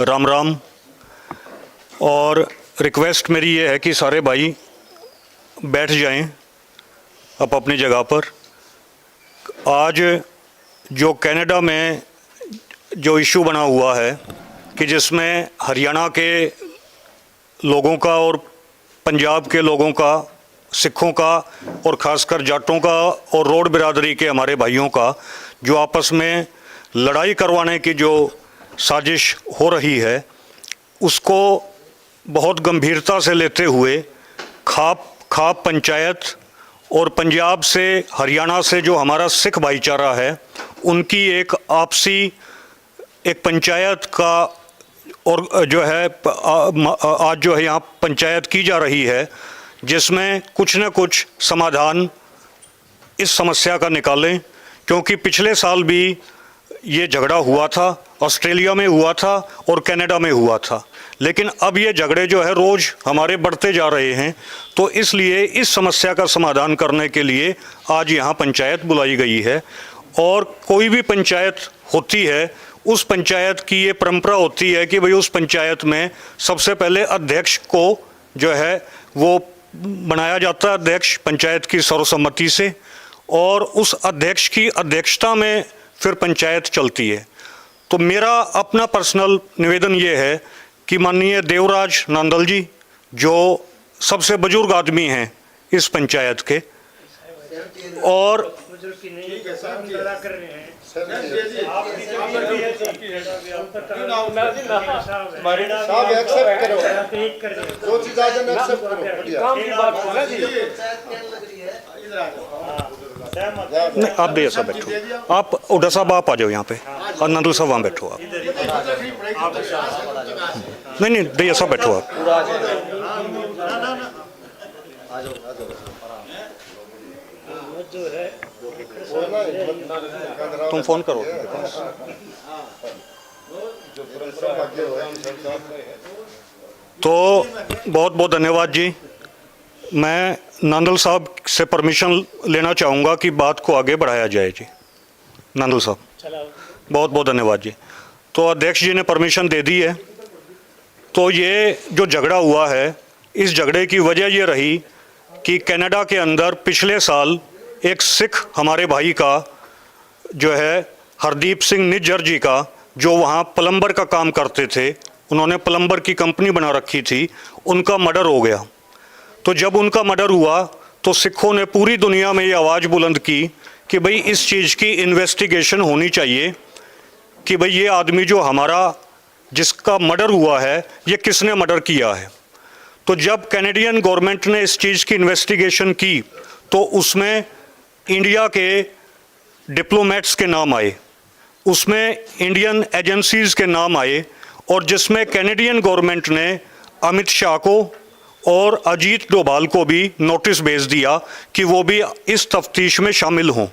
राम राम। और रिक्वेस्ट मेरी ये है कि सारे भाई बैठ जाएं अपनी जगह पर। आज जो कनाडा में जो इशू बना हुआ है कि जिसमें हरियाणा के लोगों का और पंजाब के लोगों का, सिखों का और ख़ासकर जाटों का और रोड बिरादरी के हमारे भाइयों का जो आपस में लड़ाई करवाने की जो साजिश हो रही है, उसको बहुत गंभीरता से लेते हुए खाप पंचायत और पंजाब से हरियाणा से जो हमारा सिख भाईचारा है, उनकी एक आपसी एक पंचायत का और जो है आज जो है यहाँ पंचायत की जा रही है, जिसमें कुछ न कुछ समाधान इस समस्या का निकालें। क्योंकि पिछले साल भी ये झगड़ा हुआ था, ऑस्ट्रेलिया में हुआ था और कनाडा में हुआ था, लेकिन अब ये झगड़े जो है रोज़ हमारे बढ़ते जा रहे हैं। तो इसलिए इस समस्या का समाधान करने के लिए आज यहाँ पंचायत बुलाई गई है। और कोई भी पंचायत होती है, उस पंचायत की ये परंपरा होती है कि भाई उस पंचायत में सबसे पहले अध्यक्ष को जो है वो बनाया जाता है, अध्यक्ष पंचायत की सर्वसम्मति से, और उस अध्यक्ष की अध्यक्षता में फिर पंचायत चलती है। तो मेरा अपना पर्सनल निवेदन ये है कि माननीय देवराज नांदल जी, जो सबसे बुजुर्ग आदमी हैं इस पंचायत के, और नहीं, आप दे सब बैठो, आप उडा साहब आप आ जाओ यहाँ पे, और नंदल साहब वहाँ बैठो आप। नहीं दे सब बैठो आप। तुम फोन करो। तो बहुत बहुत धन्यवाद जी। मैं नांदल साहब से परमिशन लेना चाहूँगा कि बात को आगे बढ़ाया जाए जी। नांदल साहब, बहुत बहुत धन्यवाद जी। तो अध्यक्ष जी ने परमिशन दे दी है। तो ये जो झगड़ा हुआ है, इस झगड़े की वजह ये रही कि कनाडा के अंदर पिछले साल एक सिख हमारे भाई का जो है हरदीप सिंह निज्जर जी का, जो वहाँ प्लम्बर का काम करते थे, उन्होंने प्लम्बर की कंपनी बना रखी थी, उनका मर्डर हो गया। तो जब उनका मर्डर हुआ तो सिखों ने पूरी दुनिया में ये आवाज़ बुलंद की कि भाई इस चीज़ की इन्वेस्टिगेशन होनी चाहिए कि भाई ये आदमी जो हमारा जिसका मर्डर हुआ है, ये किसने मर्डर किया है। तो जब कैनेडियन गवर्नमेंट ने इस चीज़ की इन्वेस्टिगेशन की तो उसमें इंडिया के डिप्लोमेट्स के नाम आए, उसमें इंडियन एजेंसीज़ के नाम आए, और जिसमें कैनेडियन गवर्नमेंट ने अमित शाह को और अजीत डोभाल को भी नोटिस भेज दिया कि वो भी इस तफ्तीश में शामिल हों,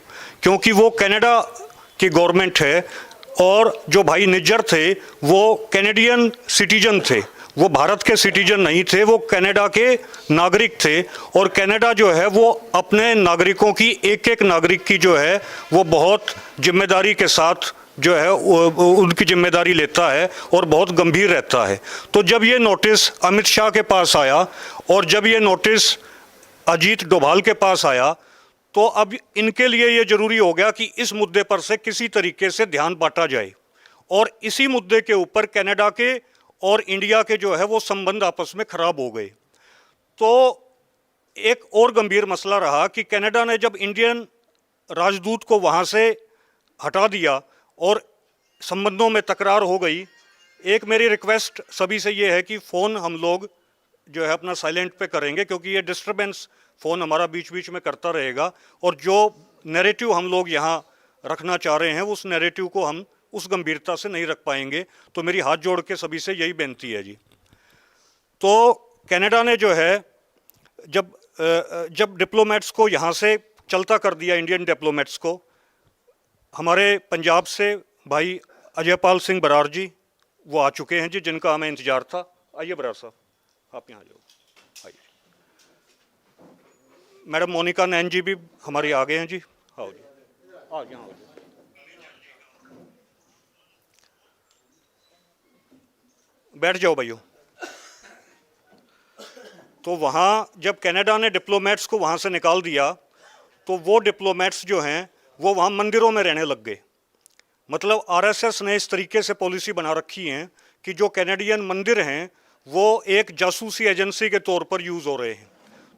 क्योंकि वो कनाडा की गवर्नमेंट है और जो भाई निज्जर थे वो कैनेडियन सिटीजन थे, वो भारत के सिटीजन नहीं थे, वो कनाडा के नागरिक थे। और कनाडा जो है वो अपने नागरिकों की एक एक नागरिक की जो है वो बहुत जिम्मेदारी के साथ जो है उनकी जिम्मेदारी लेता है और बहुत गंभीर रहता है। तो जब ये नोटिस अमित शाह के पास आया और जब ये नोटिस अजीत डोभाल के पास आया, तो अब इनके लिए ये ज़रूरी हो गया कि इस मुद्दे पर से किसी तरीके से ध्यान बांटा जाए। और इसी मुद्दे के ऊपर कनाडा के और इंडिया के जो है वो संबंध आपस में ख़राब हो गए। तो एक और गंभीर मसला रहा कि कनाडा ने जब इंडियन राजदूत को वहाँ से हटा दिया और संबंधों में तकरार हो गई। एक मेरी रिक्वेस्ट सभी से ये है कि फ़ोन हम लोग जो है अपना साइलेंट पे करेंगे, क्योंकि ये डिस्टरबेंस फ़ोन हमारा बीच बीच में करता रहेगा, और जो नैरेटिव हम लोग यहाँ रखना चाह रहे हैं उस नैरेटिव को हम उस गंभीरता से नहीं रख पाएंगे। तो मेरी हाथ जोड़ के सभी से यही बेनती है जी। तो कनाडा ने जो है जब डिप्लोमेट्स को यहाँ से चलता कर दिया, इंडियन डिप्लोमेट्स को, हमारे पंजाब से भाई अजयपाल सिंह बरार जी वो आ चुके हैं जी, जिनका हमें इंतज़ार था। आइए बरार साहब, आप यहाँ जाओ, आइए। मैडम मोनिका नैन जी भी हमारे आ गए हैं जी, आओ जी, आ यहाँ आओ। बैठ जाओ भाइयों। तो वहाँ जब कनाडा ने डिप्लोमेट्स को वहाँ से निकाल दिया तो वो डिप्लोमेट्स जो हैं वो वहाँ मंदिरों में रहने लग गए। मतलब आरएसएस ने इस तरीके से पॉलिसी बना रखी है कि जो कैनेडियन मंदिर हैं वो एक जासूसी एजेंसी के तौर पर यूज़ हो रहे हैं।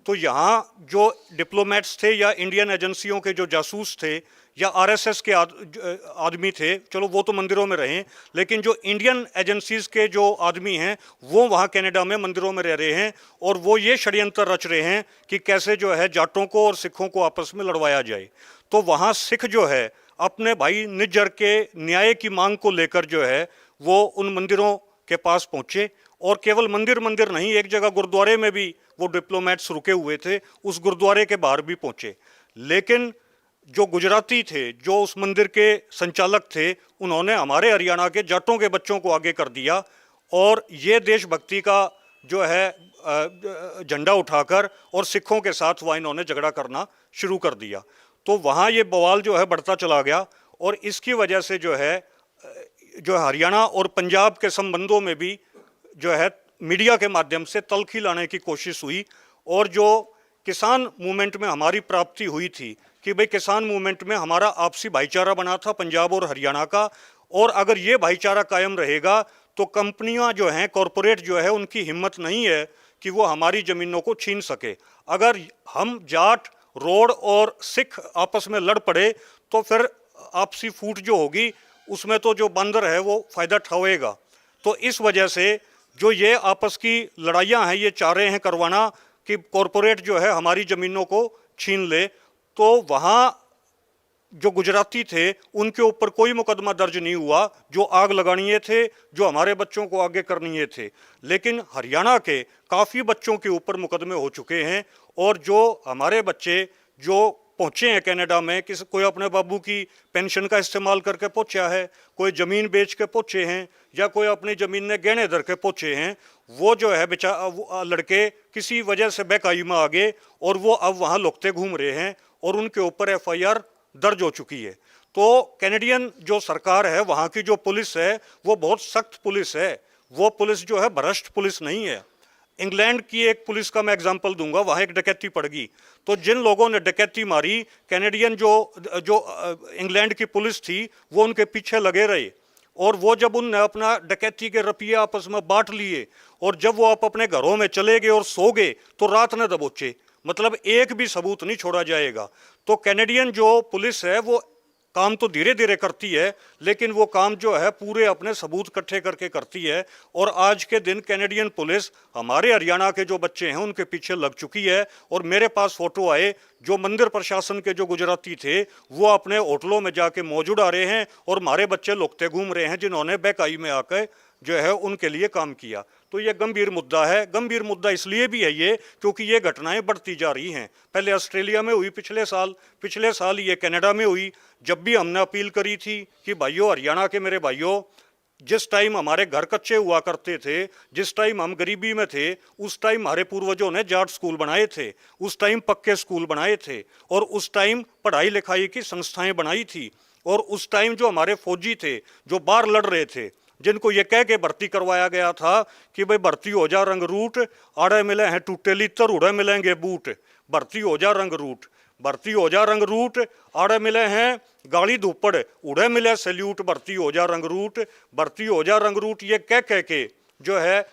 तो यहाँ जो डिप्लोमेट्स थे या इंडियन एजेंसियों के जो जासूस थे या आरएसएस के आदमी थे, चलो वो तो मंदिरों में रहे, लेकिन जो इंडियन एजेंसीज के जो आदमी हैं वो वहाँ कनाडा में मंदिरों में रह रहे हैं और वो ये षड्यंत्र रच रहे हैं कि कैसे जो है जाटों को और सिखों को आपस में लड़वाया जाए। तो वहाँ सिख जो है अपने भाई निज्जर के न्याय की मांग को लेकर जो है वो उन मंदिरों के पास पहुँचे। और केवल मंदिर नहीं, एक जगह गुरुद्वारे में भी वो डिप्लोमेट्स रुके हुए थे, उस गुरुद्वारे के बाहर भी पहुँचे। लेकिन जो गुजराती थे, जो उस मंदिर के संचालक थे, उन्होंने हमारे हरियाणा के जाटों के बच्चों को आगे कर दिया और ये देशभक्ति का जो है झंडा उठाकर और सिखों के साथ वहाँ इन्होंने झगड़ा करना शुरू कर दिया। तो वहाँ ये बवाल जो है बढ़ता चला गया और इसकी वजह से जो है जो हरियाणा और पंजाब के संबंधों में भी जो है मीडिया के माध्यम से तल्खी लाने की कोशिश हुई। और जो किसान मूवमेंट में हमारी प्राप्ति हुई थी कि भाई किसान मूवमेंट में हमारा आपसी भाईचारा बना था पंजाब और हरियाणा का, और अगर ये भाईचारा कायम रहेगा तो कंपनियां जो हैं, कॉरपोरेट जो है, उनकी हिम्मत नहीं है कि वो हमारी ज़मीनों को छीन सके। अगर हम जाट, रोड और सिख आपस में लड़ पड़े तो फिर आपसी फूट जो होगी उसमें तो जो बंदर है वो फ़ायदा उठाएगा। तो इस वजह से जो ये आपस की लड़ाइयाँ हैं ये चाह रहे हैं करवाना कि कॉरपोरेट जो है हमारी ज़मीनों को छीन ले। तो वहाँ जो गुजराती थे उनके ऊपर कोई मुकदमा दर्ज नहीं हुआ, जो आग लगानी थे, जो हमारे बच्चों को आगे करनी थे। लेकिन हरियाणा के काफ़ी बच्चों के ऊपर मुकदमे हो चुके हैं और जो हमारे बच्चे जो पहुँचे हैं कनाडा में, किसी कोई अपने बाबू की पेंशन का इस्तेमाल करके पहुँचा है, कोई ज़मीन बेच के पहुँचे हैं या कोई अपनी ज़मीन में गहने धर के पहुँचे हैं, वो जो है लड़के किसी वजह से बेकाई में आ गए और वो अब वहाँ लुकते घूम रहे हैं और उनके ऊपर एफआईआर दर्ज हो चुकी है। तो कैनेडियन जो सरकार है, वहाँ की जो पुलिस है वो बहुत सख्त पुलिस है, वो पुलिस जो है भ्रष्ट पुलिस नहीं है। इंग्लैंड की एक पुलिस का मैं एग्जांपल दूंगा, वहाँ एक डकैती पड़ गई तो जिन लोगों ने डकैती मारी, कैनेडियन जो इंग्लैंड की पुलिस थी वो उनके पीछे लगे रहे और वो जब उनने अपना डकैती के रुपये आपस में बांट लिए और जब वो आप अपने घरों में चले गए और सो गए तो रात न दबोचे, मतलब एक भी सबूत नहीं छोड़ा जाएगा। तो कैनेडियन जो पुलिस है वो काम तो धीरे धीरे करती है लेकिन वो काम जो है पूरे अपने सबूत इकट्ठे करके करती है। और आज के दिन कैनेडियन पुलिस हमारे हरियाणा के जो बच्चे हैं उनके पीछे लग चुकी है। और मेरे पास फोटो आए, जो मंदिर प्रशासन के जो गुजराती थे वो अपने होटलों में जाके मौजूद आ रहे हैं और हमारे बच्चे लुकते घूम रहे हैं जिन्होंने बेकाई में आकर जो है उनके लिए काम किया। तो ये गंभीर मुद्दा है। गंभीर मुद्दा इसलिए भी है ये क्योंकि ये घटनाएं बढ़ती जा रही हैं। पहले ऑस्ट्रेलिया में हुई, पिछले साल ये कनाडा में हुई। जब भी हमने अपील करी थी कि भाइयों, हरियाणा के मेरे भाइयों, जिस टाइम हमारे घर कच्चे हुआ करते थे, जिस टाइम हम गरीबी में थे, उस टाइम हमारे पूर्वजों ने जाट स्कूल बनाए थे, उस टाइम पक्के स्कूल बनाए थे और उस टाइम पढ़ाई लिखाई की संस्थाएं बनाई थी। और उस टाइम जो हमारे फौजी थे जो बाहर लड़ रहे थे, जिनको ये कह के भर्ती करवाया गया था कि भाई भर्ती हो जा रंग रूट, आड़े मिले हैं टूटे लितर, उड़े मिलेंगे बूट। भर्ती हो जा रंग रूट, भर्ती हो जा रंग रूट, आड़े मिले हैं गाड़ी धूपड़, उड़े मिले सैल्यूट। भर्ती हो जा रंग रूट, भर्ती हो जा रंग रूट, ये कह के जो है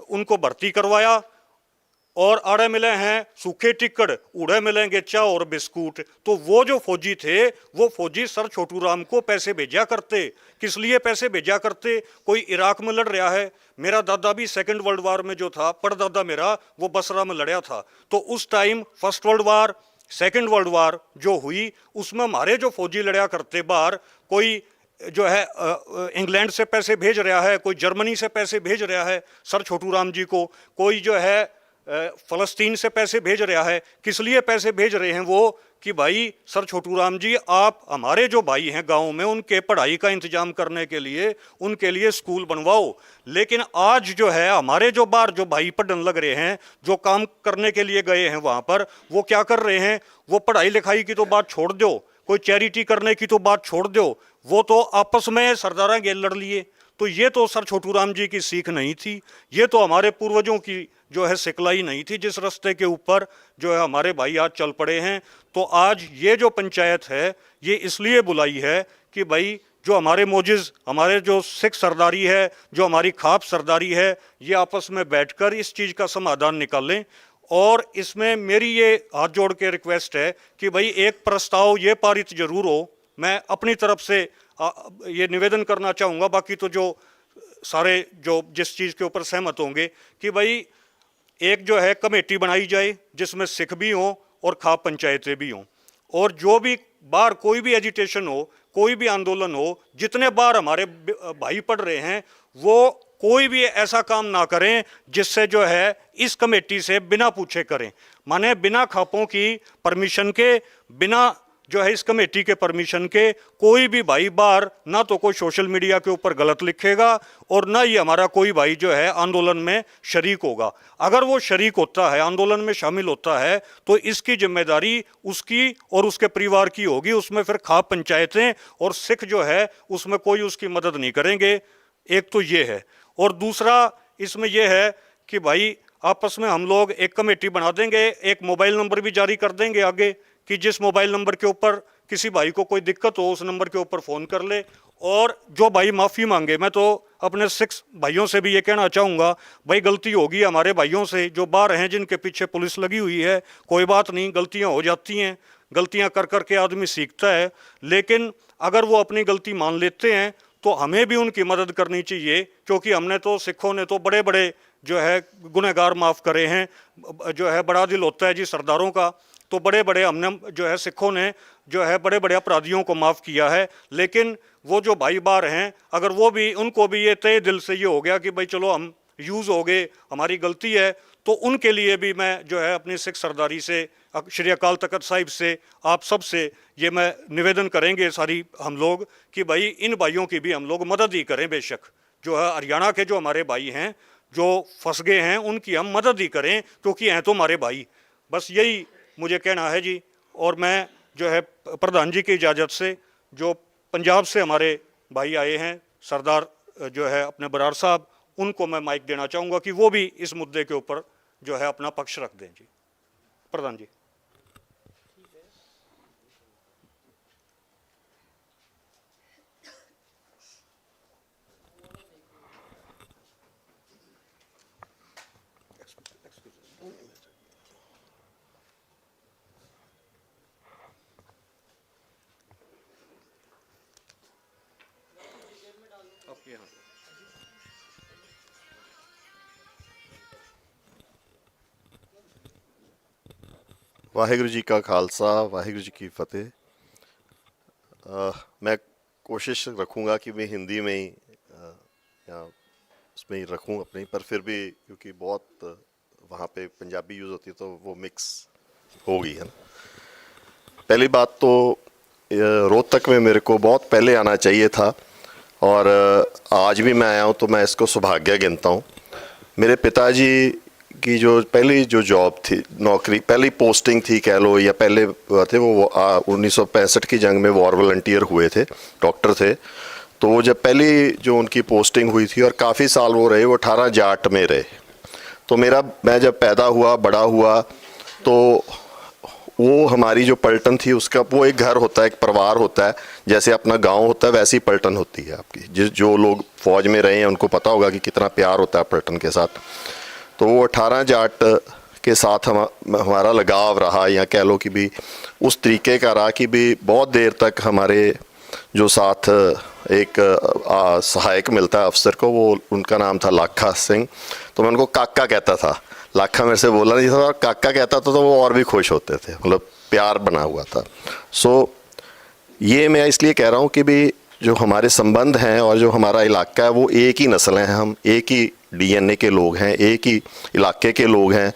उनको भर्ती करवाया। और आड़े मिले हैं सूखे टिक्कड़, उड़े मिलेंगे चाय और बिस्कुट। तो वो जो फौजी थे वो फौजी सर छोटू राम को पैसे भेजा करते। किस लिए पैसे भेजा करते? कोई इराक में लड़ रहा है, मेरा दादा भी सेकंड वर्ल्ड वार में जो था, परदादा मेरा, वो बसरा में लड़ा था। तो उस time first world war, second world war जो हुई उसमें हमारे जो फौजी लड़ा करते बाहर, कोई जो है इंग्लैंड से पैसे भेज रहा है, कोई जर्मनी से पैसे भेज रहा है सर छोटू राम जी को, कोई जो है फ़लस्तीन से पैसे भेज रहा है। किस लिए पैसे भेज रहे हैं वो कि भाई सर छोटू राम जी, आप हमारे जो भाई हैं गांव में उनके पढ़ाई का इंतजाम करने के लिए उनके लिए स्कूल बनवाओ। लेकिन आज जो है हमारे जो बाहर जो भाई पढ़ने लग रहे हैं, जो काम करने के लिए गए हैं वहाँ पर, वो क्या कर रहे हैं? वो पढ़ाई लिखाई की तो बात छोड़ दो, कोई चैरिटी करने की तो बात छोड़ दो, वो तो आपस में सरदारा गेल लड़ लिए। तो तो ये तो सर छोटू राम जी की सीख नहीं थी, ये तो हमारे पूर्वजों की जो है सिखलाई नहीं थी, जिस रास्ते के ऊपर जो है हमारे भाई आज चल पड़े हैं। तो आज ये जो पंचायत है ये इसलिए बुलाई है कि भाई जो हमारे मोजिज़, हमारे जो सिख सरदारी है, जो हमारी खाप सरदारी है, ये आपस में बैठकर इस चीज़ का समाधान निकालें। और इसमें मेरी ये हाथ जोड़ के रिक्वेस्ट है कि भाई एक प्रस्ताव ये पारित जरूर हो। मैं अपनी तरफ से ये निवेदन करना चाहूँगा, बाकी तो जो सारे जो जिस चीज़ के ऊपर सहमत होंगे कि भाई एक जो है कमेटी बनाई जाए जिसमें सिख भी हों और खाप पंचायतें भी हों, और जो भी बाहर कोई भी एजिटेशन हो, कोई भी आंदोलन हो, जितने बार हमारे भाई पढ़ रहे हैं वो कोई भी ऐसा काम ना करें जिससे जो है इस कमेटी से बिना पूछे करें, माने बिना खापों की परमिशन के, बिना जो है इस कमेटी के परमिशन के कोई भी भाई बाहर ना तो कोई सोशल मीडिया के ऊपर गलत लिखेगा और ना ही हमारा कोई भाई जो है आंदोलन में शरीक होगा। अगर वो शरीक होता है, आंदोलन में शामिल होता है, तो इसकी जिम्मेदारी उसकी और उसके परिवार की होगी। उसमें फिर खाप पंचायतें और सिख जो है उसमें कोई उसकी मदद नहीं करेंगे। एक तो ये है, और दूसरा इसमें यह है कि भाई आपस में हम लोग एक कमेटी बना देंगे, एक मोबाइल नंबर भी जारी कर देंगे आगे कि जिस मोबाइल नंबर के ऊपर किसी भाई को कोई दिक्कत हो उस नंबर के ऊपर फ़ोन कर ले। और जो भाई माफ़ी मांगे, मैं तो अपने सिख भाइयों से भी ये कहना चाहूँगा, भाई गलती होगी हमारे भाइयों से जो बाहर हैं, जिनके पीछे पुलिस लगी हुई है, कोई बात नहीं, गलतियाँ हो जाती हैं, गलतियाँ कर कर के आदमी सीखता है। लेकिन अगर वो अपनी गलती मान लेते हैं तो हमें भी उनकी मदद करनी चाहिए, क्योंकि हमने तो, सिखों ने तो बड़े बड़े जो है गुनहगार माफ़ करे हैं। जो है बड़ा दिल होता है जी सरदारों का, तो बड़े बड़े हमने जो है सिखों ने जो है बड़े बड़े अपराधियों को माफ़ किया है। लेकिन वो जो भाई बार हैं, अगर वो भी, उनको भी ये तय दिल से ये हो गया कि भाई चलो हम यूज़ हो गए, हमारी गलती है, तो उनके लिए भी मैं जो है अपनी सिख सरदारी से, श्री अकाल तख्त साहिब से, आप सब से ये मैं निवेदन करेंगे सारी हम लोग कि भाई इन भाइयों की भी हम लोग मदद ही करें। बेशक जो है हरियाणा के जो हमारे भाई हैं जो फंस गए हैं उनकी हम मदद ही करें, क्योंकि हैं तो हमारे भाई। बस यही मुझे कहना है जी। और मैं जो है प्रधान जी की इजाज़त से, जो पंजाब से हमारे भाई आए हैं सरदार जो है अपने बरार साहब, उनको मैं माइक देना चाहूँगा कि वो भी इस मुद्दे के ऊपर जो है अपना पक्ष रख दें जी। प्रधान जी। वाहिगुरु जी का खालसा, वाहिगुरु जी की फतेह। मैं कोशिश रखूँगा कि मैं हिंदी में ही या उसमें ही रखूँ अपनी, पर फिर भी क्योंकि बहुत वहाँ पे पंजाबी यूज़ होती है तो वो मिक्स हो गई है ना। पहली बात तो रोहतक में मेरे को बहुत पहले आना चाहिए था, और आज भी मैं आया हूँ तो मैं इसको सौभाग्य गिनता हूँ। मेरे पिताजी की जो पहली जो जॉब थी, नौकरी, पहली पोस्टिंग थी कह लो, या पहले थे वो 1965 की जंग में वॉर वॉलंटियर हुए थे, डॉक्टर थे। तो वो जब पहली जो उनकी पोस्टिंग हुई थी और काफ़ी साल वो रहे, वो 18 जाट में रहे। तो मैं जब पैदा हुआ, बड़ा हुआ, तो वो हमारी जो पलटन थी उसका वो एक घर होता है, एक परिवार होता है, जैसे अपना गांव होता है वैसी पलटन होती है आपकी। जो लोग फौज में रहे हैं उनको पता होगा कि कितना प्यार होता है पलटन के साथ। तो वो 18 जाट के साथ हमारा लगाव रहा, या कह लो कि भी उस तरीके का रहा कि भी बहुत देर तक हमारे जो साथ एक सहायक मिलता है अफसर को, वो उनका नाम था लाखा सिंह। तो मैं उनको काका कहता था, लाखा मेरे से बोला नहीं था, और काका कहता था तो वो और भी खुश होते थे, मतलब प्यार बना हुआ था। ये मैं इसलिए कह रहा हूँ कि भी जो हमारे संबंध हैं और जो हमारा इलाका है वो एक ही नस्ल हैं, हम एक ही डीएनए के लोग हैं, एक ही इलाके के लोग हैं।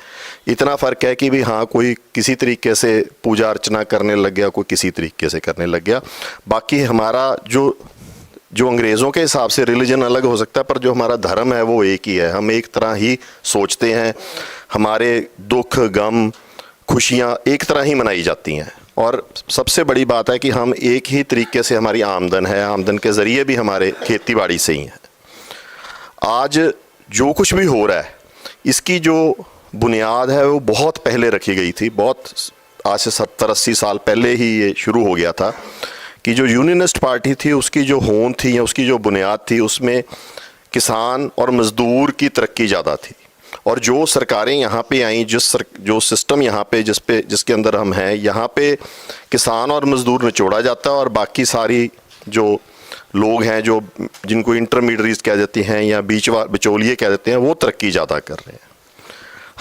इतना फ़र्क है कि भी हाँ, कोई किसी तरीके से पूजा अर्चना करने लग गया, कोई किसी तरीके से करने लग गया। बाकी हमारा जो अंग्रेज़ों के हिसाब से रिलीजन अलग हो सकता है, पर जो हमारा धर्म है वो एक ही है। हम एक तरह ही सोचते हैं, हमारे दुख गम खुशियाँ एक तरह ही मनाई जाती हैं। और सबसे बड़ी बात है कि हम एक ही तरीके से, हमारी आमदन है, आमदन के ज़रिए भी हमारे खेती बाड़ी से ही है। आज जो कुछ भी हो रहा है इसकी जो बुनियाद है वो बहुत पहले रखी गई थी, बहुत आज से 70-80 साल पहले ही ये शुरू हो गया था कि जो यूनियनिस्ट पार्टी थी उसकी जो होंद थी या उसकी जो बुनियाद थी उसमें किसान और मज़दूर की तरक्की ज़्यादा थी। और जो सरकारें यहाँ पे आई, जो सिस्टम यहाँ पे जिसके अंदर हम हैं, यहाँ पे किसान और मज़दूर निचोड़ा जाता है और बाकी सारी जो लोग हैं जो जिनको इंटरमीडिएट्स कह देते हैं या बिचौलिए कह देते हैं वो तरक्की ज़्यादा कर रहे हैं।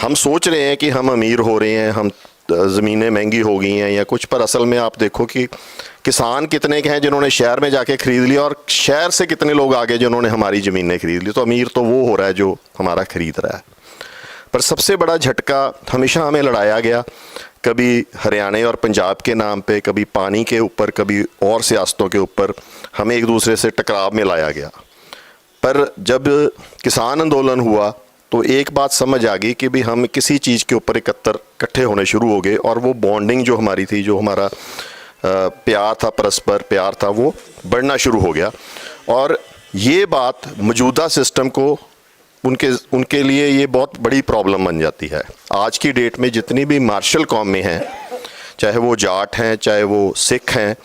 हम सोच रहे हैं कि हम अमीर हो रहे हैं, हम ज़मीनें महंगी हो गई हैं या कुछ, पर असल में आप देखो कि किसान कितने के हैं जिन्होंने शहर में जाके ख़रीद लिया और शहर से कितने लोग आ गए जिन्होंने हमारी ज़मीनें खरीद ली। तो अमीर तो वो हो रहा है जो हमारा ख़रीद रहा है। पर सबसे बड़ा झटका हमेशा हमें लड़ाया गया, कभी हरियाणा और पंजाब के नाम पे, कभी पानी के ऊपर, कभी और सियासतों के ऊपर हमें एक दूसरे से टकराव में लाया गया। पर जब किसान आंदोलन हुआ तो एक बात समझ आ गई कि भी हम किसी चीज़ के ऊपर इकट्ठे होने शुरू हो गए और वो बॉन्डिंग जो हमारी थी, जो हमारा प्यार था, परस्पर प्यार था, वो बढ़ना शुरू हो गया। और ये बात मौजूदा सिस्टम को उनके लिए ये बहुत बड़ी प्रॉब्लम बन जाती है। आज की डेट में जितनी भी मार्शल कौमें हैं, चाहे वो जाट हैं, चाहे वो सिख हैं,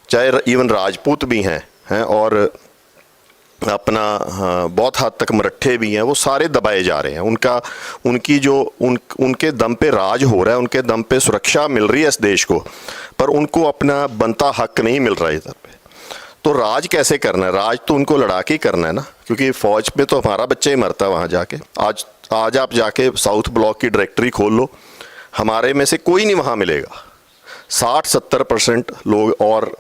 चाहे इवन राजपूत भी हैं और अपना बहुत हद तक मराठे भी हैं, वो सारे दबाए जा रहे हैं। उनके दम पे राज हो रहा है, उनके दम पे सुरक्षा मिल रही है इस देश को, पर उनको अपना बनता हक नहीं मिल रहा है इधर पे। तो राज कैसे करना है? राज तो उनको लड़ा के ही करना है ना, क्योंकि फ़ौज में तो हमारा बच्चा ही मरता है वहाँ जाके। आज आप जाके साउथ ब्लॉक की डायरेक्टरी खोल लो, हमारे में से कोई नहीं वहाँ मिलेगा। 60-70% लोग और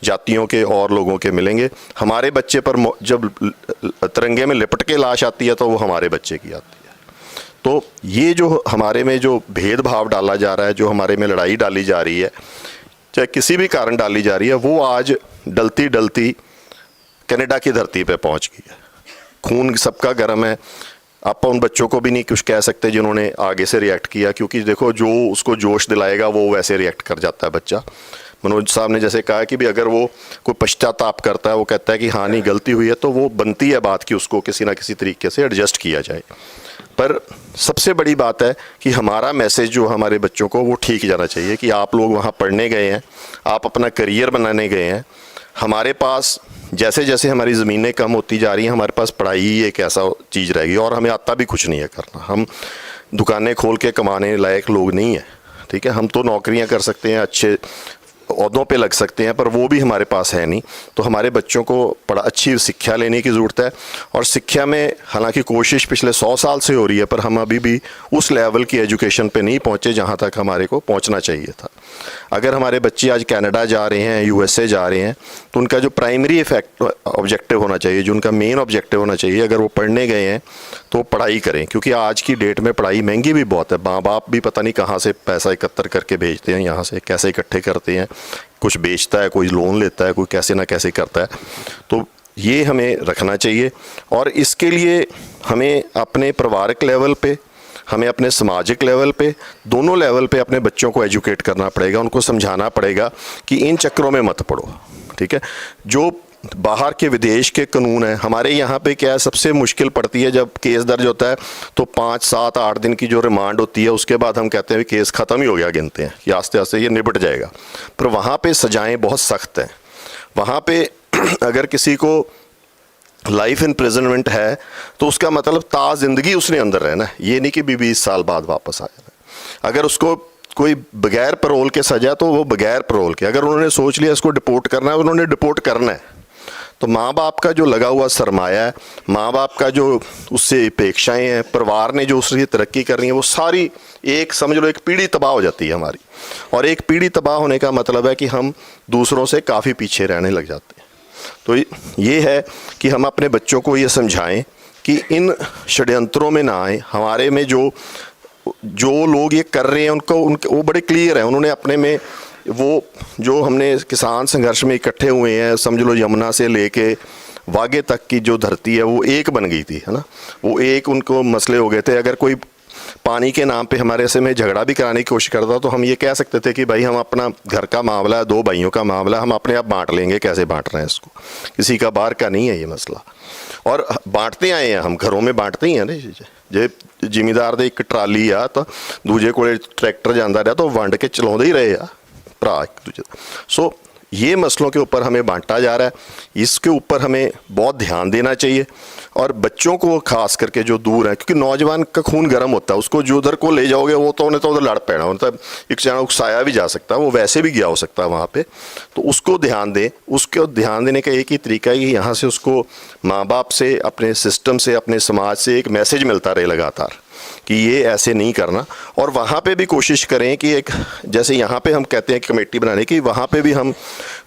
जातियों के और लोगों के मिलेंगे। हमारे बच्चे पर जब तिरंगे में लिपट के लाश आती है तो वो हमारे बच्चे की आती है। तो ये जो हमारे में जो भेदभाव डाला जा रहा है, जो हमारे में लड़ाई डाली जा रही है, चाहे किसी भी कारण डाली जा रही है, वो आज डलती डलती कनाडा की धरती पे पहुंच गई है। खून सबका गर्म है। आप उन बच्चों को भी नहीं कुछ कह सकते जिन्होंने आगे से रिएक्ट किया, क्योंकि देखो जो उसको जोश दिलाएगा वो वैसे रिएक्ट कर जाता है बच्चा। मनोज साहब ने जैसे कहा कि भी अगर वो कोई पश्चाताप करता है, वो कहता है कि हाँ नहीं गलती हुई है, तो वो बनती है बात कि उसको किसी ना किसी तरीके से एडजस्ट किया जाए। पर सबसे बड़ी बात है कि हमारा मैसेज जो हमारे बच्चों को वो ठीक जाना चाहिए कि आप लोग वहाँ पढ़ने गए हैं, आप अपना करियर बनाने गए हैं। हमारे पास जैसे जैसे हमारी ज़मीनें कम होती जा रही हैं, हमारे पास पढ़ाई ही एक ऐसा चीज़ रहेगी और हमें आता भी कुछ नहीं है करना। हम दुकानें खोल के कमाने लायक लोग नहीं हैं, ठीक है। हम तो नौकरियां कर सकते हैं, अच्छे ओहदों पे लग सकते हैं, पर वो भी हमारे पास है नहीं। तो हमारे बच्चों को अच्छी शिक्षा लेने की ज़रूरत है। और शिक्षा में हालांकि कोशिश पिछले 100 साल से हो रही है, पर हम अभी भी उस लेवल की एजुकेशन पे नहीं पहुँचे जहाँ तक हमारे को पहुँचना चाहिए था। अगर हमारे बच्चे आज कनाडा जा रहे हैं, USA जा रहे हैं, तो उनका जो प्राइमरी ऑब्जेक्टिव होना चाहिए, जो उनका मेन ऑब्जेक्टिव होना चाहिए, अगर वो पढ़ने गए हैं तो पढ़ाई करें। क्योंकि आज की डेट में पढ़ाई महंगी भी बहुत है। माँ बाप भी पता नहीं कहाँ से पैसा एकत्र करके भेजते हैं, यहाँ से कैसे इकट्ठे करते हैं, कुछ बेचता है, कोई लोन लेता है, कोई कैसे ना कैसे करता है। तो ये हमें रखना चाहिए और इसके लिए हमें अपने पारिवारिक लेवल पे, हमें अपने सामाजिक लेवल पे, दोनों लेवल पे अपने बच्चों को एजुकेट करना पड़ेगा। उनको समझाना पड़ेगा कि इन चक्करों में मत पड़ो, ठीक है। जो बाहर के विदेश के कानून है, हमारे यहाँ पे क्या है, सबसे मुश्किल पड़ती है जब केस दर्ज होता है तो 5, 7, 8 दिन की जो रिमांड होती है, उसके बाद हम कहते हैं केस ख़त्म ही हो गया, गिनते हैं कि आस्ते आस्ते ये निपट जाएगा। पर वहाँ पे सजाएं बहुत सख्त हैं। वहाँ पे अगर किसी को लाइफ इम्प्रिजनमेंट है तो उसका मतलब ता ज़िंदगी उसने अंदर रहना है, ये नहीं कि 20 साल बाद वापस आ जाना। अगर उसको कोई बगैर पैरोल के सजा तो वो बगैर पैरोल के, अगर उन्होंने सोच लिया इसको डिपोर्ट करना है, उन्होंने डिपोर्ट करना है। तो माँ बाप का जो लगा हुआ सरमाया है, माँ बाप का जो उससे अपेक्षाएं हैं, परिवार ने जो उसकी तरक्की करनी है, वो सारी एक समझ लो एक पीढ़ी तबाह हो जाती है हमारी। और एक पीढ़ी तबाह होने का मतलब है कि हम दूसरों से काफ़ी पीछे रहने लग जाते हैं। तो ये है कि हम अपने बच्चों को ये समझाएं कि इन षड्यंत्रों में ना आए। हमारे में जो लोग ये कर रहे हैं उनको वो बड़े क्लियर है। उन्होंने अपने में वो जो हमने किसान संघर्ष में इकट्ठे हुए हैं, समझ लो यमुना से लेके वागे तक की जो धरती है वो एक बन गई थी, है ना। वो एक उनको मसले हो गए थे। अगर कोई पानी के नाम पे हमारे से में झगड़ा भी कराने की कोशिश करता तो हम ये कह सकते थे कि भाई हम अपना घर का मामला है, 2 भाइयों का मामला, हम अपने आप बांट लेंगे, कैसे बांट रहे हैं इसको, किसी का बाहर का नहीं है ये मसला। और बांटते आए हैं हम, घरों में बांटते ही हैं ना जे ਜ਼ਿਮੀਦਾਰ ਦੇ ਇੱਕ ਟਰਾਲੀ ਆ ਤਾਂ ਦੂਜੇ ਕੋਲੇ ट्रैक्टर ਜਾਂਦਾ ਰਿਹਾ ਤਾਂ ਉਹ ਵੰਡ ਕੇ ਚਲਾਉਂਦੇ ਹੀ ਰਹੇ ਆ ਭਰਾ एक दूजे। सो ये मसलों के ऊपर हमें बांटा जा रहा है, इसके ऊपर हमें बहुत ध्यान देना चाहिए। और बच्चों को खास करके जो दूर हैं, क्योंकि नौजवान का खून गर्म होता है, उसको जो उधर को ले जाओगे वो तो उन्हें तो उधर लड़ पैना, मतलब एक जना उकसाया भी जा सकता है, वो वैसे भी गया हो सकता है वहाँ पे। तो उसको ध्यान दें। उसको ध्यान देने का एक ही तरीका है कि यहाँ से उसको माँ बाप से, अपने सिस्टम से, अपने समाज से एक मैसेज मिलता रहे लगातार कि ये ऐसे नहीं करना। और वहाँ पे भी कोशिश करें कि एक, जैसे यहाँ पे हम कहते हैं कमेटी बनाने की, वहाँ पे भी हम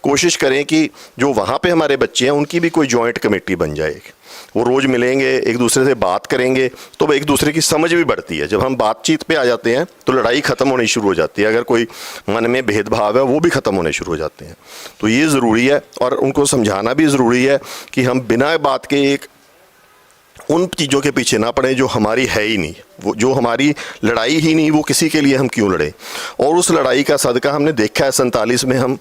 कोशिश करें कि जो वहाँ पे हमारे बच्चे हैं उनकी भी कोई जॉइंट कमेटी बन जाए। वो रोज़ मिलेंगे, एक दूसरे से बात करेंगे, तो एक दूसरे की समझ भी बढ़ती है। जब हम बातचीत पे आ जाते हैं तो लड़ाई ख़त्म होनी शुरू हो जाती है। अगर कोई मन में भेदभाव है वो भी ख़त्म होने शुरू हो जाते हैं। तो ये ज़रूरी है और उनको समझाना भी ज़रूरी है कि हम बिना बात के एक उन चीज़ों के पीछे ना पड़े जो हमारी है ही नहीं, वो जो हमारी लड़ाई ही नहीं, वो किसी के लिए हम क्यों लड़े। और उस लड़ाई का सदका हमने देखा है 47 में, हम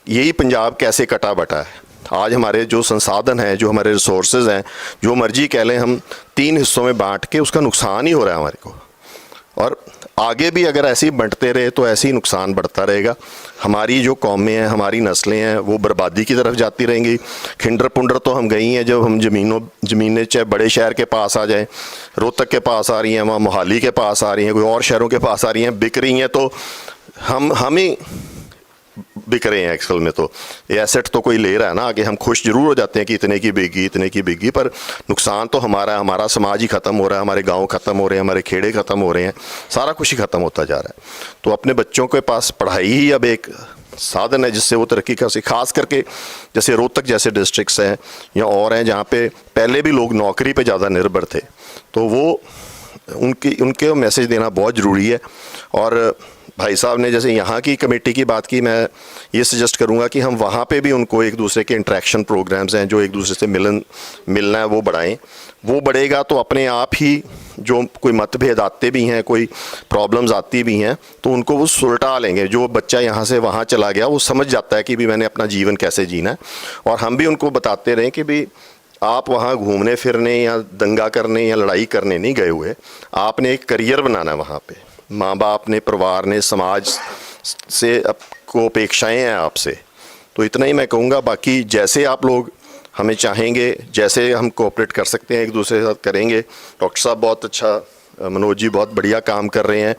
यही पंजाब कैसे कटा बटा है। आज हमारे जो संसाधन हैं, जो हमारे रिसोर्सेज हैं, जो मर्जी कह लें, हम 3 हिस्सों में बांट के उसका नुकसान ही हो रहा है हमारे को। और आगे भी अगर ऐसे ही बंटते रहे तो ऐसे ही नुकसान बढ़ता रहेगा। हमारी जो कौमें हैं, हमारी नस्लें हैं, वो बर्बादी की तरफ जाती रहेंगी। खिंडर पुंडर तो हम गई हैं, जब हम ज़मीनें चाहे बड़े शहर के पास आ जाएं, रोहतक के पास आ रही हैं, वहाँ मोहाली के पास आ रही हैं, कोई और शहरों के पास आ रही हैं, बिक रही हैं, तो हम ही बिक रहे हैं एक्चुअल में। तो ये एसेट तो कोई ले रहा है ना आगे, हम खुश जरूर हो जाते हैं कि इतने की बिकी, इतने की बिकी, पर नुकसान तो हमारा समाज ही ख़त्म हो रहा है, हमारे गांव ख़त्म हो रहे हैं, हमारे खेड़े ख़त्म हो रहे हैं, सारा कुछ ही ख़त्म होता जा रहा है। तो अपने बच्चों के पास पढ़ाई ही अब एक साधन है जिससे वो तरक्की कर सके। खास करके जैसे रोहतक जैसे डिस्ट्रिक्ट्स हैं या और हैं जहाँ पे पहले भी लोग नौकरी पे ज़्यादा निर्भर थे, तो वो उनके मैसेज देना बहुत ज़रूरी है। और भाई साहब ने जैसे यहाँ की कमेटी की बात की, मैं ये सजेस्ट करूँगा कि हम वहाँ पे भी उनको एक दूसरे के इंटरेक्शन प्रोग्राम्स हैं जो एक दूसरे से मिलना है वो बढ़ाएं। वो बढ़ेगा तो अपने आप ही जो कोई मतभेद आते भी हैं, कोई प्रॉब्लम्स आती भी हैं, तो उनको वो सुलटा लेंगे। जो बच्चा यहाँ से वहाँ चला गया वो समझ जाता है कि भी मैंने अपना जीवन कैसे जीना है। और हम भी उनको बताते रहें कि भी आप वहाँ घूमने फिरने या दंगा करने या लड़ाई करने नहीं गए हुए, आपने एक करियर बनाना है वहाँ पे। माँ बाप ने, परिवार ने, समाज से को अपेक्षाएं हैं आपसे। तो इतना ही मैं कहूँगा। बाकी जैसे आप लोग हमें चाहेंगे, जैसे हम कोऑपरेट कर सकते हैं एक दूसरे के साथ करेंगे। डॉक्टर साहब बहुत अच्छा, मनोज जी बहुत बढ़िया काम कर रहे हैं,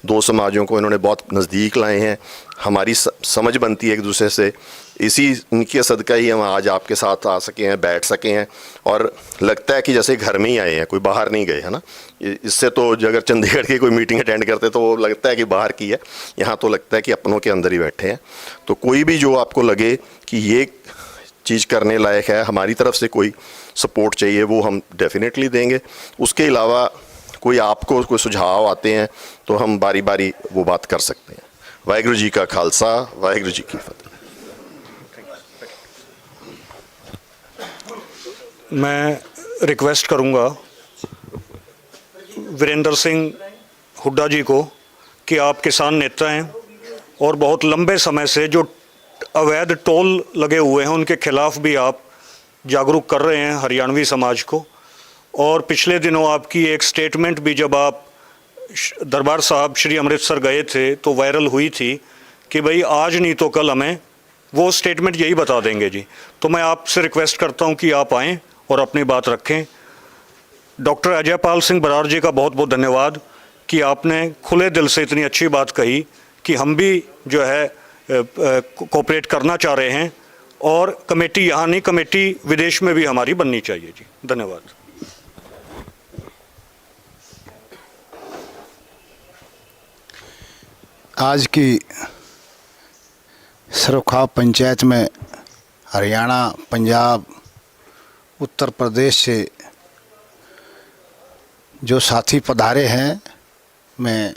2 समाजों को इन्होंने बहुत नज़दीक लाए हैं, हमारी समझ बनती है एक दूसरे से। इसी इनके सदका ही हम आज आपके साथ आ सके हैं, बैठ सके हैं, और लगता है कि जैसे घर में ही आए हैं, कोई बाहर नहीं गए, है ना। इससे तो अगर चंडीगढ़ की कोई मीटिंग अटेंड करते तो वो लगता है कि बाहर की है, यहाँ तो लगता है कि अपनों के अंदर ही बैठे हैं। तो कोई भी जो आपको लगे कि ये चीज़ करने लायक है, हमारी तरफ से कोई सपोर्ट चाहिए, वो हम डेफिनेटली देंगे। उसके अलावा कोई आपको कोई सुझाव आते हैं तो हम बारी बारी वो बात कर सकते हैं। वाहिगुरू जी का खालसा, वाहिगुरू जी की फतेह। मैं रिक्वेस्ट करूंगा वीरेंद्र सिंह हुड्डा जी को कि आप किसान नेता हैं और बहुत लंबे समय से जो अवैध टोल लगे हुए हैं उनके खिलाफ भी आप जागरूक कर रहे हैं हरियाणवी समाज को। और पिछले दिनों आपकी एक स्टेटमेंट भी जब आप दरबार साहब श्री अमृतसर गए थे तो वायरल हुई थी कि भाई आज नहीं तो कल हमें वो स्टेटमेंट यही बता देंगे जी। तो मैं आपसे रिक्वेस्ट करता हूं कि आप आएँ और अपनी बात रखें। डॉक्टर अजयपाल सिंह बरार जी का बहुत बहुत धन्यवाद कि आपने खुले दिल से इतनी अच्छी बात कही कि हम भी जो है कोऑपरेट करना चाह रहे हैं, और कमेटी यहाँ नहीं, कमेटी विदेश में भी हमारी बननी चाहिए जी। धन्यवाद। आज की सरखा पंचायत में हरियाणा, पंजाब, उत्तर प्रदेश से जो साथी पधारे हैं, मैं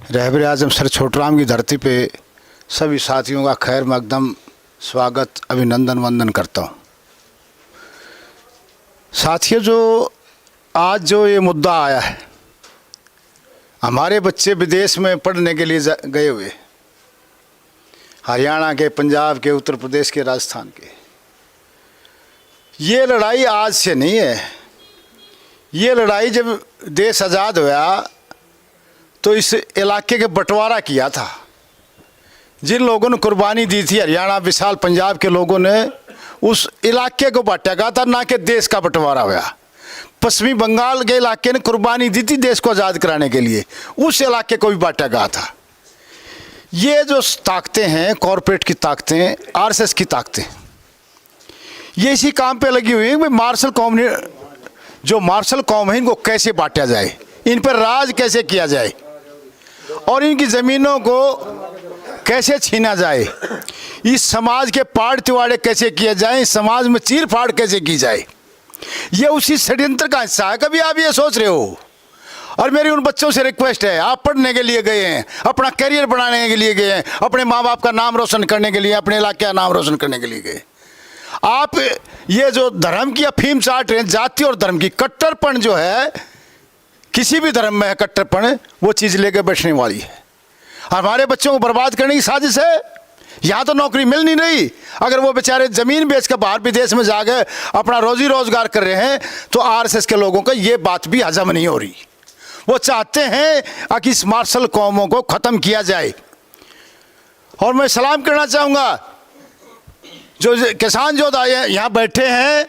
रहबर आज़म सर छोटराम की धरती पे सभी साथियों का खैर मकदम स्वागत, अभिनंदन, वंदन करता हूँ। साथियों, जो आज जो ये मुद्दा आया है, हमारे बच्चे विदेश में पढ़ने के लिए गए हुए, हरियाणा के, पंजाब के, उत्तर प्रदेश के, राजस्थान के, ये लड़ाई आज से नहीं है। ये लड़ाई जब देश आज़ाद हुआ तो इस इलाके के बंटवारा किया था। जिन लोगों ने कुर्बानी दी थी, हरियाणा, विशाल पंजाब के लोगों ने उस इलाके को बांटा गया था, ना कि देश का बंटवारा हुआ। पश्चिमी बंगाल के इलाके ने कुर्बानी दी थी देश को आज़ाद कराने के लिए, उस इलाके को भी बांटा गया था। ये जो ताकतें हैं, कॉरपोरेट की ताकतें, आरएसएस की ताकतें, ये इसी काम पे लगी हुई है कि मार्शल कौम ने, जो मार्शल कौम है, इनको कैसे बांटा जाए, इन पर राज कैसे किया जाए और इनकी ज़मीनों को कैसे छीना जाए, इस समाज के पाड़ तिवाड़े कैसे किए जाए, इस समाज में चीर फाड़ कैसे की जाए, ये उसी षड्यंत्र का हिस्सा है। कभी आप ये सोच रहे हो? और मेरी उन बच्चों से रिक्वेस्ट है, आप पढ़ने के लिए गए हैं, अपना करियर बनाने के लिए गए हैं, अपने माँ बाप का नाम रोशन करने के लिए, अपने इलाके का नाम रोशन करने के लिए गए। आप ये जो धर्म की अफीम चाट रहे हैं, जाति और धर्म की, कट्टरपन जो है, किसी भी धर्म में है कट्टरपन, वो चीज़ लेकर बैठने वाली है। हमारे बच्चों को बर्बाद करने की साजिश है। यहाँ तो नौकरी मिल नहीं रही, अगर वो बेचारे ज़मीन बेच कर बाहर विदेश में जा गए अपना रोजी रोजगार कर रहे हैं, तो आरएसएस के लोगों को ये बात भी हजम नहीं हो रही। वो चाहते हैं कि इस मार्शल कौमों को ख़त्म किया जाए। और मैं सलाम करना चाहूँगा जो किसान जो यहाँ बैठे हैं,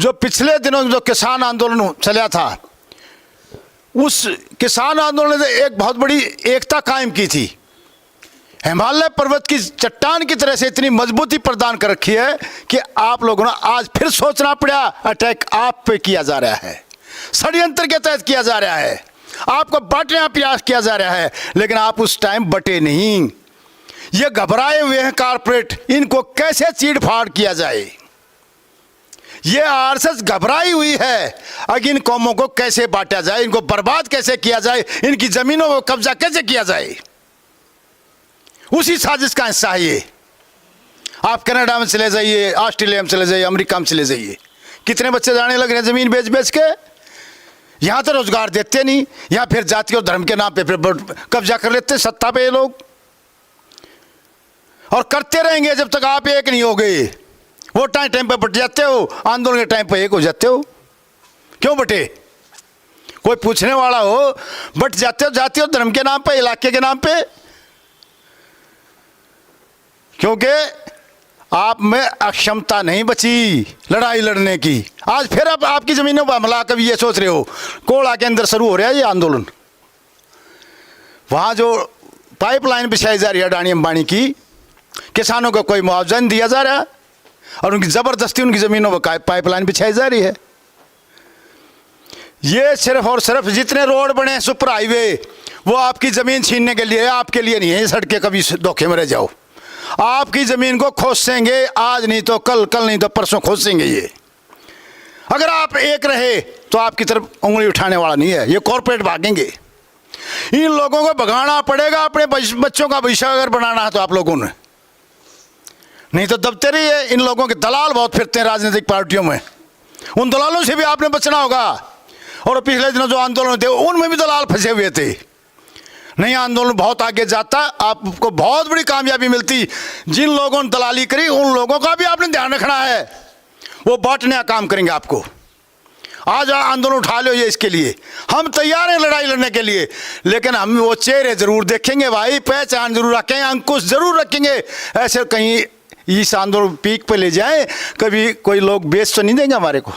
जो पिछले दिनों जो किसान आंदोलन चला था, उस किसान आंदोलन ने एक बहुत बड़ी एकता कायम की थी। हिमालय पर्वत की चट्टान की तरह से इतनी मजबूती प्रदान कर रखी है कि आप लोगों ने आज फिर सोचना पड़ा, अटैक आप पे किया जा रहा है, षड्यंत्र के तहत किया जा रहा है, आपको बांटने का प्रयास किया जा रहा है, लेकिन आप उस टाइम बटे नहीं। ये घबराए हुए हैं कारपोरेट, इनको कैसे चीड़ फाड़ किया जाए। ये आरएसएस घबराई हुई है, अगर इन कौमों को कैसे बांटा जाए, इनको बर्बाद कैसे किया जाए, इनकी जमीनों को कब्जा कैसे किया जाए, उसी साजिश का हिस्सा है ये। आप कनाडा में चले जाइए, ऑस्ट्रेलिया में चले जाइए, अमेरिका में चले जाइए, कितने बच्चे जाने लग रहे हैं ज़मीन बेच बेच के। यहाँ तो रोजगार देते नहीं, यहाँ फिर जाति और धर्म के नाम पे फिर कब्जा कर लेते हैं सत्ता पे ये लोग, और करते रहेंगे जब तक आप एक नहीं हो गए। वो टाइम पे बट जाते हो, आंदोलन के टाइम पे एक हो जाते हो। क्यों बटे? कोई पूछने वाला हो, बट जाते हो जाति और धर्म के नाम पे, इलाके के नाम पे, क्योंकि आप में अक्षमता नहीं बची लड़ाई लड़ने की। आज फिर अब आपकी ज़मीनों पर हमला, कभी ये सोच रहे हो कोड़ा के अंदर शुरू हो रहा है ये आंदोलन। वहाँ जो पाइपलाइन बिछाई जा रही है अडानी अंबानी की, किसानों को कोई मुआवजा नहीं दिया जा रहा और उनकी ज़बरदस्ती उनकी ज़मीनों पर पाइपलाइन बिछाई जा रही है। ये सिर्फ और सिर्फ जितने रोड बने हैं, सुपर हाईवे, वो आपकी ज़मीन छीनने के लिए, आपके लिए नहीं है। ये सड़कें कभी धोखे में रह जाओ, आपकी ज़मीन को खोसेंगे, आज नहीं तो कल, कल नहीं तो परसों खोसेंगे ये। अगर आप एक रहे तो आपकी तरफ उंगली उठाने वाला नहीं है, ये कॉरपोरेट भागेंगे। इन लोगों को भगाना पड़ेगा, अपने बच्चों का भविष्य अगर बनाना है तो आप लोगों ने, नहीं तो दबते रहिए। इन लोगों के दलाल बहुत फिरते हैं राजनीतिक पार्टियों में, उन दलालों से भी आपने बचना होगा। और पिछले दिनों जो आंदोलन थे उनमें भी दलाल फंसे हुए थे। नहीं, आंदोलन बहुत आगे जाता, आपको बहुत बड़ी कामयाबी मिलती। जिन लोगों ने दलाली करी उन लोगों का भी आपने ध्यान रखना है, वो बांटने का काम करेंगे आपको। आज आंदोलन उठा लो, ये इसके लिए हम तैयार हैं लड़ाई लड़ने के लिए, लेकिन हम वो चेहरे जरूर देखेंगे भाई, पहचान जरूर रखेंगे, अंकुश जरूर रखेंगे। ऐसे कहीं इस आंदोलन पीक पे ले जाए, कभी कोई लोग बेच तो नहीं देंगे हमारे को।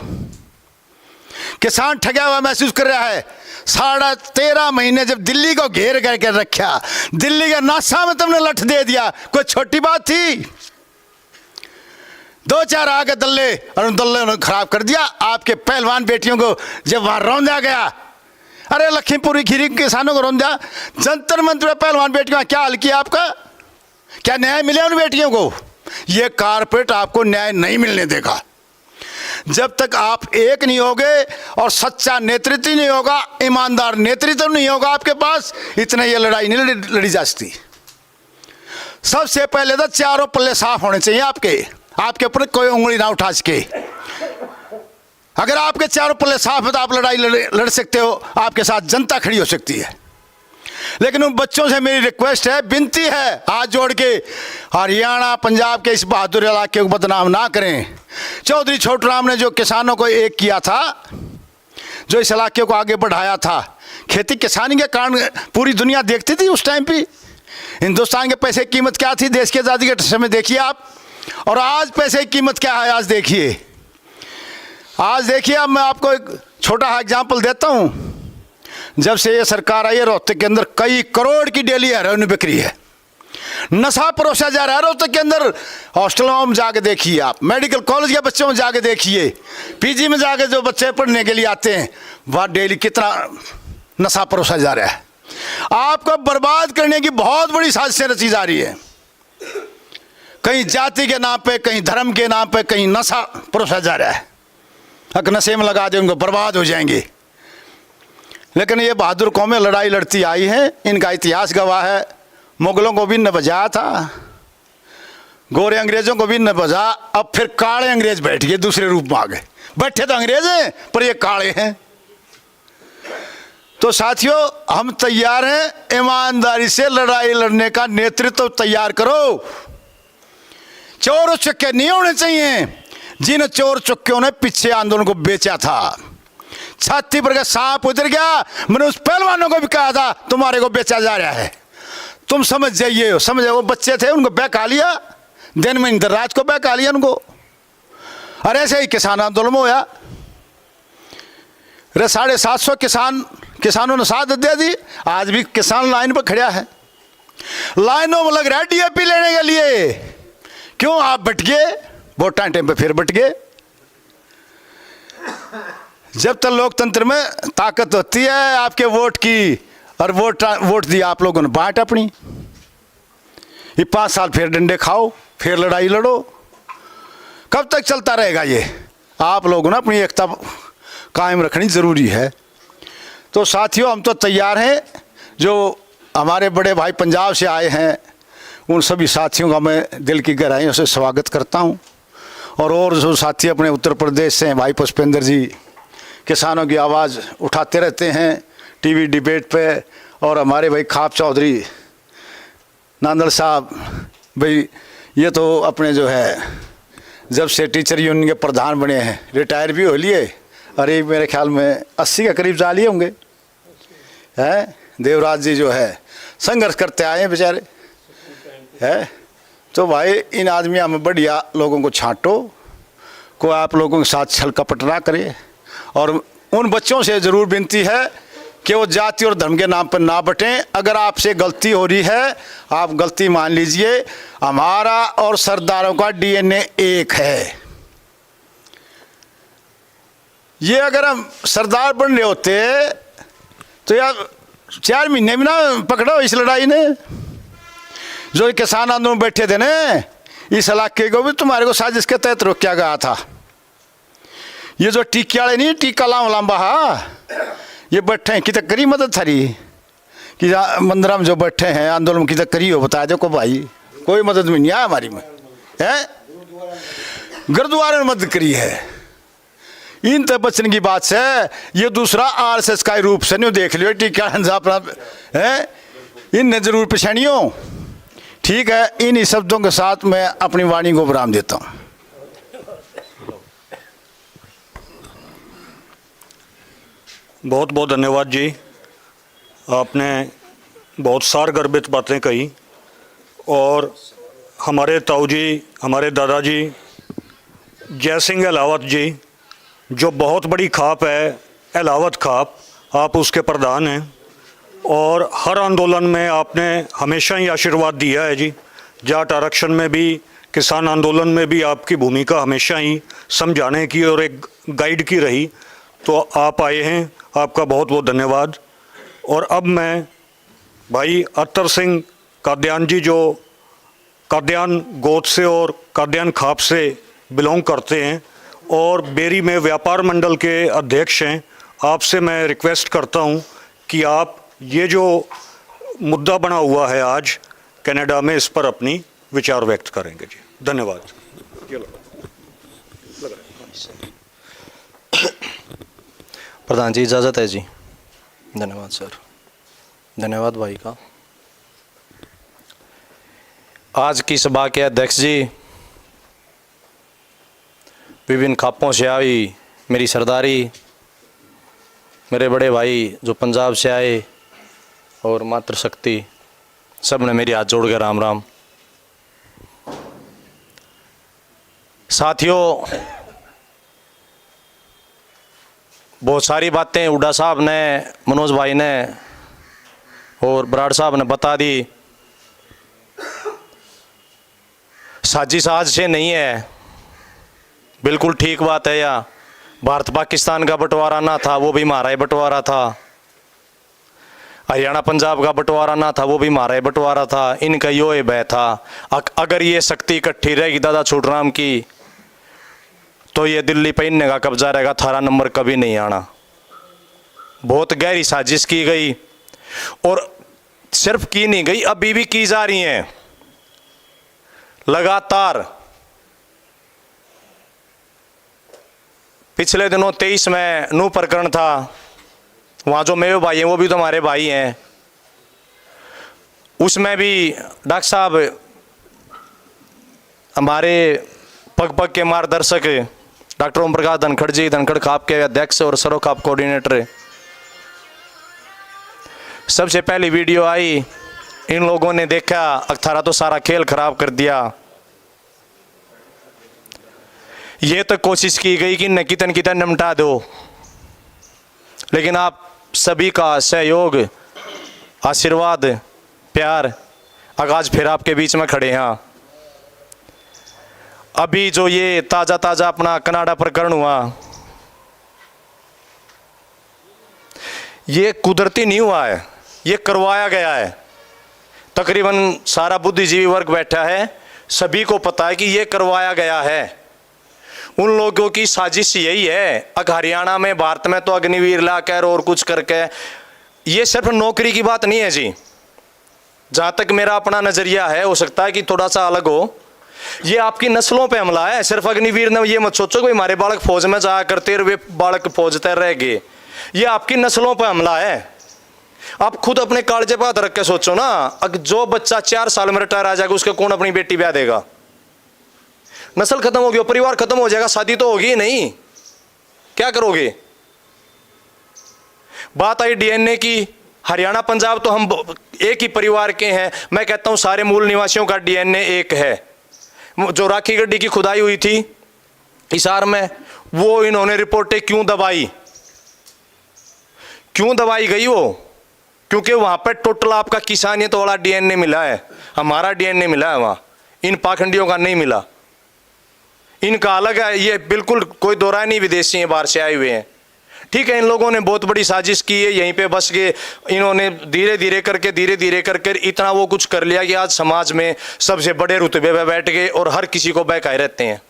किसान ठगा हुआ महसूस कर रहा है। 13.5 महीने जब दिल्ली को घेर करके रखा, दिल्ली के नासा में तुमने लठ दे दिया, कोई छोटी बात थी? 2-4 आगे दल्ले, और उन दल्ले ने खराब कर दिया आपके पहलवान बेटियों को। जब वहां रौंदा गया, अरे लखीमपुरी खीरी किसानों को रौंदा, जंतर मंतर में पहलवान बेटियों का क्या हाल किया आपका? क्या न्याय मिले उन बेटियों को? ये कारपोरेट आपको न्याय नहीं मिलने देगा। जब तक आप एक नहीं होगे और सच्चा नेतृत्व नहीं होगा, ईमानदार नेतृत्व नहीं होगा आपके पास, इतने ये लड़ाई नहीं लड़ी जा सकती। सबसे पहले तो चारों पल्ले साफ होने चाहिए आपके ऊपर कोई उंगली ना उठा सके। अगर आपके चारों पल्ले साफ है तो आप लड़ाई लड़ सकते हो, आपके साथ जनता खड़ी हो सकती है। लेकिन उन बच्चों से मेरी रिक्वेस्ट है, विनती है, हाथ जोड़ के, हरियाणा पंजाब के इस बहादुर इलाके को बदनाम ना करें। चौधरी छोटूराम ने जो किसानों को एक किया था, जो इस इलाके को आगे बढ़ाया था, खेती किसानी के कारण पूरी दुनिया देखती थी उस टाइम पे। हिंदुस्तान के पैसे की कीमत क्या थी देश की आज़ादी के समय, देखिए आप। और आज पैसे की कीमत क्या है, आज देखिए। आज देखिए, अब मैं आपको एक छोटा एग्जाम्पल देता हूँ। जब से ये सरकार आई है, रोहतक के अंदर कई करोड़ की डेली हेरोइन बिक्री है, नशा परोसा जा रहा है रोहतक के अंदर। हॉस्टलों में जाके देखिए आप, मेडिकल कॉलेज के बच्चों में जाके देखिए, पीजी में जाके जो बच्चे पढ़ने के लिए आते हैं, वहाँ डेली कितना नशा परोसा जा रहा है। आपको बर्बाद करने की बहुत बड़ी साजिशें रची जा रही है, कहीं जाति के नाम पे, कहीं धर्म के नाम पे, कहीं नशा परोसा जा रहा है। हक नशे में लगा देंगे, बर्बाद हो जाएंगे। लेकिन ये बहादुर कौमें लड़ाई लड़ती आई हैं, इनका इतिहास गवाह है। मुगलों को भी न बजाया था, गोरे अंग्रेजों को भी न बजा, अब फिर काले अंग्रेज बैठ गए, दूसरे रूप में आ गए। बैठे तो अंग्रेज हैं पर ये काले हैं। तो साथियों, हम तैयार हैं, ईमानदारी से लड़ाई लड़ने का नेतृत्व तैयार करो। चोर चक्के नहीं होने चाहिए, जिन चोर चक्कियों ने पीछे आंदोलन को बेचा था। छाती पर का सांप उतर गया, मैंने उस पहलवानों को भी कहा था तुम्हारे को बेचा जा रहा है, तुम समझ जाइए। समझे, वो बच्चे थे, उनको बहका लिया, दिन में इंदर राज को बहका लिया उनको। और ऐसे ही किसान आंदोलन होया। अरे 750 किसानों ने साथ दे दी। आज भी किसान लाइन पर खड़ा है, लाइनों में लग रहा है DAP लेने के लिए। क्यों आप बट गए? वोट टाइम पे फिर बट गए। जब तक लोकतंत्र में ताकत होती है आपके वोट की, और वोट दिया आप लोगों ने बांट अपनी, ये 5 साल फिर डंडे खाओ, फिर लड़ाई लड़ो। कब तक चलता रहेगा ये? आप लोगों ने अपनी एकता कायम रखनी ज़रूरी है। तो साथियों, हम तो तैयार हैं। जो हमारे बड़े भाई पंजाब से आए हैं, उन सभी साथियों का मैं दिल की गहराइयों से स्वागत करता हूं। और जो साथी अपने उत्तर प्रदेश से हैं, भाई पुष्पेंद्र जी किसानों की आवाज़ उठाते रहते हैं टीवी डिबेट पे। और हमारे भाई खाप चौधरी नांदल साहब, भाई ये तो अपने जो है जब से टीचर यूनियन के प्रधान बने हैं, रिटायर भी हो लिए। अरे मेरे ख्याल में 80 के करीब साल ही होंगे हैं। देवराज जी जो है संघर्ष करते आए हैं बेचारे है। तो भाई इन आदमियों में बढ़िया लोगों को छांटो, को आप लोगों के साथ छल कपट ना करे। और उन बच्चों से ज़रूर विनती है कि वो जाति और धर्म के नाम पर ना बटें। अगर आपसे गलती हो रही है, आप गलती मान लीजिए। हमारा और सरदारों का DNA एक है। ये अगर हम सरदार बन रहे होते तो यार 4 महीने में ना पकड़ो इस लड़ाई ने। जो किसान आंदोलन बैठे थे ना, इस इलाके को भी तुम्हारे को साजिश के तहत रोका गया था। ये जो टीके वाले नहीं, टीका लांबा, ये बैठे हैं, कि तक करी मदद थारी कि मंदिर में जो बैठे हैं आंदोलन की तक करी हो, बता दो को भाई। कोई मदद में नहीं आया हमारी में है, गुरुद्वारे ने मदद करी है। इन तक बचने की बात से ये दूसरा RSS का रूप से नहीं देख लियो टीका अपना है, इन जरूर पेशानियों। ठीक है, इन शब्दों के साथ मैं अपनी वाणी को विराम देता हूँ। बहुत बहुत धन्यवाद जी। आपने बहुत सार गर्भित बातें कही। और हमारे ताऊ जी, हमारे दादाजी जय सिंह अहलावत जी, जो बहुत बड़ी खाप है अहलावत खाप, आप उसके प्रधान हैं। और हर आंदोलन में आपने हमेशा ही आशीर्वाद दिया है जी। जाट आरक्षण में भी, किसान आंदोलन में भी आपकी भूमिका हमेशा ही समझाने की और एक गाइड की रही। तो आप आए हैं, आपका बहुत बहुत धन्यवाद। और अब मैं भाई अत्तर सिंह काद्यान जी, जो काद्यान गोद से और काद्यान खाप से बिलोंग करते हैं और बेरी में व्यापार मंडल के अध्यक्ष हैं, आपसे मैं रिक्वेस्ट करता हूं कि आप ये जो मुद्दा बना हुआ है आज कनाडा में, इस पर अपनी विचार व्यक्त करेंगे जी। धन्यवाद। प्रधान जी इजाज़त है जी। धन्यवाद सर। धन्यवाद भाई का। आज की सभा के अध्यक्ष जी, विभिन्न खापों से आई मेरी सरदारी, मेरे बड़े भाई जो पंजाब से आए और मातृशक्ति, सब ने मेरी हाथ जोड़ के राम राम। साथियों, बहुत सारी बातें हुड्डा साहब ने, मनोज भाई ने और बराड़ साहब ने बता दी। साजिश आज से नहीं है, बिल्कुल ठीक बात है। या भारत पाकिस्तान का बंटवारा ना था, वो भी हमारा ही बंटवारा था। हरियाणा पंजाब का बंटवारा ना था, वो भी हमारा ही बंटवारा था। इनका यो है भय था, अगर ये शक्ति इकट्ठी रहेगी दादा छोटराम की, तो ये दिल्ली पे इनने का कब्जा रहेगा, 18 नंबर कभी नहीं आना। बहुत गहरी साजिश की गई और सिर्फ की नहीं गई, अभी भी की जा रही हैं लगातार। पिछले दिनों 23 में नू प्रकरण था, वहां जो मेरे भाई हैं वो भी तो हमारे भाई हैं। उसमें भी डॉक्टर साहब हमारे पग पग के मार्गदर्शक डॉक्टर ओम प्रकाश धनखड़ जी, धनखड़ खाप के अध्यक्ष और सर्व खाप कोऑर्डिनेटर, सबसे पहली वीडियो आई, इन लोगों ने देखा, अखाड़ा तो सारा खेल खराब कर दिया। ये तो कोशिश की गई कि न कितन कितन निपटा दो, लेकिन आप सभी का सहयोग, आशीर्वाद, प्यार, आज फिर आपके बीच में खड़े हैं। अभी जो ये ताजा ताजा अपना कनाडा प्रकरण हुआ, ये कुदरती नहीं हुआ है, ये करवाया गया है। तकरीबन सारा बुद्धिजीवी वर्ग बैठा है, सभी को पता है कि ये करवाया गया है। उन लोगों की साजिश यही है। हरियाणा में, भारत में तो अग्निवीर लाकर और कुछ करके, ये सिर्फ नौकरी की बात नहीं है जी। जहाँ तक मेरा अपना नज़रिया है, हो सकता है कि थोड़ा सा अलग हो, ये आपकी नस्लों पे हमला है। सिर्फ अग्निवीर ने, ये मत सोचो कि हमारे बालक फौज में जाया करते और वे बालक फौज तैर रह गए। ये आपकी नस्लों पे हमला है। आप खुद अपने कालजे पे हाथ रख के सोचो ना, जो बच्चा 4 साल में रिटायर आ जाएगा, उसके कौन अपनी बेटी ब्याह देगा? नस्ल खत्म होगी, परिवार खत्म हो जाएगा, शादी तो होगी नहीं, क्या करोगे? बात आई डीएनए की। हरियाणा पंजाब तो हम एक ही परिवार के हैं। मैं कहता हूं सारे मूल निवासियों का डीएनए एक है। जो राखी गड्डी की खुदाई हुई थी हिसार में, वो इन्होंने रिपोर्टें क्यों दबाई? क्यों दबाई गई वो? क्योंकि वहां पर टोटल आपका किसानियत वाला डीएनए मिला है, हमारा डीएनए मिला है वहां, इन पाखंडियों का नहीं मिला। इनका अलग है, ये बिल्कुल कोई दो राय नहीं, विदेशी हैं, बाहर से आए हुए हैं। ठीक है, इन लोगों ने बहुत बड़ी साजिश की है, यहीं पे बस के इन्होंने धीरे धीरे करके इतना वो कुछ कर लिया कि आज समाज में सबसे बड़े रुतबे पे बैठ गए और हर किसी को बहकाए रहते हैं।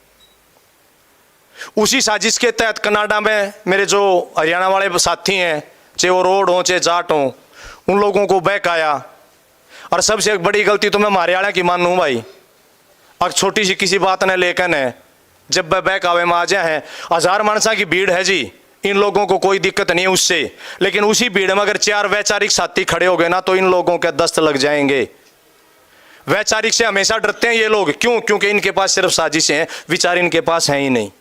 उसी साजिश के तहत कनाडा में मेरे जो हरियाणा वाले साथी हैं, चाहे वो रोड हो चाहे जाट हो, उन लोगों को बहकाया। और सबसे बड़ी गलती तो मैं हरियाणा की मानूं भाई। अब छोटी सी किसी बात ने लेकर है, जब बहकावे में आ जाए हैं, 1000 मानसा की भीड़ है जी, इन लोगों को कोई दिक्कत नहीं है उससे। लेकिन उसी भीड़ में अगर 4 वैचारिक साथी खड़े हो गए ना, तो इन लोगों के दस्त लग जाएंगे। वैचारिक से हमेशा डरते हैं ये लोग, क्यों? क्योंकि इनके पास सिर्फ साजिशें हैं, विचार इनके पास हैं ही नहीं।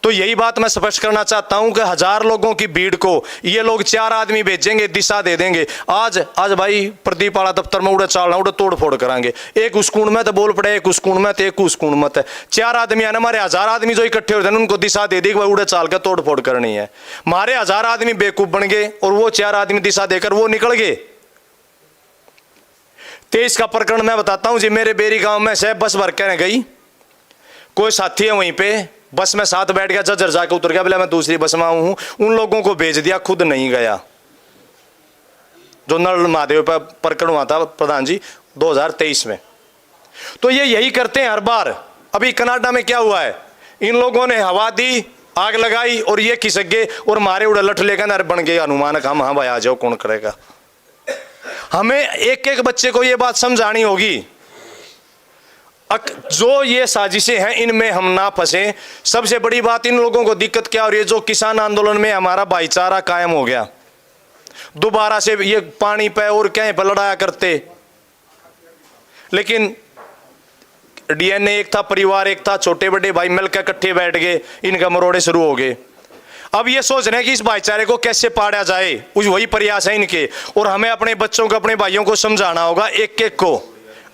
तो यही बात मैं स्पष्ट करना चाहता हूं कि 1000 लोगों की भीड़ को ये लोग 4 आदमी भेजेंगे, दिशा दे देंगे। आज भाई प्रदीप वाला दफ्तर में उड़े चालना, उड़े तोड़ फोड़ करांगे। एक उस कुंड में तो बोल पड़े, एक उस कुंड में तो एक उस कुंड में। 4 आदमी आने, हमारे 1000 आदमी जो इकट्ठे होते हैं उनको दिशा दे दी कि भाई उड़े चाल कर तोड़ फोड़ करनी है। हमारे 1000 आदमी बेवकूफ बन गए और वो 4 आदमी दिशा देकर वो निकल गए। 23 का प्रकरण मैं बताता हूं जी। मेरे बेरी गांव में से बस भर के गई, कोई साथी है वहीं पे, बस में साथ बैठ गया, जज्जर जाके उतर गया, बोला मैं दूसरी बस में हूं। उन लोगों को भेज दिया, खुद नहीं गया। जो नल महादेव पर प्रकरण हुआ था प्रधान जी 2023 में। तो ये यही करते हैं हर बार। अभी कनाडा में क्या हुआ है, इन लोगों ने हवा दी, आग लगाई और ये खिसक गए और मारे उड़े लठ लेकर बन गए अनुमान। हम हाँ भाई आ जाओ, कौन करेगा? हमें एक एक बच्चे को ये बात समझानी होगी। जो ये साजिशें हैं इनमें हम ना फंसे। सबसे बड़ी बात इन लोगों को दिक्कत क्या हो रही है, जो किसान आंदोलन में हमारा भाईचारा कायम हो गया, दोबारा से ये पानी पे और कहीं पर लड़ाया करते। लेकिन डीएनए एक था, परिवार एक था, छोटे बड़े भाई मिलकर इकट्ठे बैठ गए, इनका मरोड़े शुरू हो गए। अब ये सोच रहे हैं कि इस भाईचारे को कैसे पाड़ा जाए, उस वही प्रयास है इनके। और हमें अपने बच्चों को, अपने भाइयों को समझाना होगा एक एक को,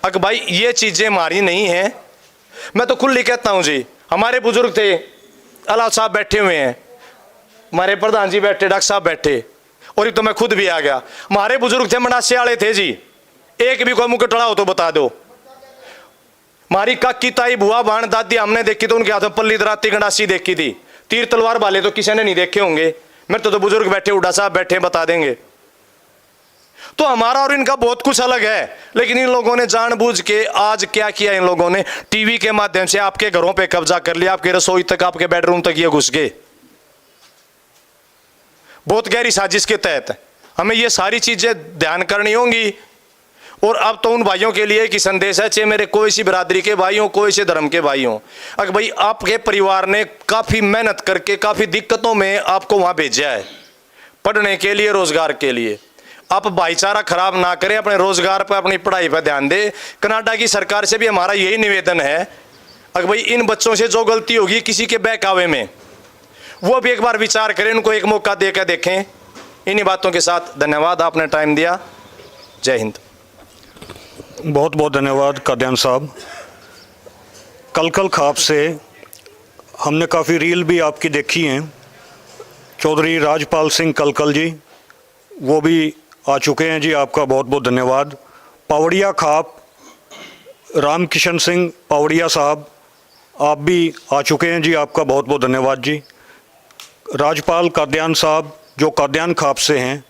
अगर भाई ये चीजें हमारी नहीं है। मैं तो खुली कहता हूं जी, हमारे बुजुर्ग थे, अलाव साहब बैठे हुए हैं, हमारे प्रधान जी बैठे, डॉक्टर साहब बैठे, और एक तो मैं खुद भी आ गया। हमारे बुजुर्ग थे, मनासे वाले थे जी, एक भी कोई मुकटड़ा हो तो बता दो। हमारी काकी, ताई, बुआ, बाण, दादी हमने देखी तो उनके हाथों पल्ली दराती गंडासी देखी थी। तीर तलवार वाले तो किसी ने नहीं देखे होंगे। मेरे तो बुजुर्ग बैठे, उड़ा साहब बैठे, बता देंगे। तो हमारा और इनका बहुत कुछ अलग है। लेकिन इन लोगों ने जानबूझ के आज क्या किया, इन लोगों ने टीवी के माध्यम से आपके घरों पे कब्जा कर लिया, आपके रसोई तक, आपके बेडरूम तक ये घुस गए, बहुत गहरी साजिश के तहत। हमें ये सारी चीजें ध्यान करनी होंगी। और अब तो उन भाइयों के लिए एक ही संदेश है, चाहे मेरे कोई सी बिरादरी के भाई हों, कोई से धर्म के भाई हों, अगर भाई आपके परिवार ने काफी मेहनत करके, काफी दिक्कतों में आपको वहां भेजा है पढ़ने के लिए, रोजगार के लिए, आप भाईचारा खराब ना करें, अपने रोजगार पर, अपनी पढ़ाई पर ध्यान दें। कनाडा की सरकार से भी हमारा यही निवेदन है, अगर भाई इन बच्चों से जो गलती होगी किसी के बहकावे में, वो भी एक बार विचार करें, उनको एक मौका देकर देखें। इन्हीं बातों के साथ धन्यवाद, आपने टाइम दिया। जय हिंद। बहुत बहुत धन्यवाद काद्यान साहब। कलकल खाप से हमने काफ़ी रील भी आपकी देखी हैं। चौधरी राजपाल सिंह कलकल जी, वो भी आ चुके हैं जी, आपका बहुत बहुत धन्यवाद। पावड़िया खाप राम किशन सिंह पावड़िया साहब, आप भी आ चुके हैं जी, आपका बहुत बहुत धन्यवाद जी। राजपाल काद्यान साहब जो काद्यान खाप से हैं,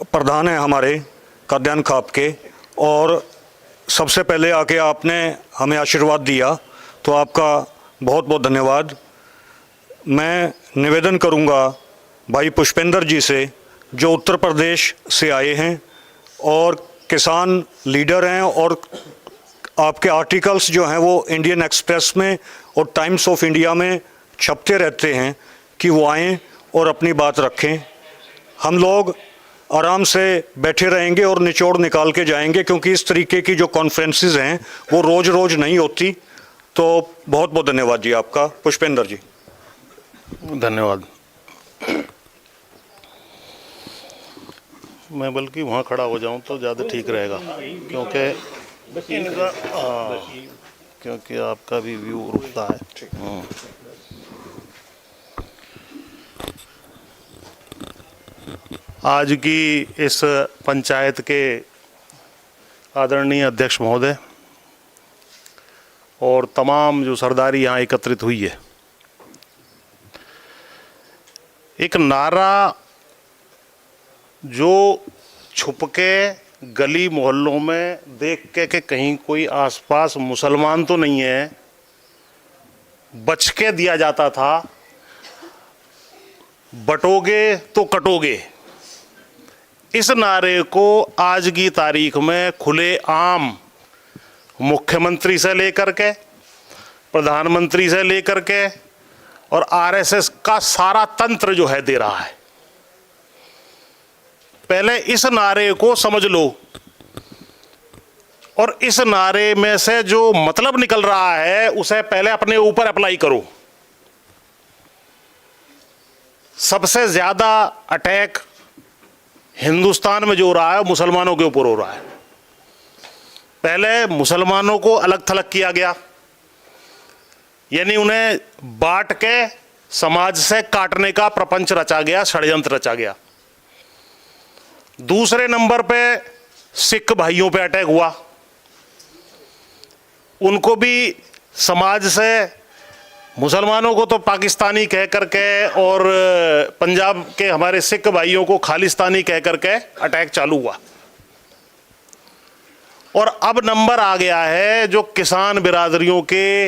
प्रधान हैं हमारे काद्यान खाप के, और सबसे पहले आके आपने हमें आशीर्वाद दिया, तो आपका बहुत बहुत धन्यवाद। मैं निवेदन करूंगा भाई पुष्पेंद्र जी से, जो उत्तर प्रदेश से आए हैं और किसान लीडर हैं, और आपके आर्टिकल्स जो हैं वो इंडियन एक्सप्रेस में और टाइम्स ऑफ इंडिया में छपते रहते हैं, कि वो आएँ और अपनी बात रखें। हम लोग आराम से बैठे रहेंगे और निचोड़ निकाल के जाएंगे, क्योंकि इस तरीके की जो कॉन्फ्रेंसेस हैं वो रोज़ रोज़ नहीं होती। तो बहुत बहुत धन्यवाद जी आपका। पुष्पेंद्र जी। धन्यवाद। मैं बल्कि वहाँ खड़ा हो जाऊँ तो ज़्यादा ठीक रहेगा, क्योंकि इनका क्योंकि आपका भी व्यू रुकता है। आज की इस पंचायत के आदरणीय अध्यक्ष महोदय और तमाम जो सरदारी यहाँ एकत्रित हुई है, एक नारा जो छुप के गली मोहल्लों में देख के कि कहीं कोई आसपास मुसलमान तो नहीं है, बच के दिया जाता था, बटोगे तो कटोगे। इस नारे को आज की तारीख में खुले आम मुख्यमंत्री से लेकर के, प्रधानमंत्री से लेकर के और आरएसएस का सारा तंत्र जो है दे रहा है। पहले इस नारे को समझ लो, और इस नारे में से जो मतलब निकल रहा है उसे पहले अपने ऊपर अप्लाई करो। सबसे ज्यादा अटैक हिंदुस्तान में जो हो रहा है मुसलमानों के ऊपर हो रहा है। पहले मुसलमानों को अलग थलग किया गया, यानी उन्हें बांट के समाज से काटने का प्रपंच रचा गया, षड्यंत्र रचा गया। दूसरे नंबर पे सिख भाइयों पे अटैक हुआ, उनको भी समाज से, मुसलमानों को तो पाकिस्तानी कह करके और पंजाब के हमारे सिख भाइयों को खालिस्तानी कह करके अटैक चालू हुआ। और अब नंबर आ गया है जो किसान बिरादरियों के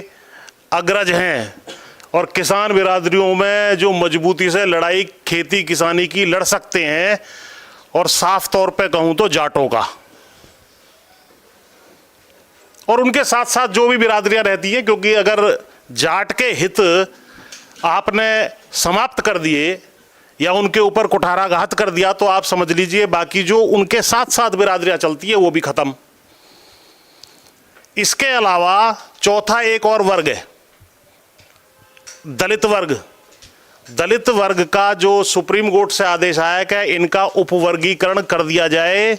अग्रज हैं, और किसान बिरादरियों में जो मजबूती से लड़ाई खेती किसानी की लड़ सकते हैं, और साफ तौर पे कहूं तो जाटों का, और उनके साथ साथ जो भी बिरादरियां रहती हैं, क्योंकि अगर जाट के हित आपने समाप्त कर दिए या उनके ऊपर कुठाराघात कर दिया तो आप समझ लीजिए बाकी जो उनके साथ साथ बिरादरियां चलती है वो भी खत्म। इसके अलावा चौथा एक और वर्ग है, दलित वर्ग। दलित वर्ग का जो सुप्रीम कोर्ट से आदेश आया कि इनका उपवर्गीकरण कर दिया जाए,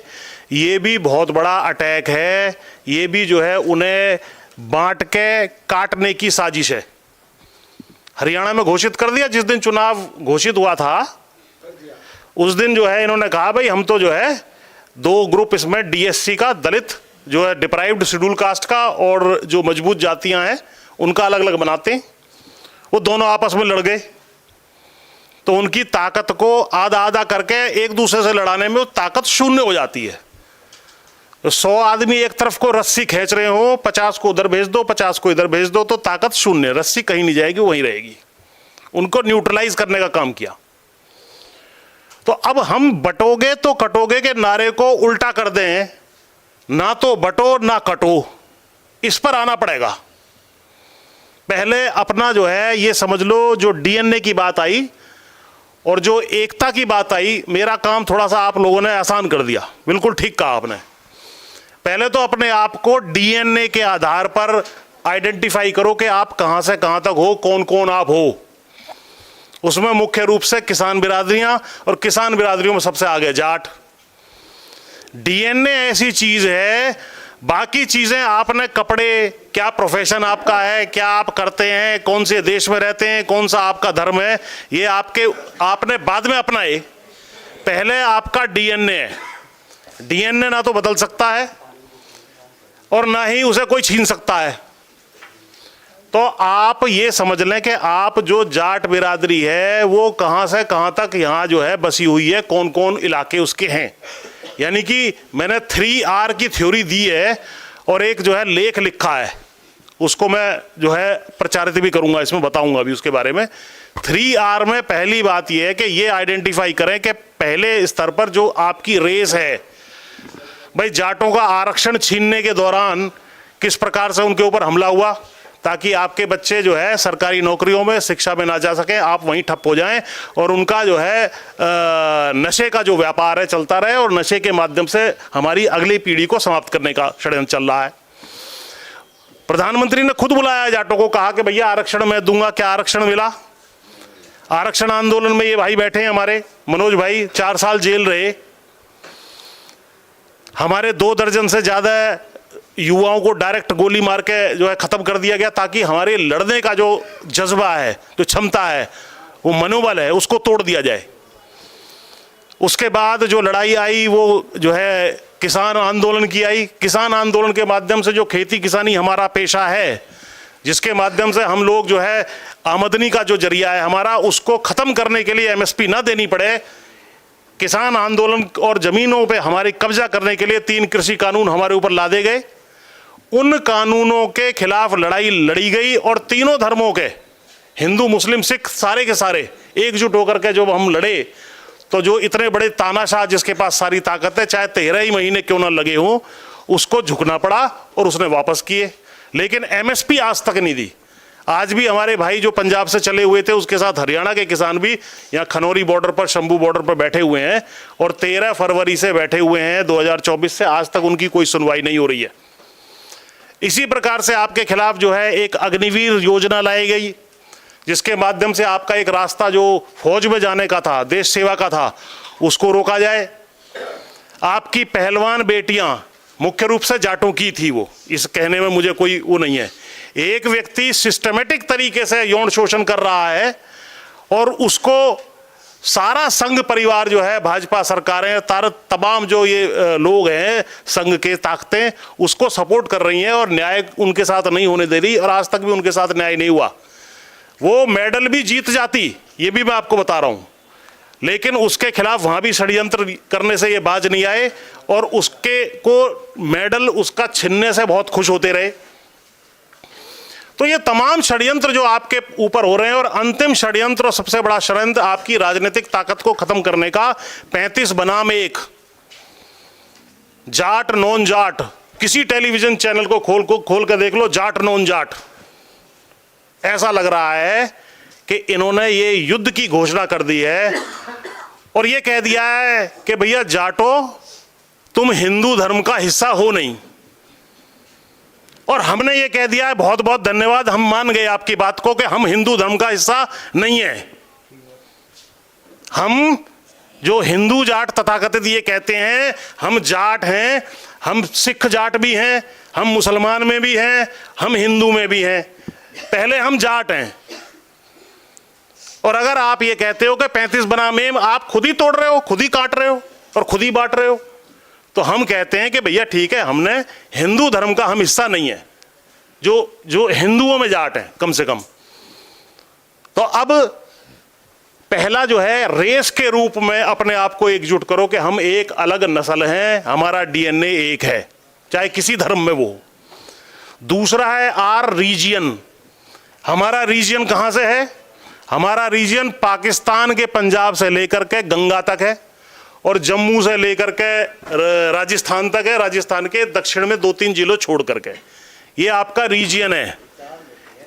ये भी बहुत बड़ा अटैक है। ये भी जो है उन्हें बांट के काटने की साजिश है। हरियाणा में घोषित कर दिया, जिस दिन चुनाव घोषित हुआ था उस दिन जो है इन्होंने कहा भाई हम तो जो है दो ग्रुप इसमें डीएससी का, दलित जो है डिप्राइव्ड शेड्यूल कास्ट का, और जो मजबूत जातियां हैं उनका अलग अलग बनाते हैं। वो दोनों आपस में लड़ गए तो उनकी ताकत को आधा आधा करके एक दूसरे से लड़ाने में वो ताकत शून्य हो जाती है। 100 आदमी एक तरफ को रस्सी खींच रहे हो, 50 को उधर भेज दो, 50 को इधर भेज दो, तो ताकत शून्य, रस्सी कहीं नहीं जाएगी, वहीं रहेगी। उनको न्यूट्रलाइज करने का काम किया। तो अब हम बटोगे तो कटोगे के नारे को उल्टा कर दें, ना तो बटो ना कटो, इस पर आना पड़ेगा। पहले अपना जो है ये समझ लो, जो डीएनए की बात आई और जो एकता की बात आई, मेरा काम थोड़ा सा आप लोगों ने आसान कर दिया। बिल्कुल ठीक कहा आपने। पहले तो अपने आप को डीएनए के आधार पर आइडेंटिफाई करो कि आप कहां से कहां तक हो, कौन कौन आप हो। उसमें मुख्य रूप से किसान बिरादरियां, और किसान बिरादरियों में सबसे आगे जाट। डीएनए ऐसी चीज है, बाकी चीजें आपने, कपड़े, क्या प्रोफेशन आपका है, क्या आप करते हैं, कौन से देश में रहते हैं, कौन सा आपका धर्म है, ये आपने बाद में अपनाए। पहले आपका डीएनए है। डीएनए ना तो बदल सकता है और ना ही उसे कोई छीन सकता है। तो आप ये समझ लें कि आप जो जाट बिरादरी है वो कहां से कहां तक यहां जो है बसी हुई है, कौन कौन इलाके उसके हैं। यानी कि मैंने 3R की थ्योरी दी है और एक जो है लेख लिखा है, उसको मैं जो है प्रचारित भी करूंगा, इसमें बताऊंगा भी उसके बारे में। 3R में पहली बात यह है कि ये आइडेंटिफाई करें कि पहले स्तर पर जो आपकी रेस है, भाई जाटों का आरक्षण छीनने के दौरान किस प्रकार से उनके ऊपर हमला हुआ, ताकि आपके बच्चे जो है सरकारी नौकरियों में, शिक्षा में ना जा सके, आप वहीं ठप हो जाएं और उनका जो है नशे का जो व्यापार है चलता रहे, और नशे के माध्यम से हमारी अगली पीढ़ी को समाप्त करने का षड्यंत्र चल रहा है। प्रधानमंत्री ने खुद बुलाया जाटों को, कहा कि भैया आरक्षण मैं दूंगा। क्या आरक्षण मिला? आरक्षण आंदोलन में ये भाई बैठे हैं हमारे मनोज भाई, 4 साल जेल रहे। हमारे 2 दर्जन से ज्यादा युवाओं को डायरेक्ट गोली मार के जो है खत्म कर दिया गया, ताकि हमारे लड़ने का जो जज्बा है, जो क्षमता है, वो मनोबल है, उसको तोड़ दिया जाए। उसके बाद जो लड़ाई आई वो जो है किसान आंदोलन की आई। किसान आंदोलन के माध्यम से जो खेती किसानी हमारा पेशा है, जिसके माध्यम से हम लोग जो है आमदनी का जो जरिया है हमारा, उसको खत्म करने के लिए एमएसपी ना देनी पड़े, किसान आंदोलन और जमीनों पे हमारे कब्जा करने के लिए 3 कृषि कानून हमारे ऊपर लादे गए। उन कानूनों के खिलाफ लड़ाई लड़ी गई और तीनों धर्मों के, हिंदू मुस्लिम सिख, सारे के सारे एकजुट होकर के जब हम लड़े, तो जो इतने बड़े तानाशाह जिसके पास सारी ताकत है, चाहे 13 ही महीने क्यों ना लगे हों, उसको झुकना पड़ा और उसने वापस किए। लेकिन एमएसपी आज तक नहीं दी। आज भी हमारे भाई जो पंजाब से चले हुए थे, उसके साथ हरियाणा के किसान भी यहाँ खनौरी बॉर्डर पर, शंभू बॉर्डर पर बैठे हुए हैं, और 13 फरवरी से बैठे हुए हैं 2024 से, आज तक उनकी कोई सुनवाई नहीं हो रही है। इसी प्रकार से आपके खिलाफ जो है एक अग्निवीर योजना लाई गई, जिसके माध्यम से आपका एक रास्ता जो फौज में जाने का था, देश सेवा का था, उसको रोका जाए। आपकी पहलवान बेटियां मुख्य रूप से जाटों की थी, वो, इस कहने में मुझे कोई वो नहीं है। एक व्यक्ति सिस्टमेटिक तरीके से यौन शोषण कर रहा है और उसको सारा संघ परिवार जो है, भाजपा सरकारें, तमाम जो ये लोग हैं संघ के ताकतें, उसको सपोर्ट कर रही हैं और न्याय उनके साथ नहीं होने दे रही, और आज तक भी उनके साथ न्याय नहीं हुआ। वो मेडल भी जीत जाती, ये भी मैं आपको बता रहा हूं, लेकिन उसके खिलाफ वहां भी षड्यंत्र करने से ये बाज नहीं आए और उसके को मेडल उसका छीनने से बहुत खुश होते रहे। तो ये तमाम षड्यंत्र जो आपके ऊपर हो रहे हैं, और अंतिम षड्यंत्र और सबसे बड़ा षड्यंत्र आपकी राजनीतिक ताकत को खत्म करने का, 35 बनाम 1, जाट नॉन जाट, किसी टेलीविजन चैनल को खोल कर देख लो, जाट नॉन जाट। ऐसा लग रहा है कि इन्होंने ये युद्ध की घोषणा कर दी है और ये कह दिया है कि भैया जाटो तुम हिंदू धर्म का हिस्सा हो नहीं। और हमने ये कह दिया है बहुत बहुत धन्यवाद, हम मान गए आपकी बात को कि हम हिंदू धर्म का हिस्सा नहीं है। हम जो हिंदू जाट तथाकथित ये कहते हैं हम जाट हैं, हम सिख जाट भी हैं, हम मुसलमान में भी हैं, हम हिंदू में भी हैं, पहले हम जाट हैं। और अगर आप ये कहते हो कि 35 बनाम एम आप खुद ही तोड़ रहे हो, खुद ही काट रहे हो और खुद ही बांट रहे हो, तो हम कहते हैं कि भैया ठीक है, हमने हिंदू धर्म का हम हिस्सा नहीं है, जो हिंदुओं में जाट है कम से कम। तो अब पहला जो है रेस के रूप में अपने आप को एकजुट करो कि हम एक अलग नस्ल हैं, हमारा डीएनए एक है, चाहे किसी धर्म में वो हो। दूसरा है आर रीजियन। हमारा रीजियन कहां से है? हमारा रीजियन पाकिस्तान के पंजाब से लेकर के गंगा तक है और जम्मू से लेकर के राजस्थान तक है, राजस्थान के दक्षिण में 2-3 जिलों छोड़ करके ये आपका रीजियन है।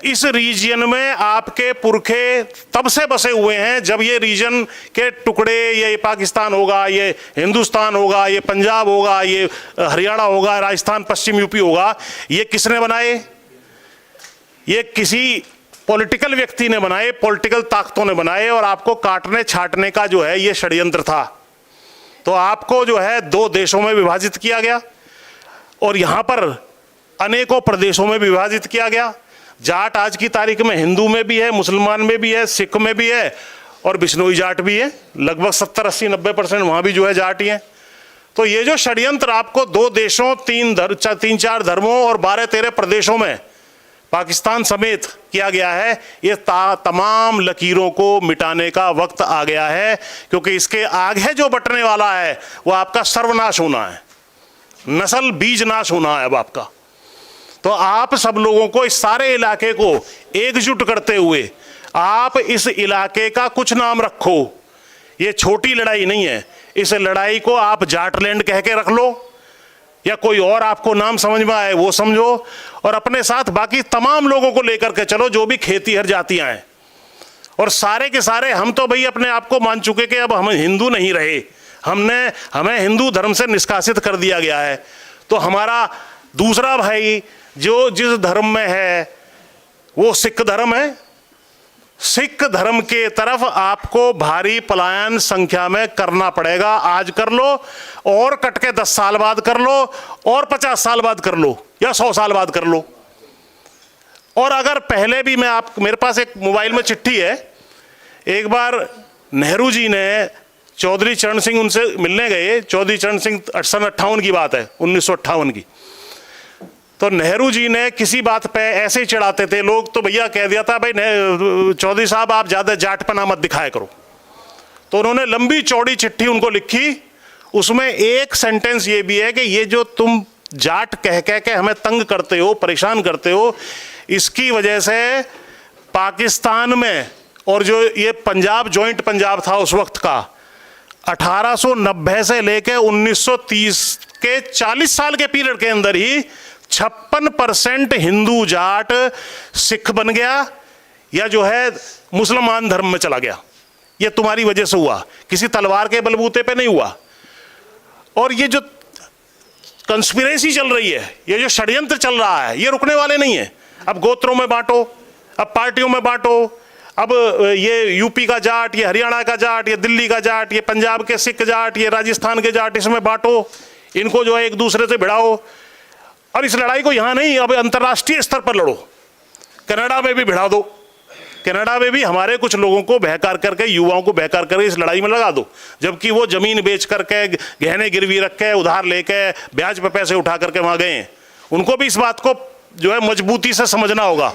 इस रीजन में आपके पुरखे तब से बसे हुए हैं जब ये रीजन के टुकड़े, ये पाकिस्तान होगा, ये हिंदुस्तान होगा, ये पंजाब होगा, ये हरियाणा होगा, राजस्थान पश्चिम यूपी होगा, ये किसने बनाए? ये किसी पॉलिटिकल व्यक्ति ने बनाए, पॉलिटिकल ताकतों ने बनाए और आपको काटने छाटने का जो है ये षड्यंत्र था। तो आपको जो है 2 देशों में विभाजित किया गया और यहां पर अनेकों प्रदेशों में विभाजित किया गया। जाट आज की तारीख में हिंदू में भी है, मुसलमान में भी है, सिख में भी है और बिश्नोई जाट भी है। लगभग 70-80-90% वहां भी जो है जाट ही है। तो ये जो षड्यंत्र आपको 2 देशों, 3-4 धर्मों और 12-13 प्रदेशों में पाकिस्तान समेत किया गया है, ये तमाम लकीरों को मिटाने का वक्त आ गया है, क्योंकि इसके आगे जो बटने वाला है वो आपका सर्वनाश होना है, नस्ल बीज नाश होना है अब आपका। तो आप सब लोगों को, इस सारे इलाके को एकजुट करते हुए आप इस इलाके का कुछ नाम रखो। ये छोटी लड़ाई नहीं है, इस लड़ाई को आप जाटलैंड कह के रख लो या कोई और आपको नाम समझ में आए वो समझो, और अपने साथ बाकी तमाम लोगों को लेकर के चलो जो भी खेतीहर जातियां हैं। और सारे के सारे हम तो भाई अपने आप को मान चुके कि अब हम हिंदू नहीं रहे, हमें हिंदू धर्म से निष्कासित कर दिया गया है। तो हमारा दूसरा भाई जो जिस धर्म में है वो सिख धर्म है। सिख धर्म के तरफ आपको भारी पलायन संख्या में करना पड़ेगा। आज कर लो और कट के 10 साल बाद कर लो और 50 साल बाद कर लो या 100 साल बाद कर लो। और अगर पहले भी मेरे पास एक मोबाइल में चिट्ठी है, एक बार नेहरू जी ने चौधरी चरण सिंह उनसे मिलने गए। चौधरी चरण सिंह 58 की बात है, 1958 की। तो नेहरू जी ने किसी बात पे ऐसे ही चढ़ाते थे लोग, तो भैया कह दिया था भाई चौधरी साहब आप ज्यादा जाटपना मत दिखाया करो। तो उन्होंने लंबी चौड़ी चिट्ठी उनको लिखी, उसमें एक सेंटेंस ये भी है कि ये जो तुम जाट कह के हमें तंग करते हो, परेशान करते हो, इसकी वजह से पाकिस्तान में और जो ये पंजाब जॉइंट पंजाब था उस वक्त का, 1890 से लेकर 1930 के 40 साल के पीरियड के अंदर ही 56% हिंदू जाट सिख बन गया या जो है मुसलमान धर्म में चला गया। ये तुम्हारी वजह से हुआ, किसी तलवार के बलबूते पे नहीं हुआ। और ये जो कंस्पिरेसी चल रही है, ये जो षड्यंत्र चल रहा है, ये रुकने वाले नहीं है। अब गोत्रों में बांटो, अब पार्टियों में बांटो, अब ये यूपी का जाट, ये हरियाणा का जाट, ये दिल्ली का जाट, ये पंजाब के सिख जाट, ये राजस्थान के जाट, इसमें बांटो, इनको जो है एक दूसरे से भिड़ाओ। और इस लड़ाई को यहाँ नहीं, अब अंतर्राष्ट्रीय स्तर पर लड़ो। कनाडा में भी भिड़ा दो, कनाडा में भी हमारे कुछ लोगों को बहकार करके, युवाओं को बहकार करके इस लड़ाई में लगा दो, जबकि वो जमीन बेच करके, गहने गिरवी रख के, उधार लेके, ब्याज पे पैसे उठा करके वहां गए हैं। उनको भी इस बात को जो है मजबूती से समझना होगा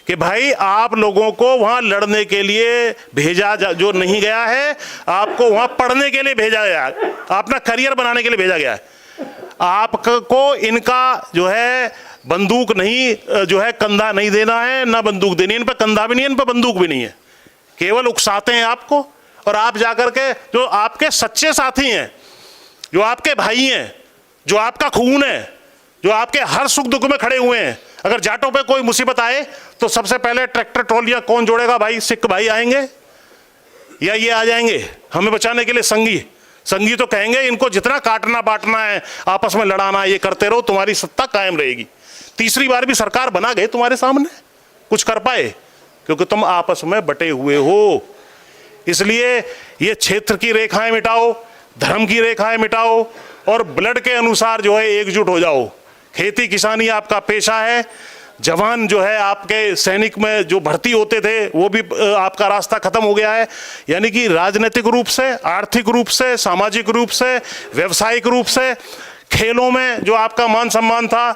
कि भाई आप लोगों को वहां लड़ने के लिए भेजा जो नहीं गया है, आपको वहां पढ़ने के लिए भेजा गया है, अपना करियर बनाने के लिए भेजा गया है। आपको इनका जो है बंदूक नहीं, जो है कंधा नहीं देना है, ना बंदूक देनी, इन पर कंधा भी नहीं है, इन पर बंदूक भी नहीं है, केवल उकसाते हैं आपको। और आप जाकर के जो आपके सच्चे साथी हैं, जो आपके भाई हैं, जो आपका खून है, जो आपके हर सुख दुख में खड़े हुए हैं, अगर जाटों पे कोई मुसीबत आए तो सबसे पहले ट्रैक्टर ट्रॉलियां कौन जोड़ेगा भाई? सिख भाई आएंगे या ये आ जाएंगे हमें बचाने के लिए? संगी तो कहेंगे इनको जितना काटना बांटना है, आपस में लड़ाना, ये करते रहो, तुम्हारी सत्ता कायम रहेगी। तीसरी बार भी सरकार बना गए तुम्हारे सामने, कुछ कर पाए? क्योंकि तुम आपस में बटे हुए हो। इसलिए ये क्षेत्र की रेखाएं मिटाओ, धर्म की रेखाएं मिटाओ और ब्लड के अनुसार जो है एकजुट हो जाओ। खेती किसानी आपका पेशा है, जवान जो है आपके सैनिक में जो भर्ती होते थे वो भी आपका रास्ता खत्म हो गया है। यानी कि राजनीतिक रूप से, आर्थिक रूप से, सामाजिक रूप से, व्यवसायिक रूप से, खेलों में जो आपका मान सम्मान था,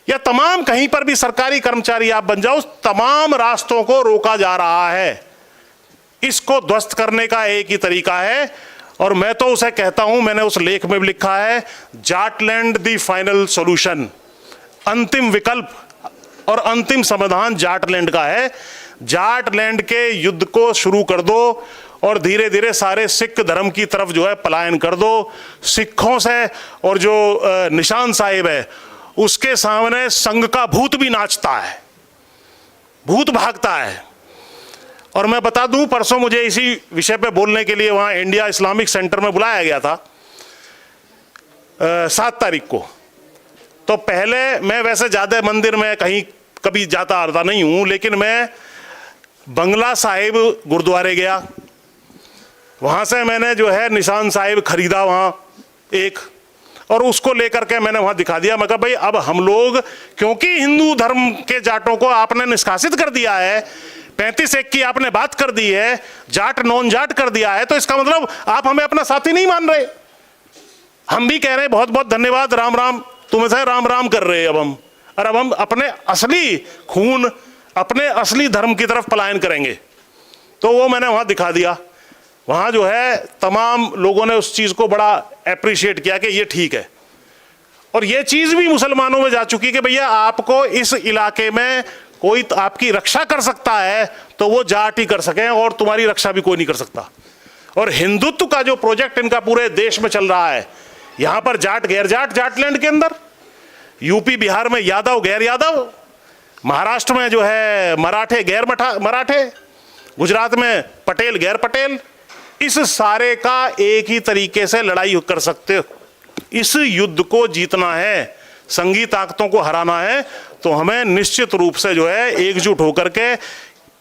या तमाम कहीं पर भी सरकारी कर्मचारी आप बन जाओ, तमाम रास्तों को रोका जा रहा है। इसको ध्वस्त करने का एक ही तरीका है और मैं तो उसे कहता हूं, मैंने उस लेख में भी लिखा है, जाटलैंड द फाइनल सॉल्यूशन। अंतिम विकल्प और अंतिम समाधान जाटलैंड का है। जाटलैंड के युद्ध को शुरू कर दो और धीरे धीरे सारे सिख धर्म की तरफ जो है पलायन कर दो। सिखों से और जो निशान साहिब है उसके सामने संघ का भूत भी नाचता है, भूत भागता है। और मैं बता दूं, परसों मुझे इसी विषय पे बोलने के लिए वहां इंडिया इस्लामिक सेंटर में बुलाया गया था 7 तारीख को। तो पहले मैं वैसे ज़्यादा मंदिर में कहीं कभी जाता आता नहीं हूँ, लेकिन मैं बंगला साहिब गुरुद्वारे गया, वहाँ से मैंने जो है निशान साहिब खरीदा वहाँ एक, और उसको लेकर के मैंने वहाँ दिखा दिया। मैं कहा भाई अब हम लोग, क्योंकि हिंदू धर्म के जाटों को आपने निष्कासित कर दिया है, 35-1 की आपने बात कर दी है, जाट नॉन जाट कर दिया है, तो इसका मतलब आप हमें अपना साथी नहीं मान रहे। हम भी कह रहे हैं बहुत बहुत धन्यवाद, राम राम, तुम से राम राम कर रहे हैं अब हम, और अब हम अपने असली खून, अपने असली धर्म की तरफ पलायन करेंगे। तो वो मैंने वहाँ दिखा दिया। वहाँ जो है तमाम लोगों ने उस चीज़ को बड़ा एप्रिशिएट किया कि ये ठीक है। और ये चीज़ भी मुसलमानों में जा चुकी कि भैया आपको इस इलाके में कोई आपकी रक्षा कर सकता है तो वो जाट ही कर सकें, और तुम्हारी रक्षा भी कोई नहीं कर सकता। और हिंदुत्व का जो प्रोजेक्ट इनका पूरे देश में चल रहा है, यहाँ पर जाट गैर जाट, जाटलैंड के अंदर यूपी बिहार में यादव गैर यादव, महाराष्ट्र में जो है मराठे गैर मराठे, गुजरात में पटेल गैर पटेल, इस सारे का एक ही तरीके से लड़ाई कर सकते हो। इस युद्ध को जीतना है, संघी ताकतों को हराना है, तो हमें निश्चित रूप से जो है एकजुट होकर के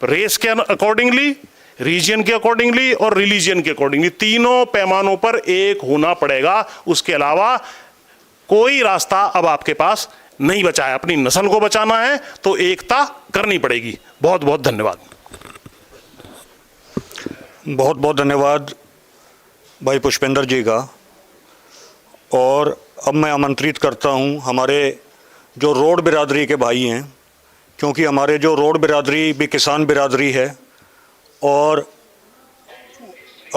रेस के अकॉर्डिंगली, रीजन के अकॉर्डिंगली और रिलीजन के अकॉर्डिंगली, तीनों पैमानों पर एक होना पड़ेगा। उसके अलावा कोई रास्ता अब आपके पास नहीं बचा है। अपनी नस्ल को बचाना है तो एकता करनी पड़ेगी। बहुत बहुत धन्यवाद। बहुत बहुत धन्यवाद भाई पुष्पेंद्र जी का। और अब मैं आमंत्रित करता हूं हमारे जो रोड बिरादरी के भाई हैं, क्योंकि हमारे जो रोड बिरादरी भी किसान बिरादरी है, और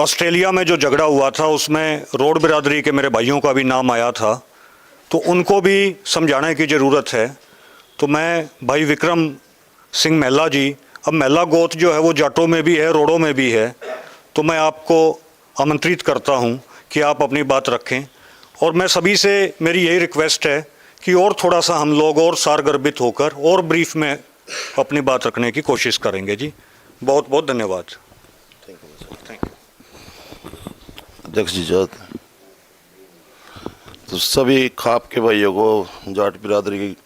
ऑस्ट्रेलिया में जो झगड़ा हुआ था उसमें रोड बिरादरी के मेरे भाइयों का भी नाम आया था, तो उनको भी समझाने की ज़रूरत है। तो मैं भाई विक्रम सिंह महिला जी, अब महिला गोत जो है वो जाटों में भी है, रोडों में भी है, तो मैं आपको आमंत्रित करता हूं कि आप अपनी बात रखें। और मैं सभी से मेरी यही रिक्वेस्ट है कि और थोड़ा सा हम लोग और सारगर्भित होकर और ब्रीफ में अपनी बात रखने की कोशिश करेंगे जी। बहुत बहुत धन्यवाद। अध्यक्ष जी जय। तो सभी खाप के भाइयों को, जाट बिरादरी की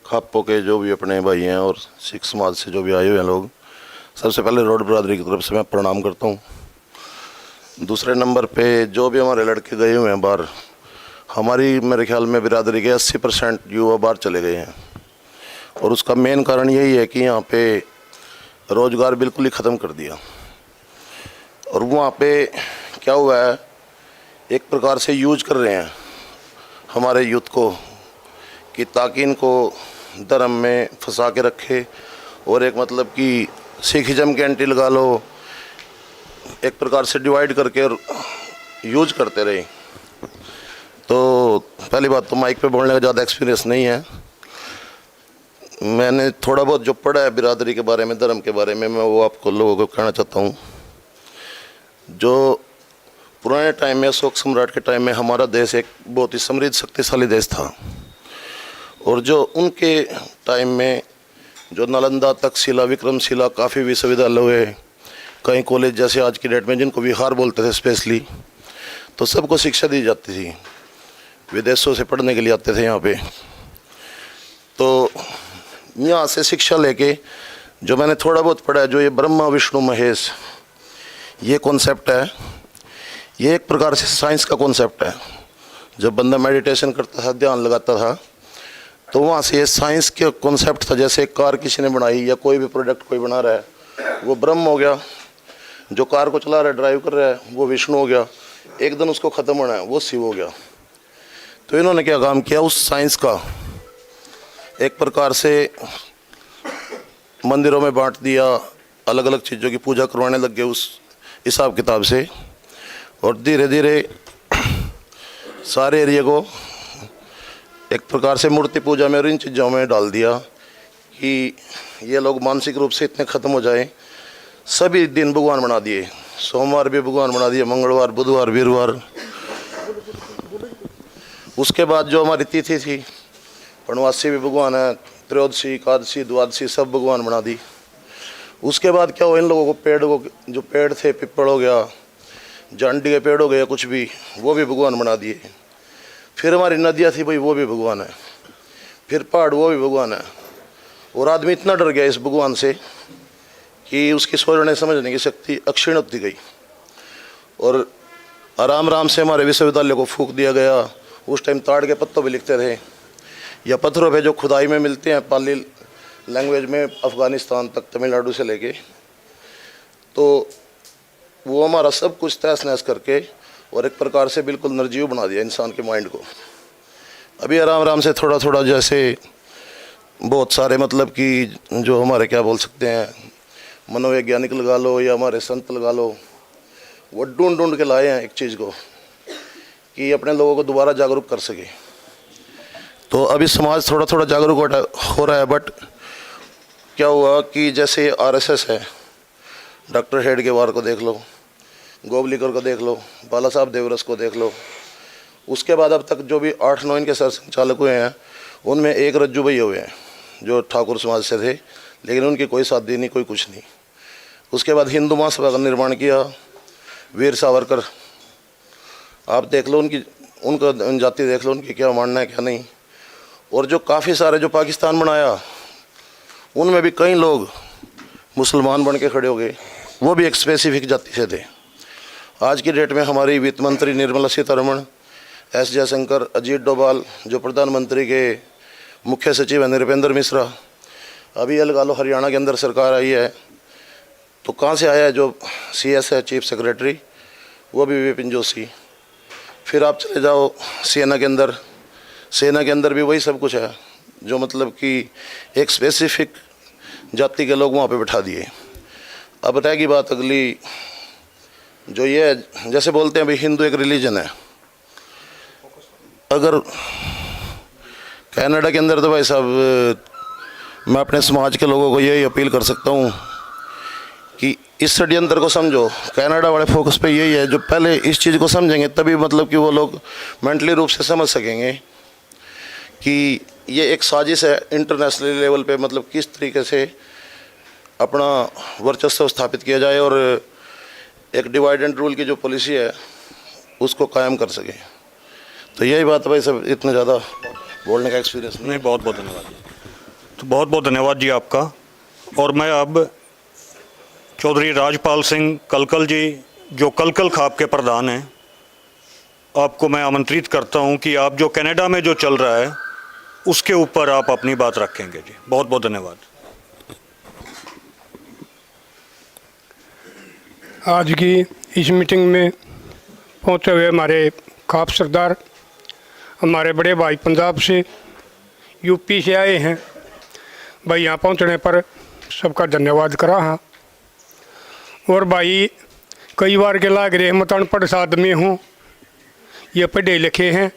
खापों के जो भी अपने भाई हैं और सिख समाज से जो भी आए हुए हैं लोग, सबसे पहले रोड बिरादरी की तरफ से मैं प्रणाम करता हूँ। दूसरे नंबर पे जो भी हमारे लड़के गए हुए हैं बाहर, हमारी मेरे ख्याल में बिरादरी के 80% युवा बाहर चले गए हैं, और उसका मेन कारण यही है कि यहाँ पे रोज़गार बिल्कुल ही ख़त्म कर दिया। और वहाँ पे क्या हुआ है, एक प्रकार से यूज कर रहे हैं हमारे यूथ को कि ताकि इनको धर्म में फंसा के रखे, और एक मतलब कि सिखिज्म के एंटी लगा लो, एक प्रकार से डिवाइड करके और यूज करते रहे। तो पहली बात तो माइक पे बोलने का ज़्यादा एक्सपीरियंस नहीं है। मैंने थोड़ा बहुत जो पढ़ा है बिरादरी के बारे में, धर्म के बारे में, मैं वो आपको लोगों को कहना चाहता हूँ। जो पुराने टाइम में, अशोक सम्राट के टाइम में हमारा देश एक बहुत ही समृद्ध शक्तिशाली देश था। और जो उनके टाइम में जो नालंदा, तक्षशिला, विक्रमशिला काफ़ी विश्वविद्यालय हुए, कई कॉलेज जैसे आज की डेट में जिनको विहार बोलते थे स्पेशली, तो सबको शिक्षा दी जाती थी। विदेशों से पढ़ने के लिए आते थे यहाँ पे। तो यहाँ से शिक्षा लेके जो मैंने थोड़ा बहुत पढ़ा है, जो ये ब्रह्मा विष्णु महेश ये कॉन्सेप्ट है, ये एक प्रकार से साइंस का कॉन्सेप्ट है। जब बंदा मेडिटेशन करता था, ध्यान लगाता था, तो वहाँ से ये साइंस के कॉन्सेप्ट था। जैसे कार किसी ने बनाई या कोई भी प्रोडक्ट कोई बना रहा है, वो ब्रह्म हो गया। जो कार को चला रहा है, ड्राइव कर रहा है, वो विष्णु हो गया। एक दिन उसको ख़त्म होना है, वो शिव हो गया। तो इन्होंने क्या काम किया, उस साइंस का एक प्रकार से मंदिरों में बांट दिया, अलग अलग चीज़ों की पूजा करवाने लग गए उस हिसाब किताब से। और धीरे धीरे सारे एरिया को एक प्रकार से मूर्ति पूजा में और इन चीज़ों में डाल दिया कि ये लोग मानसिक रूप से इतने ख़त्म हो जाए। सभी दिन भगवान बना दिए, सोमवार भी भगवान बना दिए, मंगलवार, बुधवार, वीरवार। उसके बाद जो हमारी तिथि थी, पूर्णवासी भी भगवान है, त्रयोदशी, एकादशी, द्वादशी सब भगवान बना दी। उसके बाद क्या हुआ, इन लोगों को पेड़ को, जो पेड़ थे, पिप्पल हो गया, जांडी के पेड़ हो गया, कुछ भी, वो भी भगवान बना दिए। फिर हमारी नदियाँ थी भाई, वो भी भगवान है। फिर पहाड़, वो भी भगवान है। और आदमी इतना डर गया इस भगवान से कि उसकी सोचने समझने की शक्ति अक्षीण होती गई। और आराम आराम से हमारे विश्वविद्यालय को फूंक दिया गया। उस टाइम ताड़ के पत्तों पे लिखते थे या पत्थरों पे जो खुदाई में मिलते हैं पाली लैंग्वेज में, अफ़गानिस्तान तक, तमिलनाडु से लेके। तो वो हमारा सब कुछ तहस नहस करके और एक प्रकार से बिल्कुल निर्जीव बना दिया इंसान के माइंड को। अभी आराम आराम से थोड़ा थोड़ा, जैसे बहुत सारे मतलब कि जो हमारे क्या बोल सकते हैं, मनोवैज्ञानिक लगा लो या हमारे संत लगा लो, वो ढूंढ ढूंढ के लाए हैं एक चीज़ को कि अपने लोगों को दोबारा जागरूक कर सके। तो अभी समाज थोड़ा थोड़ा जागरूक हो रहा है। बट क्या हुआ कि जैसे आरएसएस है, डॉक्टर हेडगेवार को देख लो, गोवलीकर को देख लो, बाला साहब देवरस को देख लो। उसके बाद अब तक जो भी 8-9 इनके सर संचालक हुए हैं, उनमें एक रज्जू भैया हुए हैं जो ठाकुर समाज से थे, लेकिन उनकी कोई शादी नहीं, कोई कुछ नहीं। उसके बाद हिंदू महासभा का निर्माण किया, वीर सावरकर, आप देख लो उनका जाति देख लो, उनकी क्या मानना है क्या नहीं। और जो काफ़ी सारे जो पाकिस्तान बनाया, उनमें भी कई लोग मुसलमान बन के खड़े हो गए, वो भी एक स्पेसिफिक जाति से थे। आज की डेट में हमारी वित्त मंत्री निर्मला सीतारमण, एस जयशंकर, अजीत डोभाल, जो प्रधानमंत्री के मुख्य सचिव है नृपेंद्र मिश्रा, अभी ये लगा लो हरियाणा के अंदर सरकार आई है, तो कहाँ से आया है जो CS है, चीफ सेक्रेटरी, वो भी विपिन जोशी। फिर आप चले जाओ सेना के अंदर, सेना के अंदर भी वही सब कुछ है, जो मतलब कि एक स्पेसिफिक जाति के लोग वहाँ पे बैठा दिए। अब बताएगी बात अगली, जो ये जैसे बोलते हैं भाई हिंदू एक रिलीजन है। अगर कनाडा के अंदर, तो भाई साहब मैं अपने समाज के लोगों को यही अपील कर सकता हूँ कि इस षड्यंत्र को समझो। कनाडा वाले फोकस पे यही है, जो पहले इस चीज़ को समझेंगे तभी मतलब कि वो लोग मेंटली रूप से समझ सकेंगे कि ये एक साजिश है इंटरनेशनल लेवल पे, मतलब किस तरीके से अपना वर्चस्व स्थापित किया जाए और एक डिवाइड एंड रूल की जो पॉलिसी है उसको कायम कर सके। तो यही बात है भाई सब, इतना ज़्यादा बोलने का एक्सपीरियंस नहीं, बहुत बहुत धन्यवाद। तो बहुत बहुत धन्यवाद जी आपका। और मैं अब चौधरी राजपाल सिंह कलकल जी, जो कलकल खाप के प्रधान हैं, आपको मैं आमंत्रित करता हूं कि आप जो कनाडा में जो चल रहा है उसके ऊपर आप अपनी बात रखेंगे जी। बहुत बहुत धन्यवाद। आज की इस मीटिंग में पहुंचे हुए हमारे खाप सरदार, हमारे बड़े भाई पंजाब से, यूपी से आए हैं भाई, यहाँ पहुंचने पर सबका धन्यवाद करा हाँ। और भाई कई बार के लाग रहे मत अनपढ़ आदमी हूँ, ये पढ़े लिखे हैं,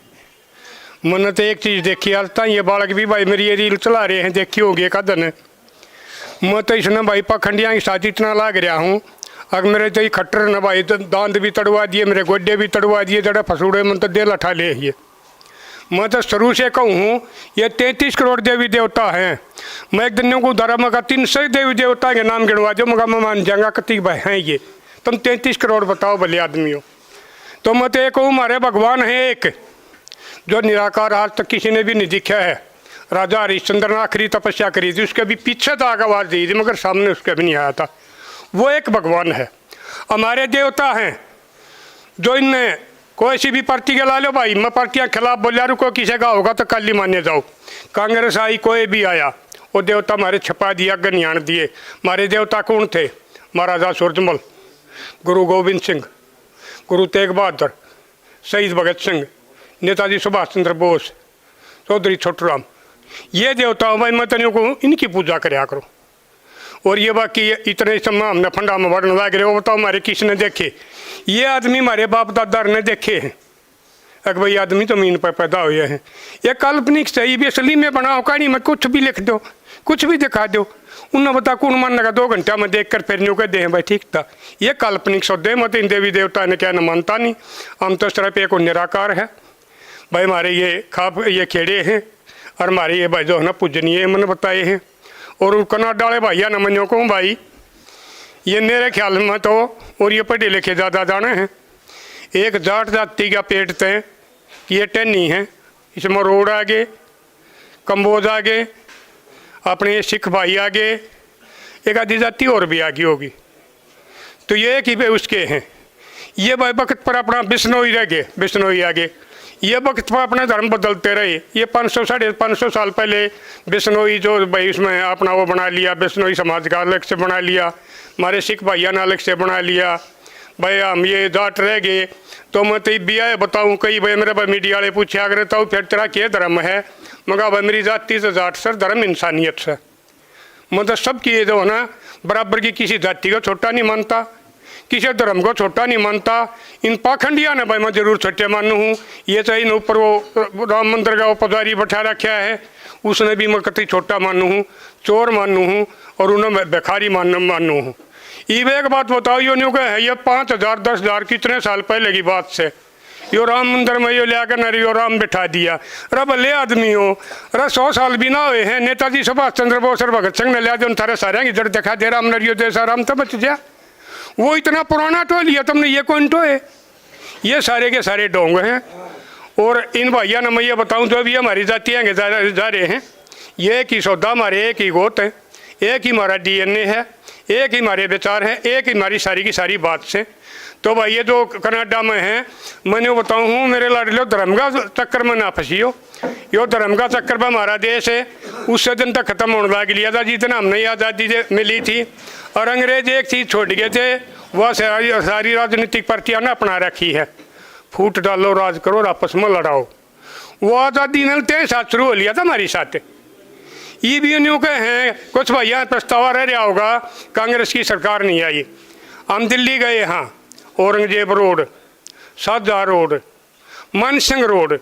मैंने तो एक चीज़ देखी आता, ये बालक भी भाई मेरी ये रील चला रहे हैं, देखी होगी का दिन। मैं तो इसने भाई पखंडिया की साथ इतना लाग रहा हूँ, अगर मेरे तो खट्टर न भाई तो दांत भी तड़वा दिए, मेरे गोड्डे भी तड़वा दिए, जड़ा फसूड़े मन तो दिल अठा ले ये मैं तो शुरू से कहूँ हूँ, ये 33 करोड़ देवी देवता हैं। मैं एक दिन को धर्म का 300 देवी देवता के नाम गिनवा दो, मगर मैं मान जाऊंगा कति भाई हैं ये। तुम 33 करोड़ बताओ भले आदमी हो। तो मैं तो ये कहूँ, हमारे भगवान है एक, जो निराकार आज तक किसी ने भी नहीं दिखा है। राजा हरिश्चंद्र ने आखिरी तपस्या करी थी, उसके भी पीछे तक आवाज़ दी थी, मगर सामने उसके भी नहीं आया था। वो एक भगवान है। हमारे देवता हैं जो इनने कोई सी भी पार्टी के ला लो भाई, मैं पार्टियाँ खिलाफ बोलिया रुको, किसी का होगा तो कल ही माने जाओ। कांग्रेस आई, कोई भी आया, वो देवता हमारे छपा दिया, गनियान दिए। हमारे देवता कौन थे? महाराजा सूरजमल, गुरु गोविंद सिंह, गुरु तेग बहादुर, शहीद भगत सिंह, नेताजी सुभाष चंद्र बोस, चौधरी छोटूराम। ये देवताओं भाई मैं तनियों को इनकी पूजा कराया करो। और ये बाकी इतने समय हमने फंडा में वर्णन लग रहे हो, बताओ हमारे किसने देखे? ये आदमी हमारे बाप दादा ने देखे हैं। अगर भाई आदमी जमीन पर पैदा हुए हैं। ये काल्पनिक सही भी असली में बनाओ, कहानी में कुछ भी लिख दो, कुछ भी दिखा दो, उन्हें बता कौन मान लगा 2 घंटा में देख कर फिर न्यू कह दे भाई ठीक था। ये काल्पनिक सौदे मत इन देवी देवता ने क्या न मानता नहीं। हम तो सिर्फ एक निराकार है भाई। हमारे ये खाप ये खेड़े हैं और हमारे ये भाई जो है ना पूजनीय मैंने बताए हैं। और कनाडा वाले भैया न मनियों को भाई, ये मेरे ख्याल में तो, और ये पढ़े लिखे ज़्यादा जाने हैं, एक जाट जाति का पेट तय ये टहनी है, इसमें रोड आगे, कंबोज आगे, अपने सिख भाई आगे, एक आधी जाति और भी आगे होगी। तो ये एक ही पे उसके हैं। ये भाई वक्त पर अपना बिश्नोई रह गए, बिश्नोई आगे। ये वक्त पर अपना धर्म बदलते रहे। ये 500 साढ़े 500 साल पहले बिश्नोई जो भाई उसमें अपना वो बना लिया, बिश्नोई समाज का अलग से बना लिया, हमारे सिख भाइयों ने अलग से बना लिया। भाई हम ये जाट रह गए। तो मैं तो भी आए बताऊँ, कई भाई मेरे भाई मीडिया वाले पूछे अगर तो फिर तेरा क्या धर्म है? मगर भाई मेरी जाति से जाट सर, धर्म इंसानियत से। मतलब सबकी जो है ना बराबर की, किसी जाति को छोटा नहीं मानता, किसी धर्म को छोटा नहीं मानता। इन पाखंडिया ने भाई मैं जरूर छोटे मानू हूँ। ये चाहे इन ऊपर वो राम मंदिर का वो पुजारी बैठा रखा है, उसने भी मैं कतई छोटा मानू हूँ, चोर मानू हूँ, और उन्हें बेखारी मानू हूँ। ये एक बात बताओ, यो न्यू है ये 5000 10,000 कितने साल पहले की बात से यो राम मंदिर में यो लिया कर यो राम बिठा दिया। अरे भले आदमी हो, अरे 100 साल भी ना हुए हैं, नेताजी सुभाष चंद्र बोस और भगत सिंह ने लिया जो थारे सारे इधर दिखा दे राम नरियो जैसा राम तो बच गया। वो इतना पुराना टो लिया तुमने, ये कौन टो है? ये सारे के सारे डोंग हैं। और इन भैया ने मैं ये बताऊँ जो भी हमारी जातियाँ के जा रहे हैं, ये एक ही सौदा हमारे, एक ही गोत है, एक ही हमारा DNA है, एक ही हमारे विचार हैं, एक ही हमारी सारी की सारी बात से। तो भाई ये जो कनाडा में है, मैंने बताऊँ हूँ मेरे लाडले धर्म का चक्कर में ना फंसियो। यो धर्म का चक्कर में हमारा देश है उससे दिन तक खत्म होने लग लिया था जितना हमने आज़ादी मिली थी। और अंग्रेज एक चीज़ छोड़ गए थे, वह सारी राजनीतिक पार्टियाँ ने अपना रखी है, फूट डालो राज करो और आपस में लड़ाओ। वो आज़ादी ने 23 साथ शुरू हो लिया था हमारी साथ। ये भी न्यू के हैं कुछ भैया प्रस्ताव रह रहा होगा, कांग्रेस की सरकार नहीं आई। हम दिल्ली गए, हाँ औरंगजेब रोड, शाहजहाँ रोड, मान सिंह रोड,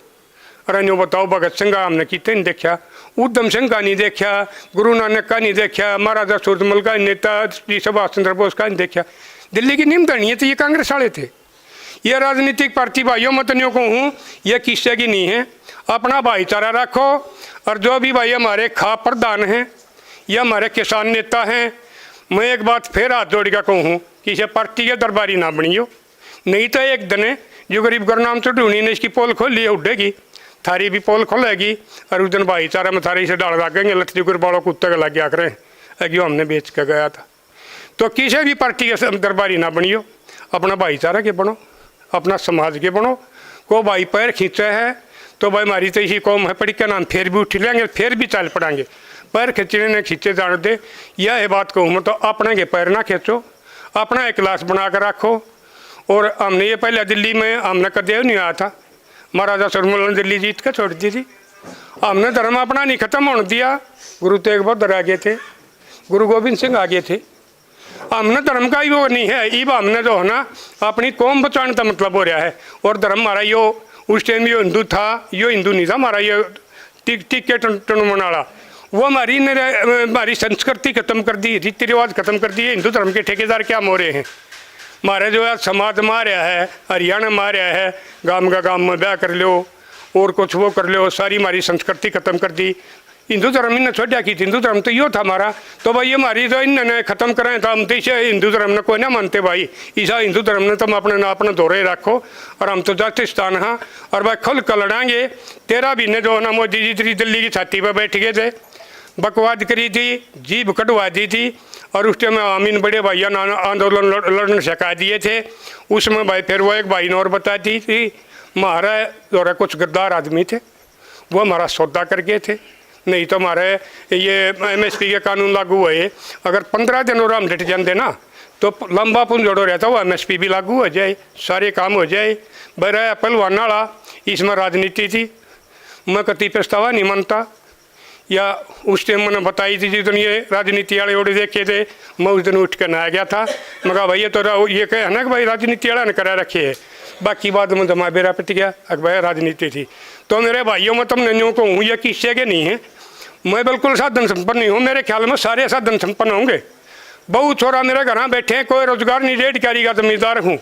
अरे न्यू बताओ भगत सिंह का हमने कितने नहीं देखा, उधम सिंह का नहीं देखा, गुरु नानक का नहीं देखा, महाराजा सूरजमल का, नेताजी सुभाष चंद्र बोस का नहीं देखा। दिल्ली की नींव धरनी तो ये कांग्रेस वाले थे। ये राजनीतिक पार्टी भाइयों मतनियों को हूँ, ये किस्से की नहीं है। अपना भाईचारा रखो। और जो भी भाई हमारे खाप प्रधान हैं या हमारे किसान नेता हैं, मैं एक बात फिर हाथ जोड़ कर कहूँ कि इसे पार्टी के दरबारी ना बनियो, नहीं तो एक दिन जो गरीब गुरनाम चढ़ूनी ने इसकी पोल खोली उड़ेगी, थारी भी पोल खोलेगी और उस दिन भाईचारा में थारी से डाल लागेंगे, लट्ठी गुरबाड़ों कुत्ते का लग गया करें अगियो हमने बेच कर गया था। तो किसी भी पार्टी के दरबारी ना बनियो, अपना भाईचारा के बनो, अपना समाज के बनो। को भाई पैर खींचे है तो भाई हमारी तो इसी कौम है, पढ़ी के नाम फिर भी उठ लेंगे, फिर भी चल पड़ेंगे। पैर खींचने ने खींचे जाने दे, यह है बात कहूँ मैं तो, अपने के पैर ना खींचो, अपना एक क्लास बना कर रखो। और हमने ये पहले दिल्ली में हमने कदे नहीं आया था, महाराजा सूरजमल ने दिल्ली जीत कर छोड़ दी थी। हमने धर्म अपना नहीं खत्म होने दिया। गुरु तेग बहादुर आगे थे, गुरु गोविंद सिंह आगे थे। हमने धर्म का ही वो नहीं है, इब हमने जो है ना अपनी कौम बचाने का मतलब हो रहा है। और धर्म हमारा यो उस टाइम यो हिंदू था, यो हिंदू नहीं था हमारा, ये टिकट वाला वो हमारी संस्कृति खत्म कर दी, रीति रिवाज खत्म कर दिए। हिंदू धर्म के ठेकेदार क्या मोरे हैं हमारे, जो है समाज मार रहा है, हरियाणा मार रहा है, गांव का गांव में ब्याह कर लो और कुछ वो कर लो, सारी हमारी संस्कृति खत्म कर दी। हिंदू धर्म इन्हें छोड़ा की थी, हिंदू धर्म तो यो था हमारा। तो भाई हमारी तो इन्होंने खत्म कराए तो हम तो इसे हिंदू धर्म ने कोई ना मानते भाई। ईसा हिंदू धर्म ने तुम अपने ना अपने दौरे रखो और हम तो जातिस्तान हाँ। और भाई खुल कर लड़ाएंगे। 13 महीने जो ना मोदी जी तेरी दिल्ली की छाती पर बैठ गए थे, बकवाद करी थी, जीभ कटवा दी थी। और उस टाइम आमीन बड़े भैया ने आंदोलन लड़ने सिखा दिए थे। उसमें भाई फिर वो एक भाई ने और बताती थी, हमारा और कुछ गद्दार आदमी थे, वो हमारा सौदा कर गए थे। नहीं तो हमारे ये MSP के कानून लागू हुए, अगर 15 दिन और हम डट जाते ना तो लंबा पुन जोड़ो रहता, वो MSP भी लागू हो जाए, सारे काम हो जाए। बरा पहलवान वाला इसमें राजनीति थी, मैं कति पछतावा नहीं मानता। या उस टाइम मैंने बताई थी जिस दिन ये राजनीति वाले उड़े देखे थे, मैं उस दिन उठ कर नहा गया था। मैं कहा भैया तो ये कहे ना कि भाई राजनीति वाला ने करा रखे है। बाकी बाद में जमा बेरा पिट गया, भाई राजनीति थी। तो मेरे भाइयों में तुमने यूँ कहूँ ये किस्से के नहीं है, मैं बिल्कुल साधन संपन्न नहीं हूँ। मेरे ख्याल में सारे साधन संपन्न होंगे। बहुत छोरा मेरे घर बैठे हैं, कोई रोजगार नहीं, रेड कैरी का जमींदार हूँ,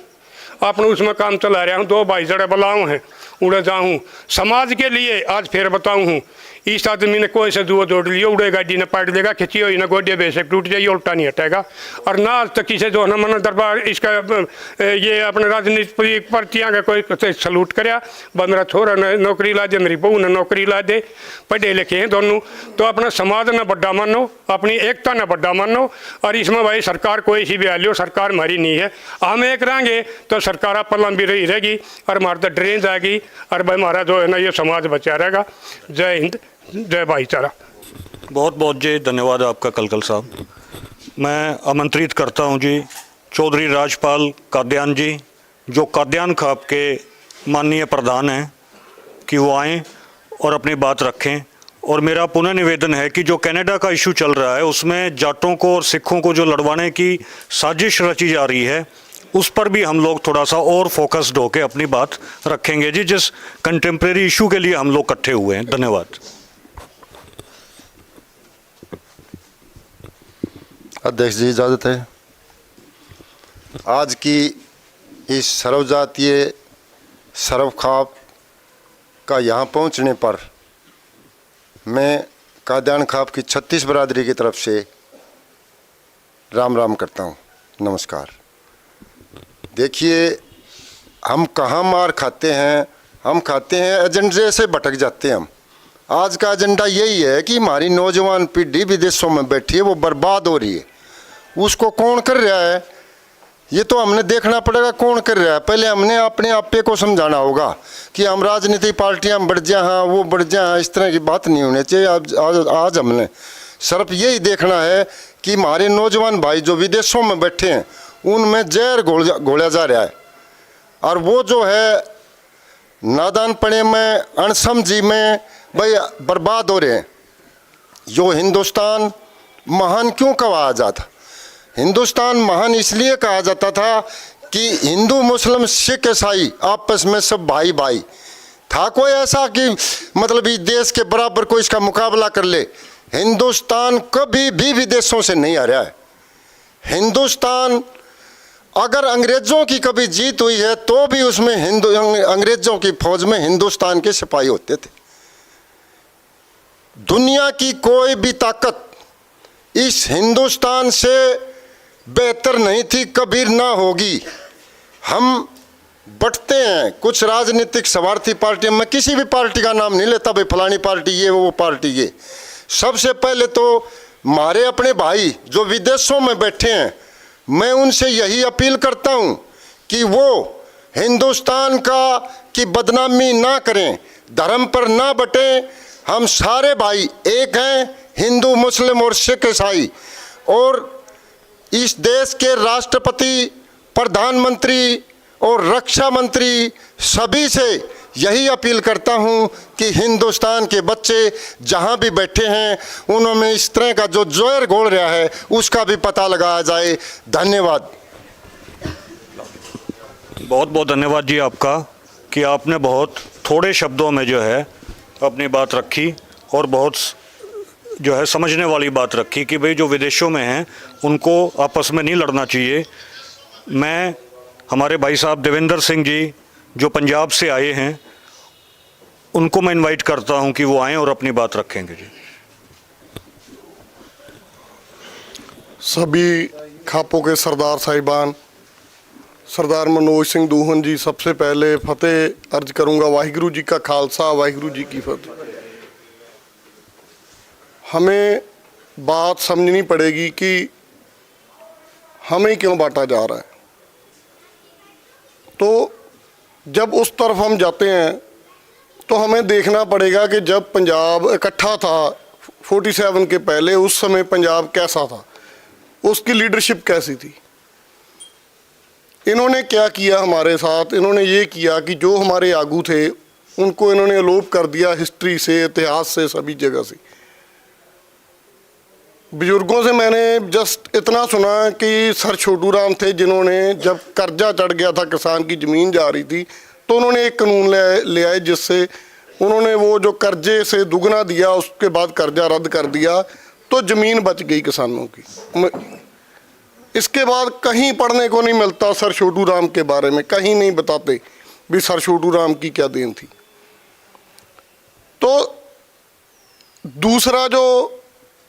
अपने उसमें काम चला रहा हूँ। 2 भाई जड़े बलाऊँ हैं, उड़े जाऊँ समाज के लिए। आज फिर बताऊँ हूँ, इस आदमी ने कोई से दुआ जोड़ लिया, उड़े गाड़ी ने पाट देगा, खिंची हुई ना गोडे बेशक टूट जाइए, उल्टा नहीं हटेगा। और ना आज तक किसी जो है ना मन दरबार इसका ये अपने राजनीतिक पार्टियाँ का कोई सलूट कराया। मेरा छोरा ने नौकरी ला दे, मेरी बहू ने नौकरी ला दे, पढ़े लिखे हैं दोनों। तो अपना समाज ने बड़ा मानो, अपनी एकता ने बड़ा मानो। और इसमें भाई सरकार कोई सी भी आ लियो, सरकार हमारी नहीं है। हम एक रहेंगे तो सरकार आप लंबी रही रहेगी और हमारा तो ड्रेन जाएगी और भाई हमारा जो है ना ये समाज बचा रहेगा। जय हिंद, जय भाईचारा। बहुत बहुत जी धन्यवाद आपका कलकल साहब। मैं आमंत्रित करता हूं जी चौधरी राजपाल काद्यान जी, जो काद्यान खाप के माननीय प्रधान हैं, कि वो आएँ और अपनी बात रखें। और मेरा पुनः निवेदन है कि जो कनाडा का इशू चल रहा है उसमें जाटों को और सिखों को जो लड़वाने की साजिश रची जा रही है, उस पर भी हम लोग थोड़ा सा और फोकस्ड होकर अपनी बात रखेंगे जी, जिस कंटेम्प्रेरी इशू के लिए हम लोग इकट्ठे हुए हैं। धन्यवाद। अध्यक्ष जी इजाज़त है। आज की इस सर्वजातीय सर्वखाप का यहाँ पहुँचने पर मैं काद्यान खाप की 36 बरादरी की तरफ से राम राम करता हूँ, नमस्कार। देखिए, हम कहाँ मार खाते हैं, हम खाते हैं एजेंडे से भटक जाते हैं हम। आज का एजेंडा यही है कि हमारी नौजवान पीढ़ी विदेशों में बैठी है, वो बर्बाद हो रही है। उसको कौन कर रहा है ये तो हमने देखना पड़ेगा, कौन कर रहा है। पहले हमने अपने आपे को समझाना होगा कि हम राजनीतिक पार्टियां बढ़ जाए, हाँ वो बढ़ जाए, इस तरह की बात नहीं होनी चाहिए। आज हमने सिर्फ यही देखना है कि हमारे नौजवान भाई जो विदेशों में बैठे हैं उनमें जहर घोला जा रहा है। और वो जो है नादानपने में, अनसमझी में भाई बर्बाद हो रहे हैं। जो हिंदुस्तान महान क्यों कहा जाता? हिंदुस्तान महान इसलिए कहा जाता था कि हिंदू मुस्लिम सिख ईसाई आपस में सब भाई भाई था। कोई ऐसा कि मतलब इस देश के बराबर कोई इसका मुकाबला कर ले। हिंदुस्तान कभी भी विदेशों से नहीं आ रहा है। हिंदुस्तान अगर अंग्रेज़ों की कभी जीत हुई है तो भी उसमें अंग्रेज़ों की फौज में हिंदुस्तान के सिपाही होते थे। दुनिया की कोई भी ताकत इस हिंदुस्तान से बेहतर नहीं थी, कभी ना होगी। हम बटते हैं कुछ राजनीतिक स्वार्थी पार्टियों में, किसी भी पार्टी का नाम नहीं लेता भाई फलानी पार्टी ये वो पार्टी ये। सबसे पहले तो हमारे अपने भाई जो विदेशों में बैठे हैं, मैं उनसे यही अपील करता हूं कि वो हिंदुस्तान की बदनामी ना करें, धर्म पर ना बटें। हम सारे भाई एक हैं, हिंदू मुस्लिम और सिख ईसाई। और इस देश के राष्ट्रपति, प्रधानमंत्री और रक्षा मंत्री सभी से यही अपील करता हूं कि हिंदुस्तान के बच्चे जहां भी बैठे हैं उन्होंने इस तरह का जो जहर घोल रहा है उसका भी पता लगाया जाए। धन्यवाद। बहुत बहुत धन्यवाद जी आपका कि आपने बहुत थोड़े शब्दों में जो है अपनी बात रखी और बहुत जो है समझने वाली बात रखी कि भाई जो विदेशों में हैं उनको आपस में नहीं लड़ना चाहिए। मैं हमारे भाई साहब देवेंद्र सिंह जी जो पंजाब से आए हैं, उनको मैं इनवाइट करता हूं कि वो आएं और अपनी बात रखेंगे जी। सभी खापों के सरदार साहिबान, सरदार मनोज सिंह दूहन जी, सबसे पहले फतेह अर्ज करूंगा। वाहिगुरु जी का खालसा, वाहिगुरु जी की फतेह। हमें बात समझनी पड़ेगी कि हमें क्यों बांटा जा रहा है। तो जब उस तरफ हम जाते हैं तो हमें देखना पड़ेगा कि जब पंजाब इकट्ठा था 47 के पहले, उस समय पंजाब कैसा था, उसकी लीडरशिप कैसी थी। इन्होंने क्या किया हमारे साथ? इन्होंने ये किया कि जो हमारे आगू थे उनको इन्होंने अलोप कर दिया हिस्ट्री से, इतिहास से, सभी जगह से। बुजुर्गों से मैंने जस्ट इतना सुना कि सर छोटू राम थे जिन्होंने, जब कर्जा चढ़ गया था, किसान की ज़मीन जा रही थी, तो उन्होंने एक कानून ले आए जिससे उन्होंने वो जो कर्जे से दुगना दिया, उसके बाद कर्जा रद्द कर दिया, तो ज़मीन बच गई किसानों की। इसके बाद कहीं पढ़ने को नहीं मिलता सर छोटू राम के बारे में, कहीं नहीं बताते भी सर छोटू राम की क्या देन थी। तो दूसरा जो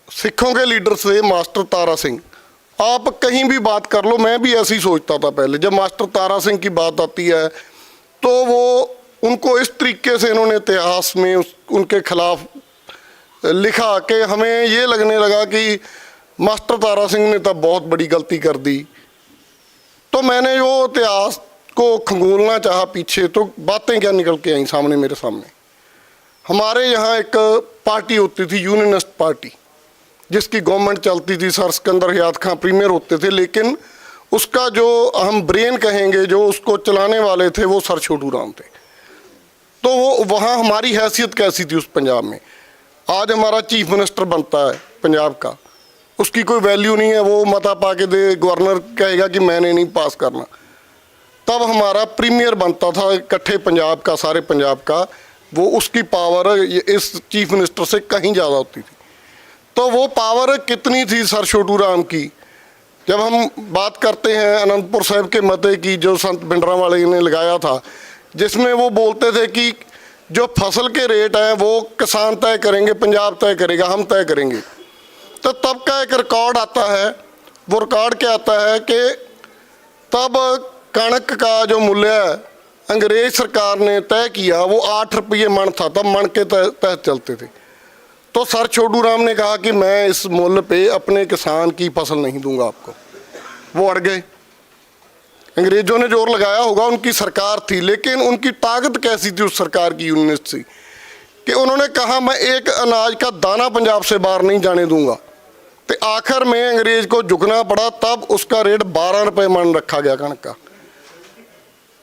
सिखों के लीडर थे मास्टर तारा सिंह, आप कहीं भी बात कर लो, मैं भी ऐसे ही सोचता था पहले। जब मास्टर तारा सिंह की बात आती है तो वो उनको इस तरीके से इन्होंने इतिहास में उनके खिलाफ लिखा कि हमें ये लगने लगा कि मास्टर तारा सिंह ने तब बहुत बड़ी गलती कर दी। तो मैंने जो इतिहास को खंगोलना चाहा पीछे, तो बातें क्या निकल के आई सामने, मेरे सामने। हमारे यहाँ एक पार्टी होती थी, यूनियनिस्ट पार्टी, जिसकी गवर्नमेंट चलती थी। सर सिकंदर हयात खां प्रीमियर होते थे, लेकिन उसका जो हम ब्रेन कहेंगे, जो उसको चलाने वाले थे, वो सर छोटू राम थे। तो वो वहाँ हमारी हैसियत कैसी थी उस पंजाब में। आज हमारा चीफ मिनिस्टर बनता है पंजाब का, उसकी कोई वैल्यू नहीं है, वो मता पा के दे, गवर्नर कहेगा कि मैंने नहीं पास करना। तब हमारा प्रीमियर बनता था इकट्ठे पंजाब का, सारे पंजाब का, वो उसकी पावर इस चीफ मिनिस्टर से कहीं ज़्यादा होती थी। तो वो पावर कितनी थी सर छोटू राम की। जब हम बात करते हैं अनंतपुर साहिब के मते की, जो संत भिंडरांवाले ने लगाया था, जिसमें वो बोलते थे कि जो फसल के रेट हैं वो किसान तय करेंगे, पंजाब तय करेगा, हम तय करेंगे। तो तब का एक रिकॉर्ड आता है, वो रिकॉर्ड क्या आता है कि तब कणक का जो मूल्य अंग्रेज सरकार ने तय किया वो 8 रुपये मन था, तब मन के तहत चलते थे। तो सर छोटू राम ने कहा कि मैं इस मूल्य पे अपने किसान की फसल नहीं दूंगा आपको। वो अड़ गए। अंग्रेजों ने जोर लगाया होगा, उनकी सरकार थी, लेकिन उनकी ताकत कैसी थी उस सरकार की, यूनियनिस्ट सी, कि उन्होंने कहा मैं एक अनाज का दाना पंजाब से बाहर नहीं जाने दूंगा। तो आखिर में अंग्रेज को झुकना पड़ा, तब उसका रेट 12 रुपये मन रखा गया कणक का।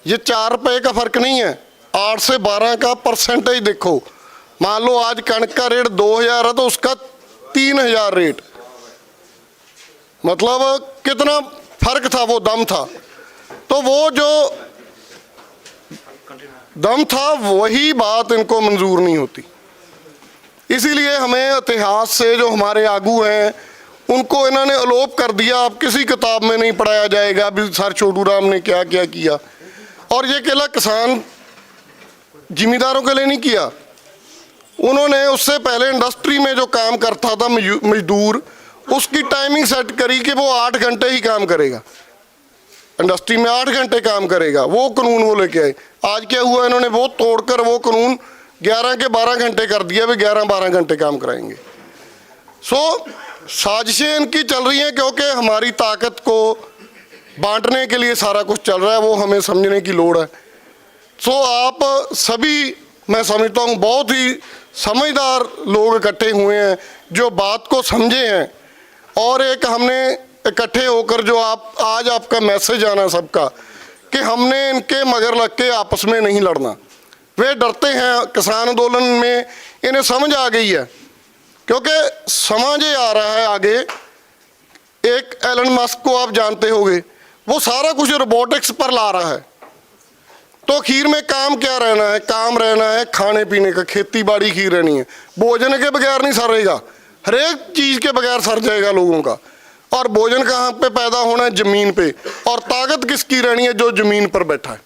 ये 4 रुपये का फर्क नहीं है, 8 से 12 का परसेंटेज देखो। मान लो आज कणक का रेट 2000 है तो उसका 3000 रेट, मतलब कितना फर्क था, वो दम था। तो वो जो दम था, वही बात इनको मंजूर नहीं होती। इसीलिए हमें इतिहास से जो हमारे आगू हैं उनको इन्होंने अलोप कर दिया। अब किसी किताब में नहीं पढ़ाया जाएगा अभी सर छोटू राम ने क्या क्या किया। और ये अकेला किसान जिम्मेदारों के लिए नहीं किया, उन्होंने उससे पहले इंडस्ट्री में जो काम करता था मजदूर, उसकी टाइमिंग सेट करी कि वो 8 घंटे ही काम करेगा, इंडस्ट्री में 8 घंटे काम करेगा। वो कानून वो लेके आए। आज क्या हुआ, इन्होंने वो तोड़कर वो कानून 11 के 12 घंटे कर दिया, वे 11-12 घंटे काम कराएंगे। साजिशें इनकी चल रही हैं, क्योंकि हमारी ताकत को बांटने के लिए सारा कुछ चल रहा है, वो हमें समझने की लोड़ है। आप सभी, मैं समझता हूँ, बहुत ही समझदार लोग इकट्ठे हुए हैं जो बात को समझे हैं। और एक हमने इकट्ठे होकर जो आज आपका मैसेज आना सबका, कि हमने इनके मगर लग के आपस में नहीं लड़ना। वे डरते हैं किसान आंदोलन में, इन्हें समझ आ गई है, क्योंकि समझ आ रहा है आगे। एक एलन मस्क को आप जानते होंगे, वो सारा कुछ रोबोटिक्स पर ला रहा है। तो आखिर में काम क्या रहना है? काम रहना है खाने पीने का, खेती बाड़ी की रहनी है। भोजन के बगैर नहीं सरेगा, हर एक चीज़ के बगैर सर जाएगा लोगों का। और भोजन कहाँ पे पैदा होना है? ज़मीन पे। और ताकत किसकी रहनी है? जो ज़मीन पर बैठा है।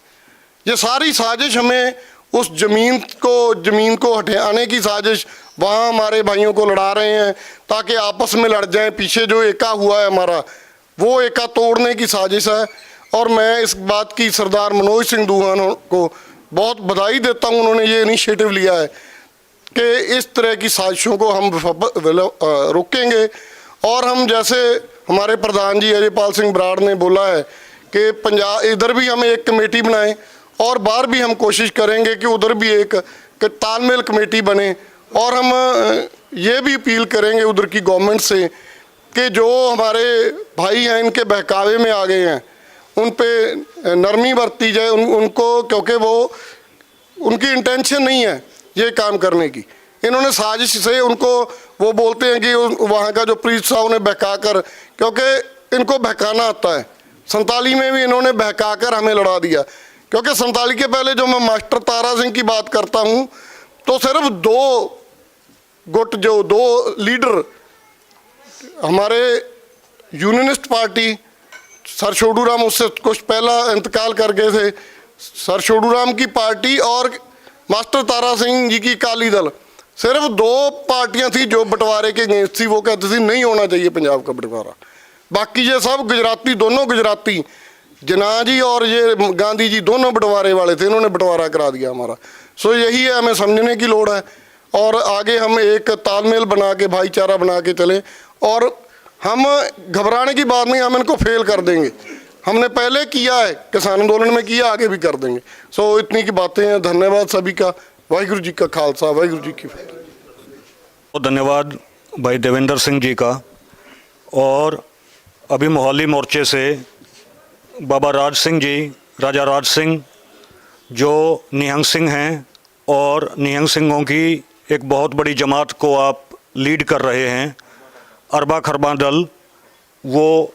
ये सारी साजिश हमें उस ज़मीन को हटाने की साजिश वहाँ हमारे भाइयों को लड़ा रहे हैं ताकि आपस में लड़ जाएं। पीछे जो एका हुआ है हमारा, वो एका तोड़ने की साजिश है। और मैं इस बात की सरदार मनोज सिंह दूहान को बहुत बधाई देता हूँ, उन्होंने ये इनिशिएटिव लिया है कि इस तरह की साजिशों को हम रोकेंगे। और हम, जैसे हमारे प्रधान जी अजयपाल सिंह बराड़ ने बोला है कि पंजाब इधर भी हम एक कमेटी बनाएं और बाहर भी हम कोशिश करेंगे कि उधर भी एक तालमेल कमेटी बने। और हम ये भी अपील करेंगे उधर की गवर्नमेंट से कि जो हमारे भाई हैं इनके बहकावे में आ गए हैं, उन पे नरमी बरती जाए उनको, क्योंकि वो उनकी इंटेंशन नहीं है ये काम करने की। इन्होंने साजिश से उनको, वो बोलते हैं कि वहाँ का जो प्रीत साहब ने बहका कर, क्योंकि इनको बहकाना आता है। 47 में भी इन्होंने बहका कर हमें लड़ा दिया, क्योंकि 47 के पहले जो मैं मास्टर तारा सिंह की बात करता हूँ तो सिर्फ 2 गुट, जो 2 लीडर हमारे unionist party, sir Chhotu Ram उससे कुछ पहला इंतकाल कर गए थे, सर छोटू राम की पार्टी और मास्टर तारा सिंह जी की अकाली दल, सिर्फ 2 पार्टियां थी जो बंटवारे के अगेंस्ट थी। वो कहती थी नहीं होना चाहिए पंजाब का बंटवारा। बाकी ये सब गुजराती, दोनों गुजराती, जिन्ना जी और ये गांधी जी दोनों बंटवारे वाले थे, इन्होंने बंटवारा करा दिया हमारा। सो यही है, हमें समझने की लोड़ है और आगे हम एक तालमेल बना के, भाईचारा बना के चलें। और हम घबराने की बात नहीं, हम इनको फेल कर देंगे। हमने पहले किया है, किसान आंदोलन में किया, आगे भी कर देंगे। सो इतनी की बातें हैं। धन्यवाद सभी का। वाहिगुरु जी का खालसा, वाहिगुरु जी की फतेह। बहुत धन्यवाद भाई देवेंद्र सिंह जी का। और अभी मोहाली मोर्चे से बाबा राज सिंह जी, राजा राज सिंह, जो निहंग सिंह हैं और निहंग सिंहों की एक बहुत बड़ी जमात को आप लीड कर रहे हैं, अरबा खरबा दल, वो